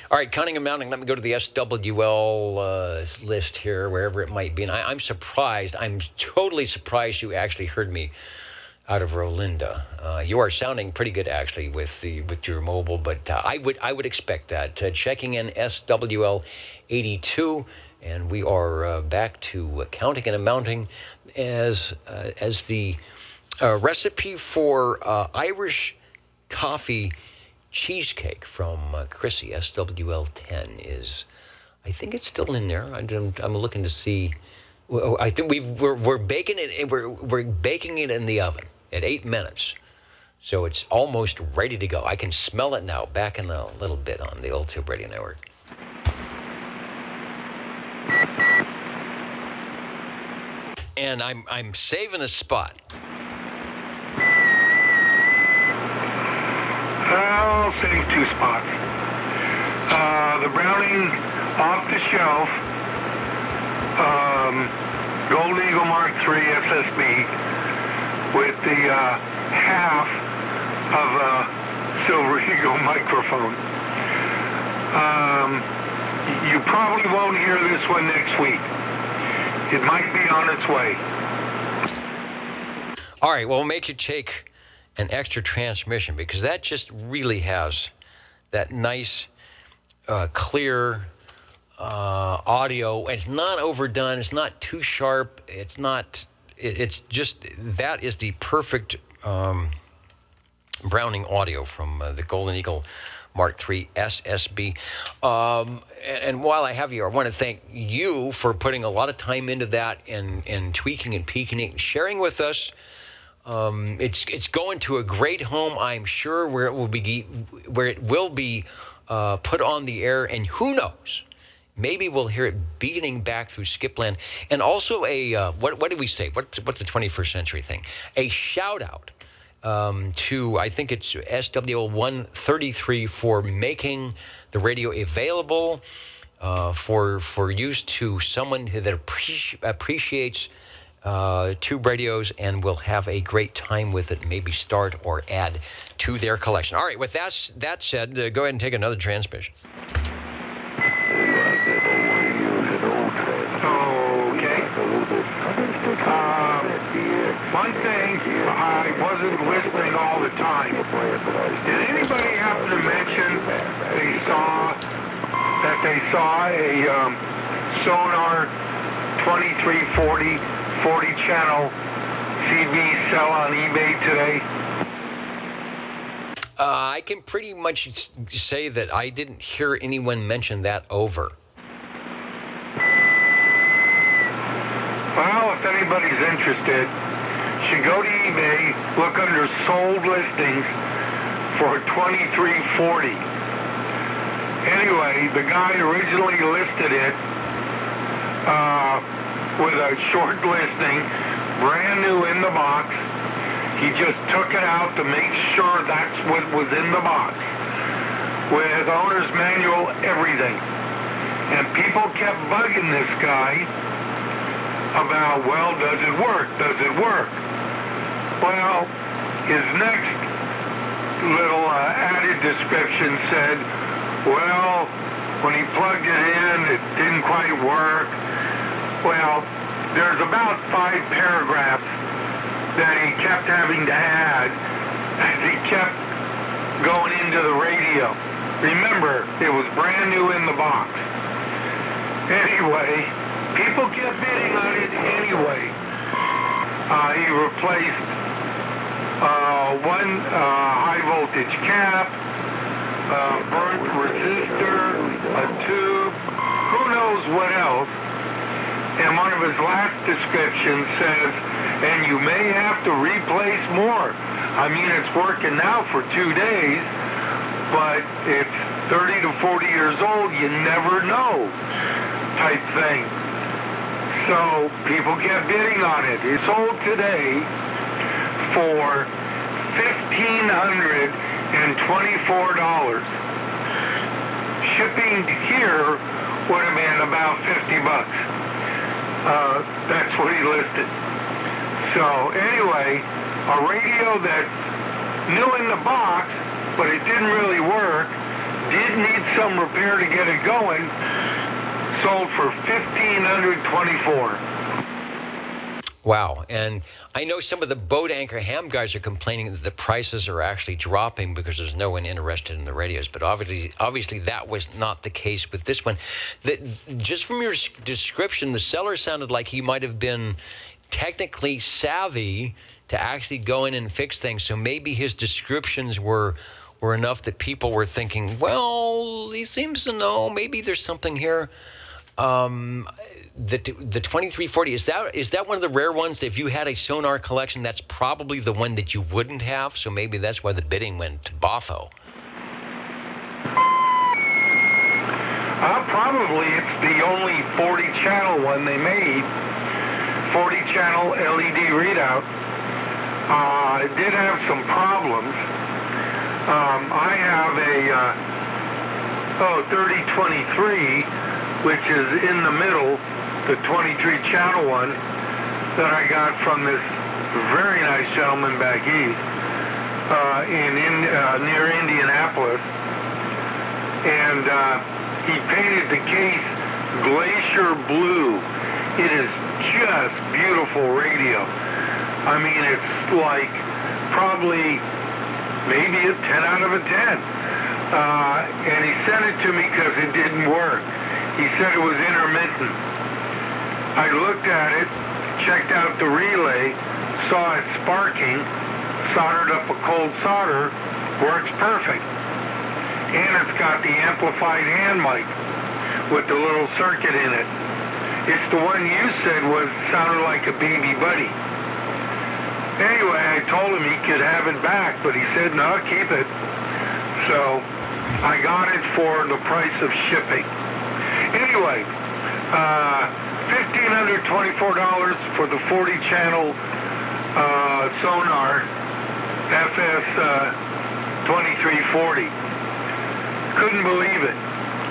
All right, counting and mounting. Let me go to the SWL list here, wherever it might be. And I'm surprised. I'm totally surprised you actually heard me out of Rolinda. You are sounding pretty good, actually, with your mobile. But I would expect that. Checking in SWL 82, and we are back to counting and mounting as the recipe for Irish coffee cheesecake from Chrissy, SWL 10 is, I think it's still in there. I'm looking to see. I think we're baking it. We're baking it in the oven at 8 minutes, so it's almost ready to go. I can smell it now. Back in a little bit on the Old Tube Radio Network. And I'm saving a spot. I'll save 2 spots. The Browning off the shelf, Gold Eagle Mark III SSB with the half of a Silver Eagle microphone. You probably won't hear this one next week. It might be on its way. All right, well, we'll make you take an extra transmission, because that just really has that nice, clear audio. It's not overdone. It's not too sharp. It's just, that is the perfect Browning audio from the Golden Eagle Mark III SSB. And while I have you, I want to thank you for putting a lot of time into that and tweaking and peaking it and sharing with us. It's going to a great home, I'm sure, where it will be put on the air, and who knows, maybe we'll hear it beating back through Skipland. And also what did we say? What's the 21st century thing? A shout out to, I think it's SWL 133 for making the radio available for use to someone that appreciates tube radios and will have a great time with it, maybe start or add to their collection. All right, with that said, go ahead and take another transmission. One thing, I wasn't listening all the time. Did anybody happen to mention they saw a Sonar 2340 40-channel CB sell on eBay today? I can pretty much say that I didn't hear anyone mention that over. Well, if anybody's interested, should go to eBay, look under sold listings for 2340. Anyway, the guy originally listed it with a short listing, brand new in the box. He just took it out to make sure that's what was in the box, with owner's manual, everything. And people kept bugging this guy about, well, does it work? Does it work? Well, his next little added description said, well, when he plugged it in, it didn't quite work. Well, there's about 5 paragraphs that he kept having to add as he kept going into the radio. Remember, it was brand new in the box. Anyway, people kept bidding on it anyway. He replaced one high voltage cap, burnt resistor, a tube, who knows what else. And one of his last descriptions says, and you may have to replace more. I mean, it's working now for 2 days, but it's 30 to 40 years old, you never know type thing. So people kept bidding on it. It's sold today for $1,524. Shipping here would have been about $50. That's what he listed. So anyway, a radio that's new in the box, but it didn't really work, did need some repair to get it going, sold for $1,524. Wow. And I know some of the boat anchor ham guys are complaining that the prices are actually dropping because there's no one interested in the radios. But obviously that was not the case with this one. Just from your description, the seller sounded like he might have been technically savvy to actually go in and fix things. So maybe his descriptions were enough that people were thinking, well, he seems to know, maybe there's something here. The 2340, is that one of the rare ones that if you had a Sonar collection, that's probably the one that you wouldn't have? So maybe that's why the bidding went to Botho. Probably it's the only 40-channel one they made. 40-channel LED readout. It did have some problems. I have a 3023, which is in the middle, the 23-channel one that I got from this very nice gentleman back east near Indianapolis. And he painted the case glacier blue. It is just beautiful radio. I mean, it's like probably maybe a 10 out of a 10. And he sent it to me because it didn't work. He said it was intermittent. I looked at it, checked out the relay, saw it sparking, soldered up a cold solder, works perfect. And it's got the amplified hand mic with the little circuit in it. It's the one you said sounded like a Baby Buddy. Anyway, I told him he could have it back, but he said, no, keep it. So I got it for the price of shipping. anyway, $1,524 for the 40-channel sonar FS 2340. Couldn't believe it.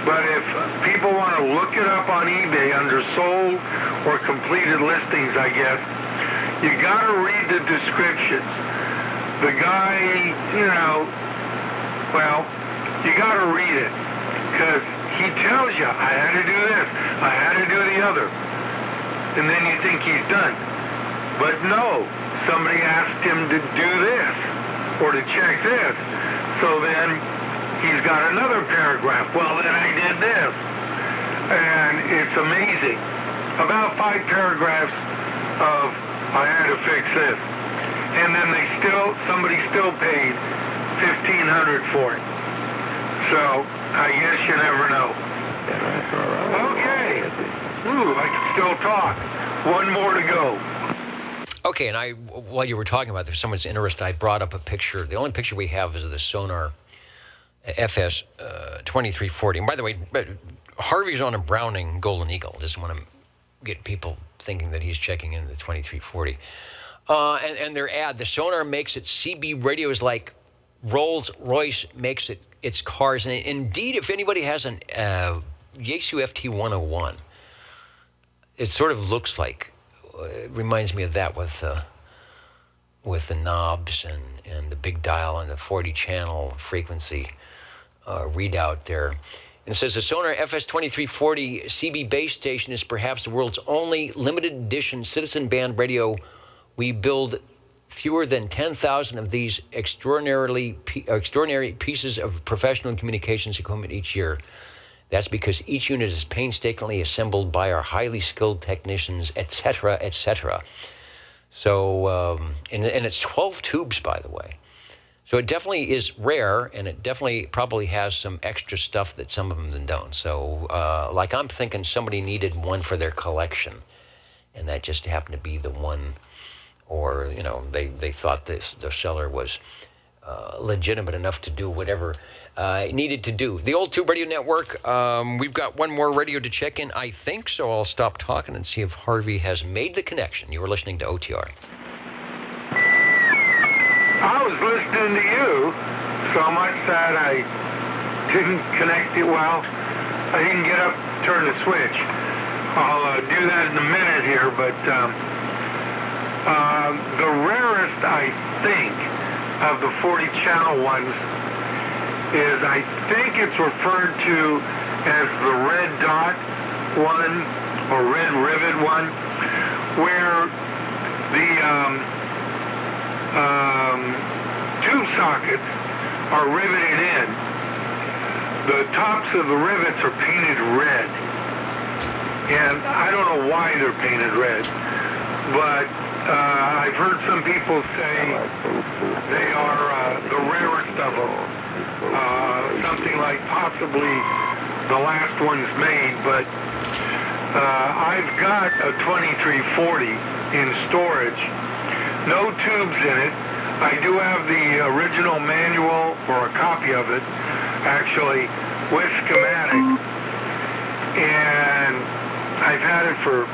But if people want to look it up on eBay under sold or completed listings, I guess, you got to read the descriptions. The guy, you got to read it, because he tells you, I had to do this, I had to do the other, and then you think he's done. But no, somebody asked him to do this or to check this, so then he's got another paragraph. Well, then I did this, and it's amazing. About 5 paragraphs of I had to fix this, and then somebody still paid $1,500 for it. So I guess you never know. Okay. Ooh, I can still talk. One more to go. Okay, and while you were talking about this, if someone's interested, I brought up a picture. The only picture we have is of the sonar FS 2340. And by the way, Harvey's on a Browning Golden Eagle. Just want to get people thinking that he's checking in the 2340. And their ad, the sonar makes it CB radios like Rolls-Royce makes its cars. And indeed, if anybody has an Yaesu FT101, it sort of looks like, it reminds me of that with the knobs and the big dial and the 40-channel frequency readout there. And it says the Sonar FS2340 CB base station is perhaps the world's only limited edition citizen band radio. We build fewer than 10,000 of these extraordinary pieces of professional communications equipment each year. That's because each unit is painstakingly assembled by our highly skilled technicians, etc., etc. So, and it's 12 tubes, by the way. So it definitely is rare, and it definitely probably has some extra stuff that some of them don't. So, like I'm thinking somebody needed one for their collection, and that just happened to be the one, or, they thought the seller was legitimate enough to do whatever it needed to do. The Old Tube Radio Network, we've got one more radio to check in, I think, so I'll stop talking and see if Harvey has made the connection. You were listening to OTR. I was listening to you so much that I didn't connect it well. I didn't get up, turn the switch. I'll do that in a minute here, but the rarest, I think, of the 40-channel ones is, I think it's referred to as the red dot one or red rivet one, where the tube sockets are riveted in. The tops of the rivets are painted red, and I don't know why they're painted red, but I've heard some people say they are the rarest of them. Something like possibly the last one's made, but I've got a 2340 in storage. No tubes in it. I do have the original manual, or a copy of it, actually, with schematic. And I've had it for,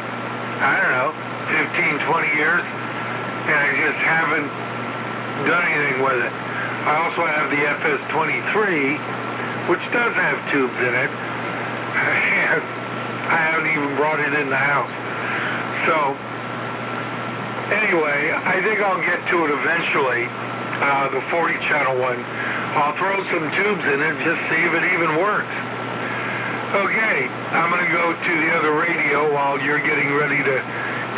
15, 20 years, and I just haven't done anything with it. I also have the FS23, which does have tubes in it, and I haven't even brought it in the house. So, anyway, I think I'll get to it eventually, the 40-channel one. I'll throw some tubes in it, just see if it even works. Okay, I'm going to go to the other radio while you're getting ready to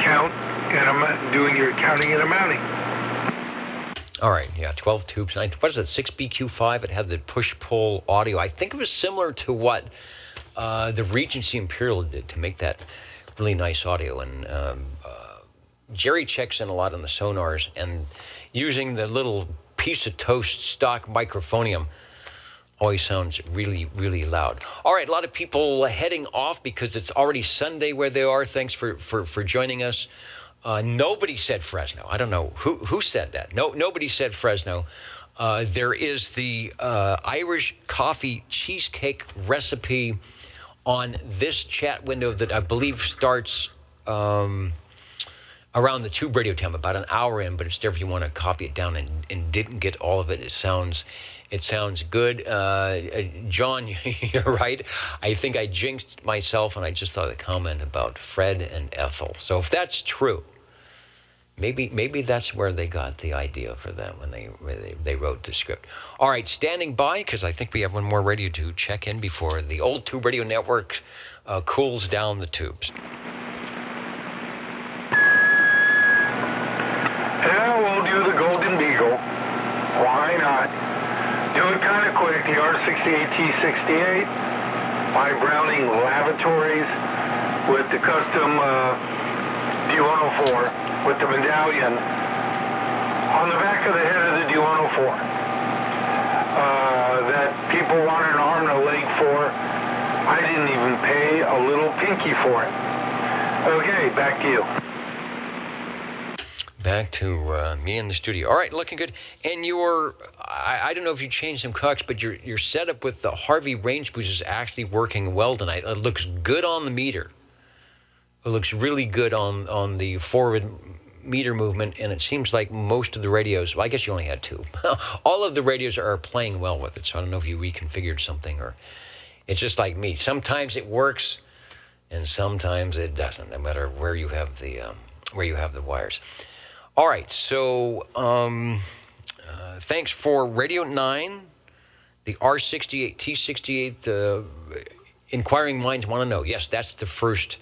count, and I'm doing your counting and amounting. All right, 12 tubes. What is it, 6BQ5? It had the push-pull audio. I think it was similar to what the Regency Imperial did to make that really nice audio. And Jerry checks in a lot on the sonars, and using the little piece of toast stock microphonium always sounds really, really loud. All right, a lot of people heading off because it's already Sunday where they are. Thanks for joining us. Nobody said Fresno. I don't know who said that. Nobody said Fresno. There is the Irish coffee cheesecake recipe on this chat window that I believe starts around the Tube Radio time, about an hour in, but it's there if you want to copy it down and didn't get all of it. It sounds good. John, you're right. I think I jinxed myself, and I just thought a comment about Fred and Ethel. So if that's true, maybe that's where they got the idea for that when they wrote the script. All right, standing by, because I think we have one more radio to check in before the old Tube Radio Network cools down the tubes. Yeah, we'll do the Golden Beagle. Why not? Do it kind of quick. The R68T68 by Browning Lavatories with the custom D104 with the medallion on the back of the head of the D104 that people wanted an arm and a leg for. I didn't even pay a little pinky for it. Okay, back to you. Back to me in the studio. All right, looking good. And I don't know if you changed some cocks, but your setup with the Harvey range boost is actually working well tonight. It looks good on the meter. It looks really good on the forward meter movement, and it seems like most of the radios, well, I guess you only had two. All of the radios are playing well with it, so I don't know if you reconfigured something or it's just like me. Sometimes it works, and sometimes it doesn't, no matter where you have the wires. All right, so thanks for Radio 9, the R68, T68, the inquiring minds want to know. Yes, that's the first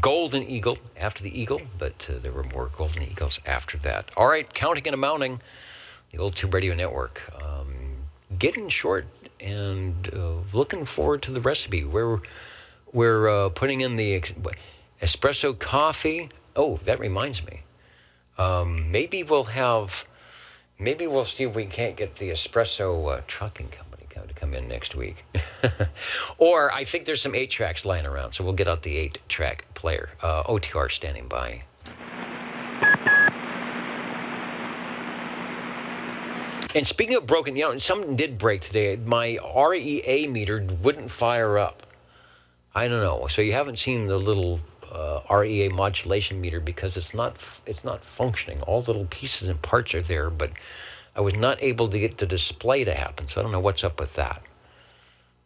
Golden Eagle after the Eagle, but there were more Golden Eagles after that. All right, counting and amounting, the old Tube Radio Network. Getting short and looking forward to the recipe. We're putting in the espresso coffee. Oh, that reminds me. Maybe we'll see if we can't get the espresso trucking company to come in next week. Or I think there's some 8-tracks lying around, so we'll get out the 8-track player. OTR standing by. And speaking of broken, something did break today. My REA meter wouldn't fire up. I don't know. So you haven't seen the little REA modulation meter because it's not functioning. All the little pieces and parts are there, but I was not able to get the display to happen. So I don't know what's up with that.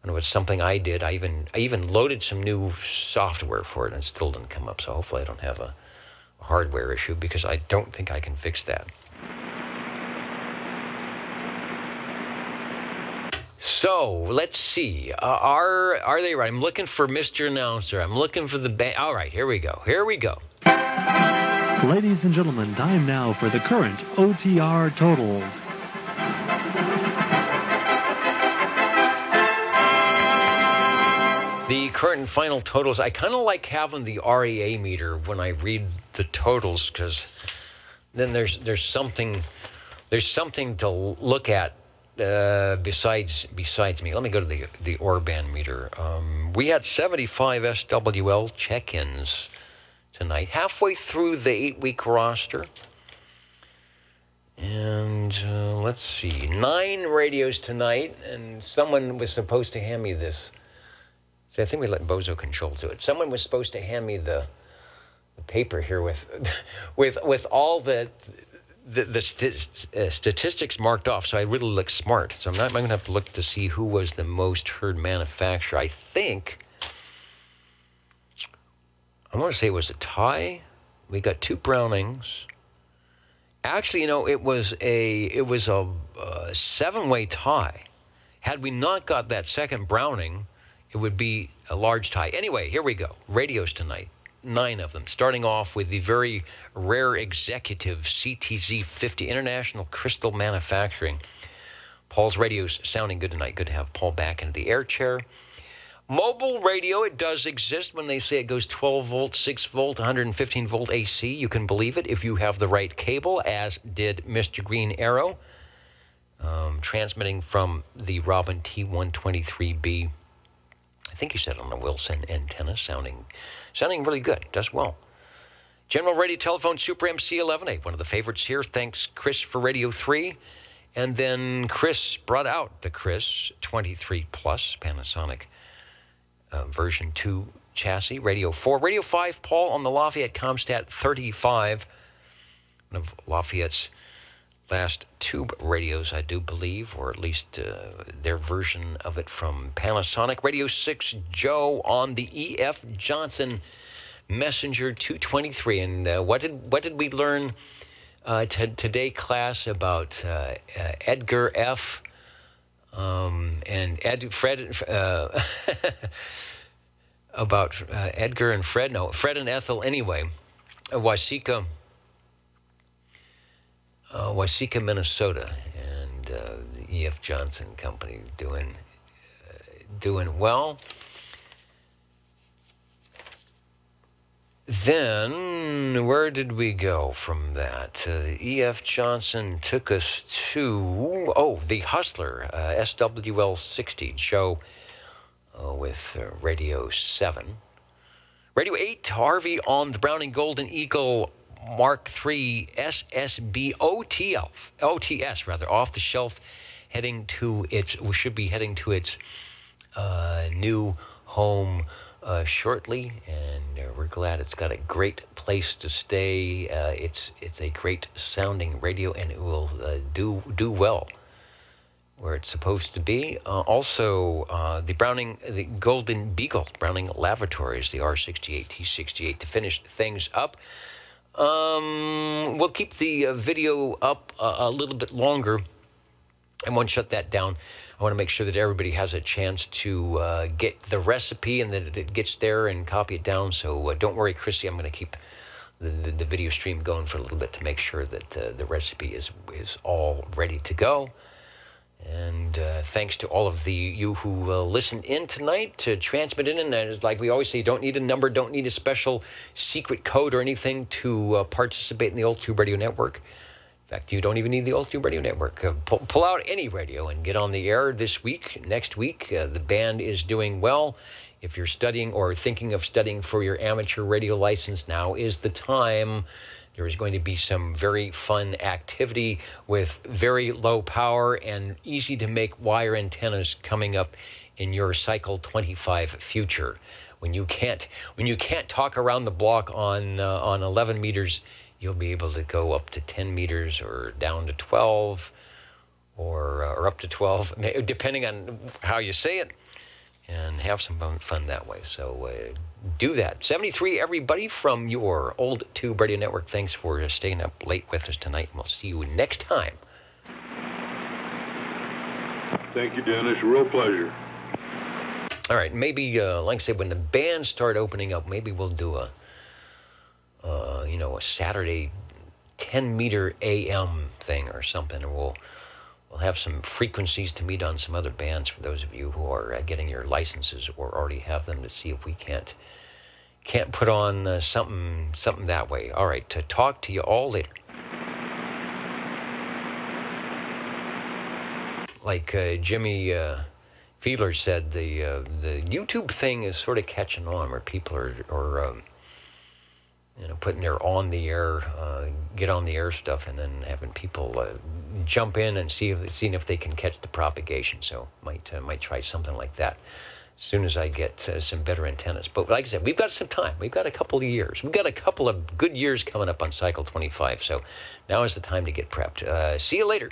I know it's something I did. I even loaded some new software for it and it still didn't come up. So hopefully I don't have a hardware issue because I don't think I can fix that. So let's see. Are they right? I'm looking for Mr. Announcer. I'm looking for the band. All right, here we go. Ladies and gentlemen, time now for the current OTR totals. The current and final totals. I kind of like having the REA meter when I read the totals because then there's something to look at. Besides me, let me go to the Orban meter. We had 75 SWL check-ins tonight, halfway through the 8-week roster. And let's see, 9 radios tonight, and someone was supposed to hand me this. See, I think we let Bozo Control do it. Someone was supposed to hand me the paper here with all the statistics marked off, so I really look smart. So I'm going to have to look to see who was the most heard manufacturer. I think, I want to say it was a tie. We got 2 Brownings. Actually, it was a 7-way tie. Had we not got that second Browning, it would be a large tie. Anyway, here we go. Radios tonight. 9 of them, starting off with the very rare executive CTZ-50 International Crystal Manufacturing. Paul's radio's sounding good tonight. Good to have Paul back in the air chair. Mobile radio, it does exist when they say it goes 12 volt, 6 volt, 115 volt AC. You can believe it if you have the right cable, as did Mr. Green Arrow, transmitting from the Robin T123B. I think he said on the Wilson antenna, sounding really good. Does well. General Radio Telephone Super MC11A, one of the favorites here. Thanks, Chris, for Radio 3. And then Chris brought out the Chris 23 Plus Panasonic version 2 chassis, Radio 4. Radio 5, Paul, on the Lafayette Comstat 35, one of Lafayette's last tube radios, I do believe, or at least their version of it from Panasonic. Radio 6, Joe, on the E.F. Johnson Messenger 223. And what did we learn today, class, about Edgar F. And Fred, about Edgar and Fred? No, Fred and Ethel anyway. Waseca, Minnesota, and the E.F. Johnson Company doing well. Then, where did we go from that? E.F. Johnson took us to, the Hustler, SWL 60 show with Radio 7. Radio 8, Harvey on the Browning Golden Eagle Mark III SSB OTS, off the shelf, should be heading to its new home shortly, and we're glad it's got a great place to stay. It's a great sounding radio, and it will do well where it's supposed to be. Also, the Golden Beagle Browning Lavatories, the R68 T68, to finish things up. We'll keep the video up a little bit longer. I won't shut that down. I want to make sure that everybody has a chance to get the recipe and that it gets there and copy it down. So don't worry, Chrissy, I'm going to keep the video stream going for a little bit to make sure that the recipe is all ready to go. And thanks to all of you who listened in tonight to transmit in. And like we always say, you don't need a number, don't need a special secret code or anything to participate in the Old Tube Radio Network. In fact, you don't even need the Old Tube Radio Network. Pull out any radio and get on the air this week, next week. The band is doing well. If you're studying or thinking of studying for your amateur radio license, now is the time. There is going to be some very fun activity with very low power and easy to make wire antennas coming up in your Cycle 25 future. When you can't talk around the block on 11 meters, you'll be able to go up to 10 meters or down to 12 or up to 12, depending on how you say it, and have some fun that way. So do that. 73, everybody, from your Old Tube Radio Network. Thanks for staying up late with us tonight, and we'll see you next time. Thank you, Dennis. Real pleasure. All right, maybe, like I said, when the bands start opening up, maybe we'll do a Saturday 10-meter AM thing or something, and we'll have some frequencies to meet on some other bands for those of you who are getting your licenses or already have them, to see if we can't put on something that way. All right, to talk to you all later. Like Jimmy Fiedler said, the YouTube thing is sort of catching on, where people are putting their get on the air stuff, and then having people jump in and seeing if they can catch the propagation. So might try something like that as soon as I get some better antennas. But like I said, we've got some time. We've got a couple of years. We've got a couple of good years coming up on Cycle 25. So now is the time to get prepped. See you later.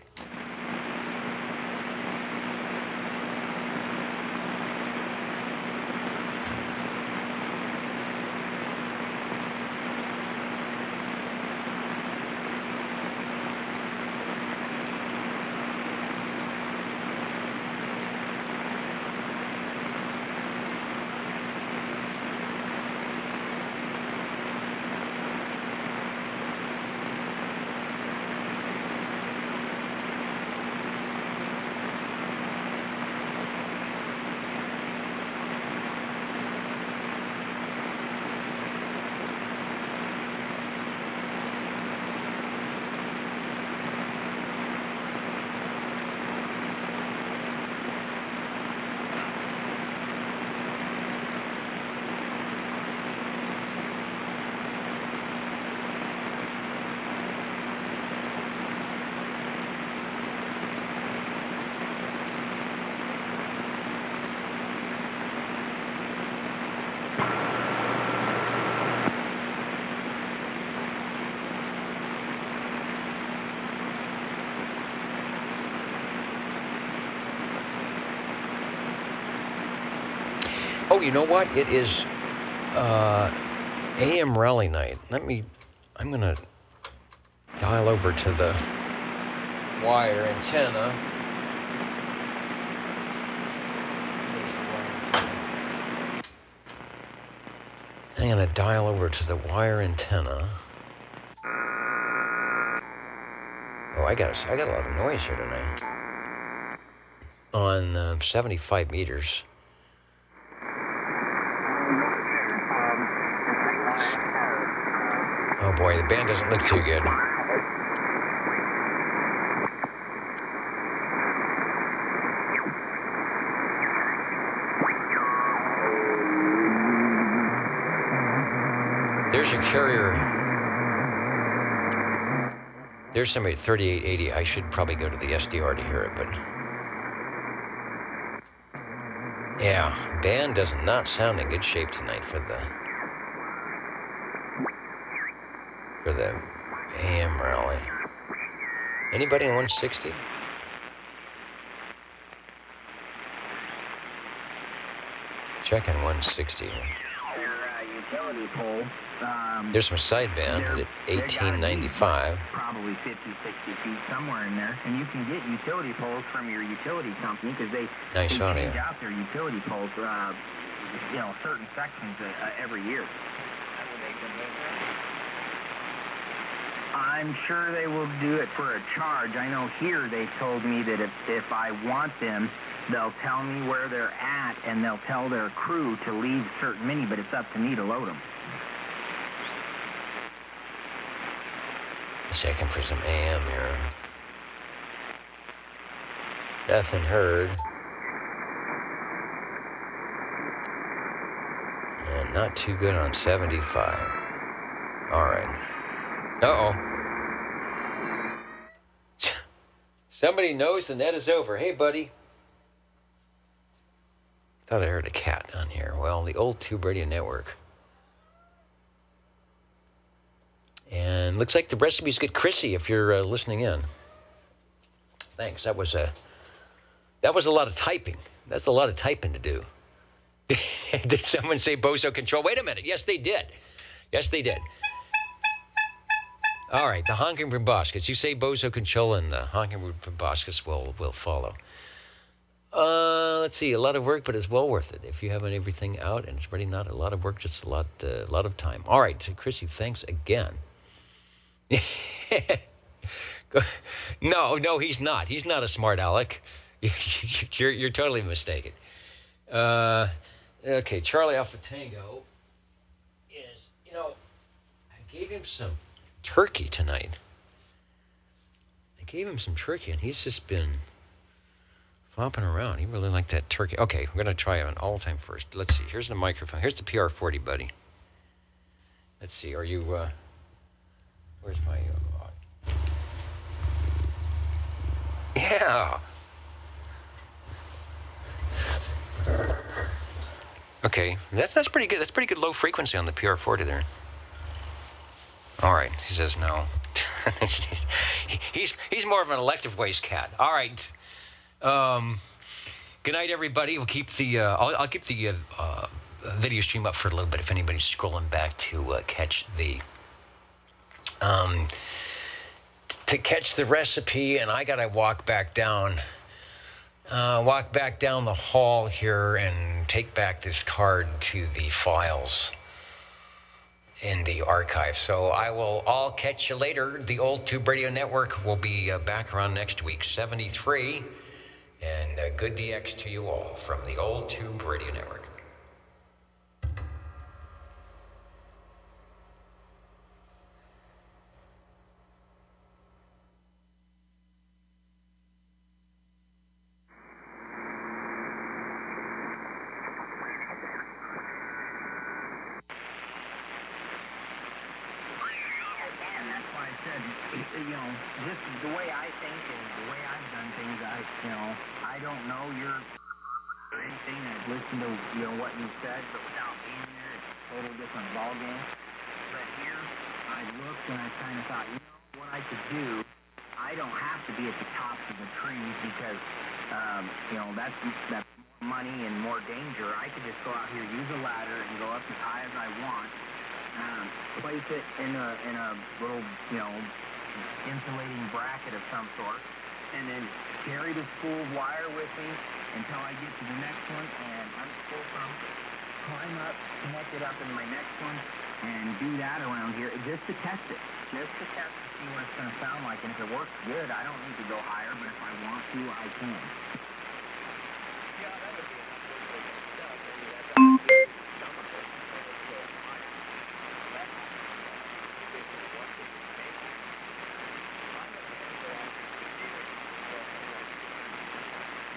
Oh, you know what? It is AM rally night. I'm going to dial over to the wire antenna. I'm going to dial over to the wire antenna. Oh, I got a lot of noise here tonight. On 75 meters. Oh boy, the band doesn't look too good. There's your carrier. There's somebody at 3880. I should probably go to the SDR to hear it, but... Yeah, band does not sound in good shape tonight for the AM rally. Anybody on 160? Checking 160. Utility pole. There's some sideband at 1895. Probably 50, 60 feet, somewhere in there. And you can get utility poles from your utility company because they change out their utility poles, certain sections every year. I'm sure they will do it for a charge. I know here they told me that if I want them, they'll tell me where they're at, and they'll tell their crew to leave certain many, but it's up to me to load them. Checking for some AM here. Nothing heard. And not too good on 75. All right. Uh-oh. Somebody knows the net is over. Hey, buddy. Thought I heard a cat on here. Well, the Old Tube Radio Network. And looks like the recipe's good. Chrissy, if you're listening in. Thanks. That was a lot of typing. That's a lot of typing to do. Did someone say Bozo Control? Wait a minute. Yes, they did. Yes, they did. All right, the honking proboscis. You say Bozo Control, and the honking proboscis will follow. Let's see, a lot of work, but it's well worth it. If you have everything out and it's ready, not a lot of work, just a lot of time. All right, so Chrissy, thanks again. No, he's not. He's not a smart aleck. You're totally mistaken. Okay, Charlie Alpha Tango is, I gave him some turkey tonight. I gave him some turkey, and he's just been flopping around. He really liked that turkey. Okay, we're going to try an all-time first. Let's see. Here's the microphone. Here's the PR40, buddy. Let's see. Are you, where's my, yeah. Okay, that's pretty good. That's pretty good low frequency on the PR40 there. All right, he says no. he's more of an elective waste cat. All right. Good night, everybody. We'll keep the I'll keep the video stream up for a little bit if anybody's scrolling back to catch the recipe, and I gotta walk back down the hall here and take back this card to the files in the archive. So I'll catch you later. The Old Tube Radio Network will be back around next week, 73. And good DX to you all from the Old Tube Radio Network. This is the way I think and the way I've done things. I don't know your or anything. I've listened to what you said, but without being there, it's a total different ballgame. But here, I looked and I kind of thought, what I could do. I don't have to be at the tops of the trees because, that's more money and more danger, I could just go out here, use a ladder, and go up as high as I want. Place it in a little, insulating bracket of some sort, and then carry the spool of wire with me until I get to the next one, and unspool from, climb up, connect it up in my next one, and do that around here just to test it. Just to test to see what it's going to sound like, and if it works good, I don't need to go higher, but if I want to, I can.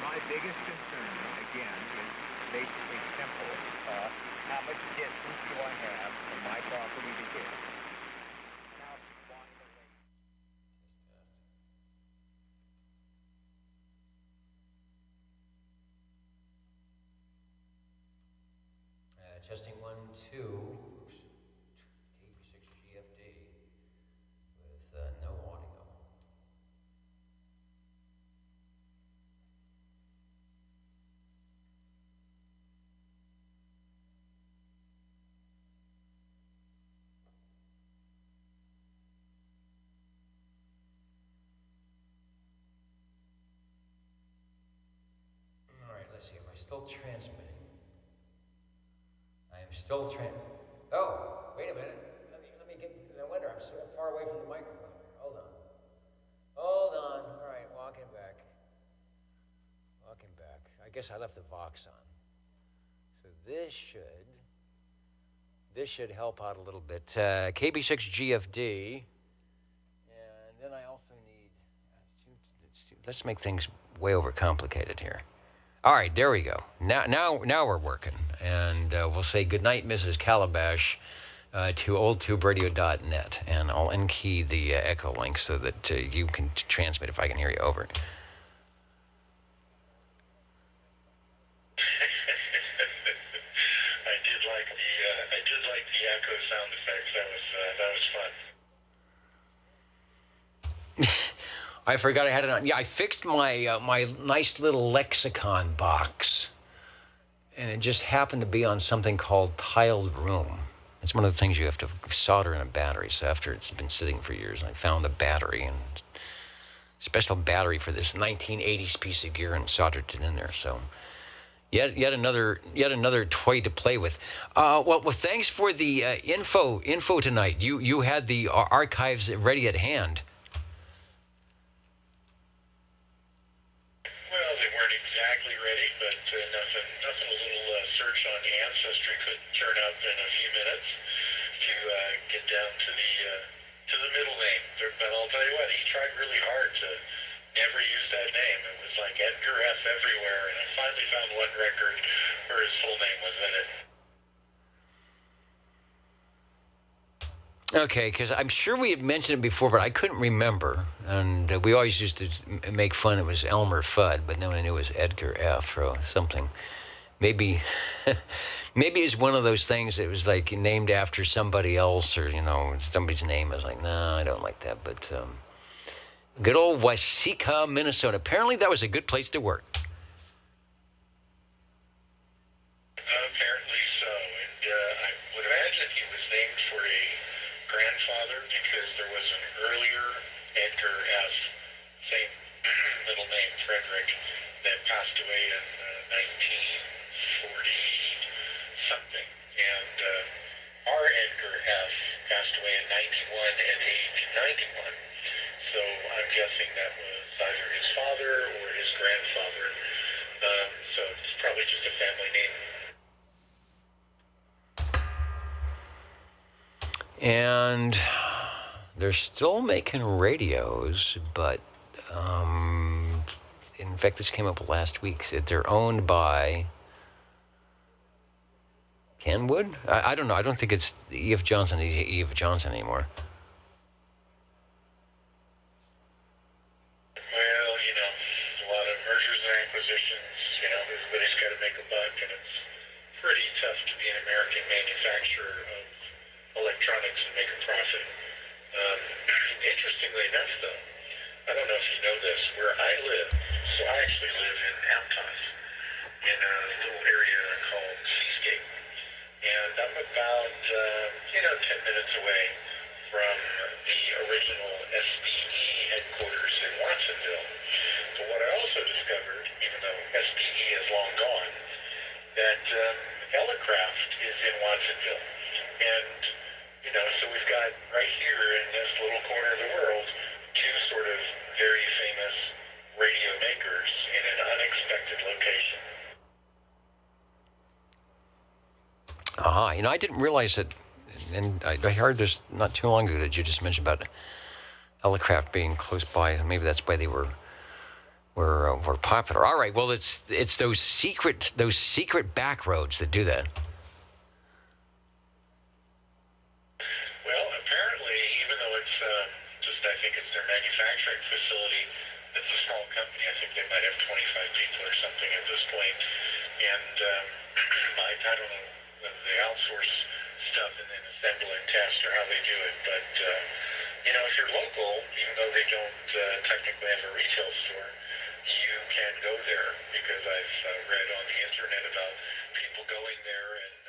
My biggest concern, again, is basically simple. How much distance do I have from my property to here? Testing 1, 2. KB6GFD with no audio. All right, let's see. Am I still transmitting? I am still Oh, wait a minute. Let me get. No wonder I'm so far away from the microphone. Hold on. All right, walking back. I guess I left the Vox on. So this should help out a little bit. KB6GFD, and then I also need. Let's make things way overcomplicated here. All right, there we go. Now we're working, and we'll say goodnight, Mrs. Calabash, to oldtuberadio.net, and I'll unkey the echo link so that you can transmit if I can hear you over. I did like the echo sound effects. That was fun. I forgot I had it on. Yeah, I fixed my my nice little lexicon box, and it just happened to be on something called tiled room. It's one of the things you have to solder in a battery. So after it's been sitting for years, I found the battery and special battery for this 1980s piece of gear and soldered it in there. So yet another toy to play with. Well, thanks for the info tonight. You had the archives ready at hand. Well, they weren't exactly ready, but nothing a little search on Ancestry couldn't turn up in a few minutes to get down to the middle name. But I'll tell you what, he tried really hard to never use that name. It was like Edgar F. everywhere, and I finally found one record where his full name was in it. Okay, because I'm sure we had mentioned it before, but I couldn't remember. And we always used to make fun it was Elmer Fudd, but no one knew it was Edgar F. or something. Maybe it's one of those things that was like named after somebody else, or, somebody's name. I was like, no, I don't like that. But good old Waseca, Minnesota. Apparently that was a good place to work. Apparently so, and I would imagine he was named for a grandfather because there was an earlier Edgar F., same middle name, Frederick, that passed away in 1940-something. And our Edgar F. passed away in 91 at age 91. So I'm guessing that was either his father or his grandfather. So it's probably just a family name. And they're still making radios, but in fact, this came up last week. They're owned by Kenwood? I don't know. I don't think it's E.F. Johnson. E.F. Johnson anymore. Well, a lot of mergers and acquisitions, everybody's got to make a buck, and it's pretty tough to be an American manufacturer of electronics and make a profit. Interestingly enough, though, I don't know if you know this, where I live, so I actually live in Aptos, in a little area called Seascape. And I'm about, 10 minutes away from the original SPE headquarters in Watsonville. But what I also discovered, even though SPE is long gone, that Elecraft is in Watsonville. And, so we've got right here in this little corner of the world, two sort of very famous radio makers in an unexpected location. I didn't realize it, and I heard this not too long ago that you just mentioned about Elecraft being close by. Maybe that's why they were popular. All right, well, it's those secret back roads that do that. Well, apparently, even though it's I think it's their manufacturing facility, it's a small company. I think they might have 25 people or something at this point. And I don't know whether they outsource stuff and then assemble and test or how they do it. But, if you're local, even though they don't technically have a retail store, you can go there because I've read on the internet about people going there and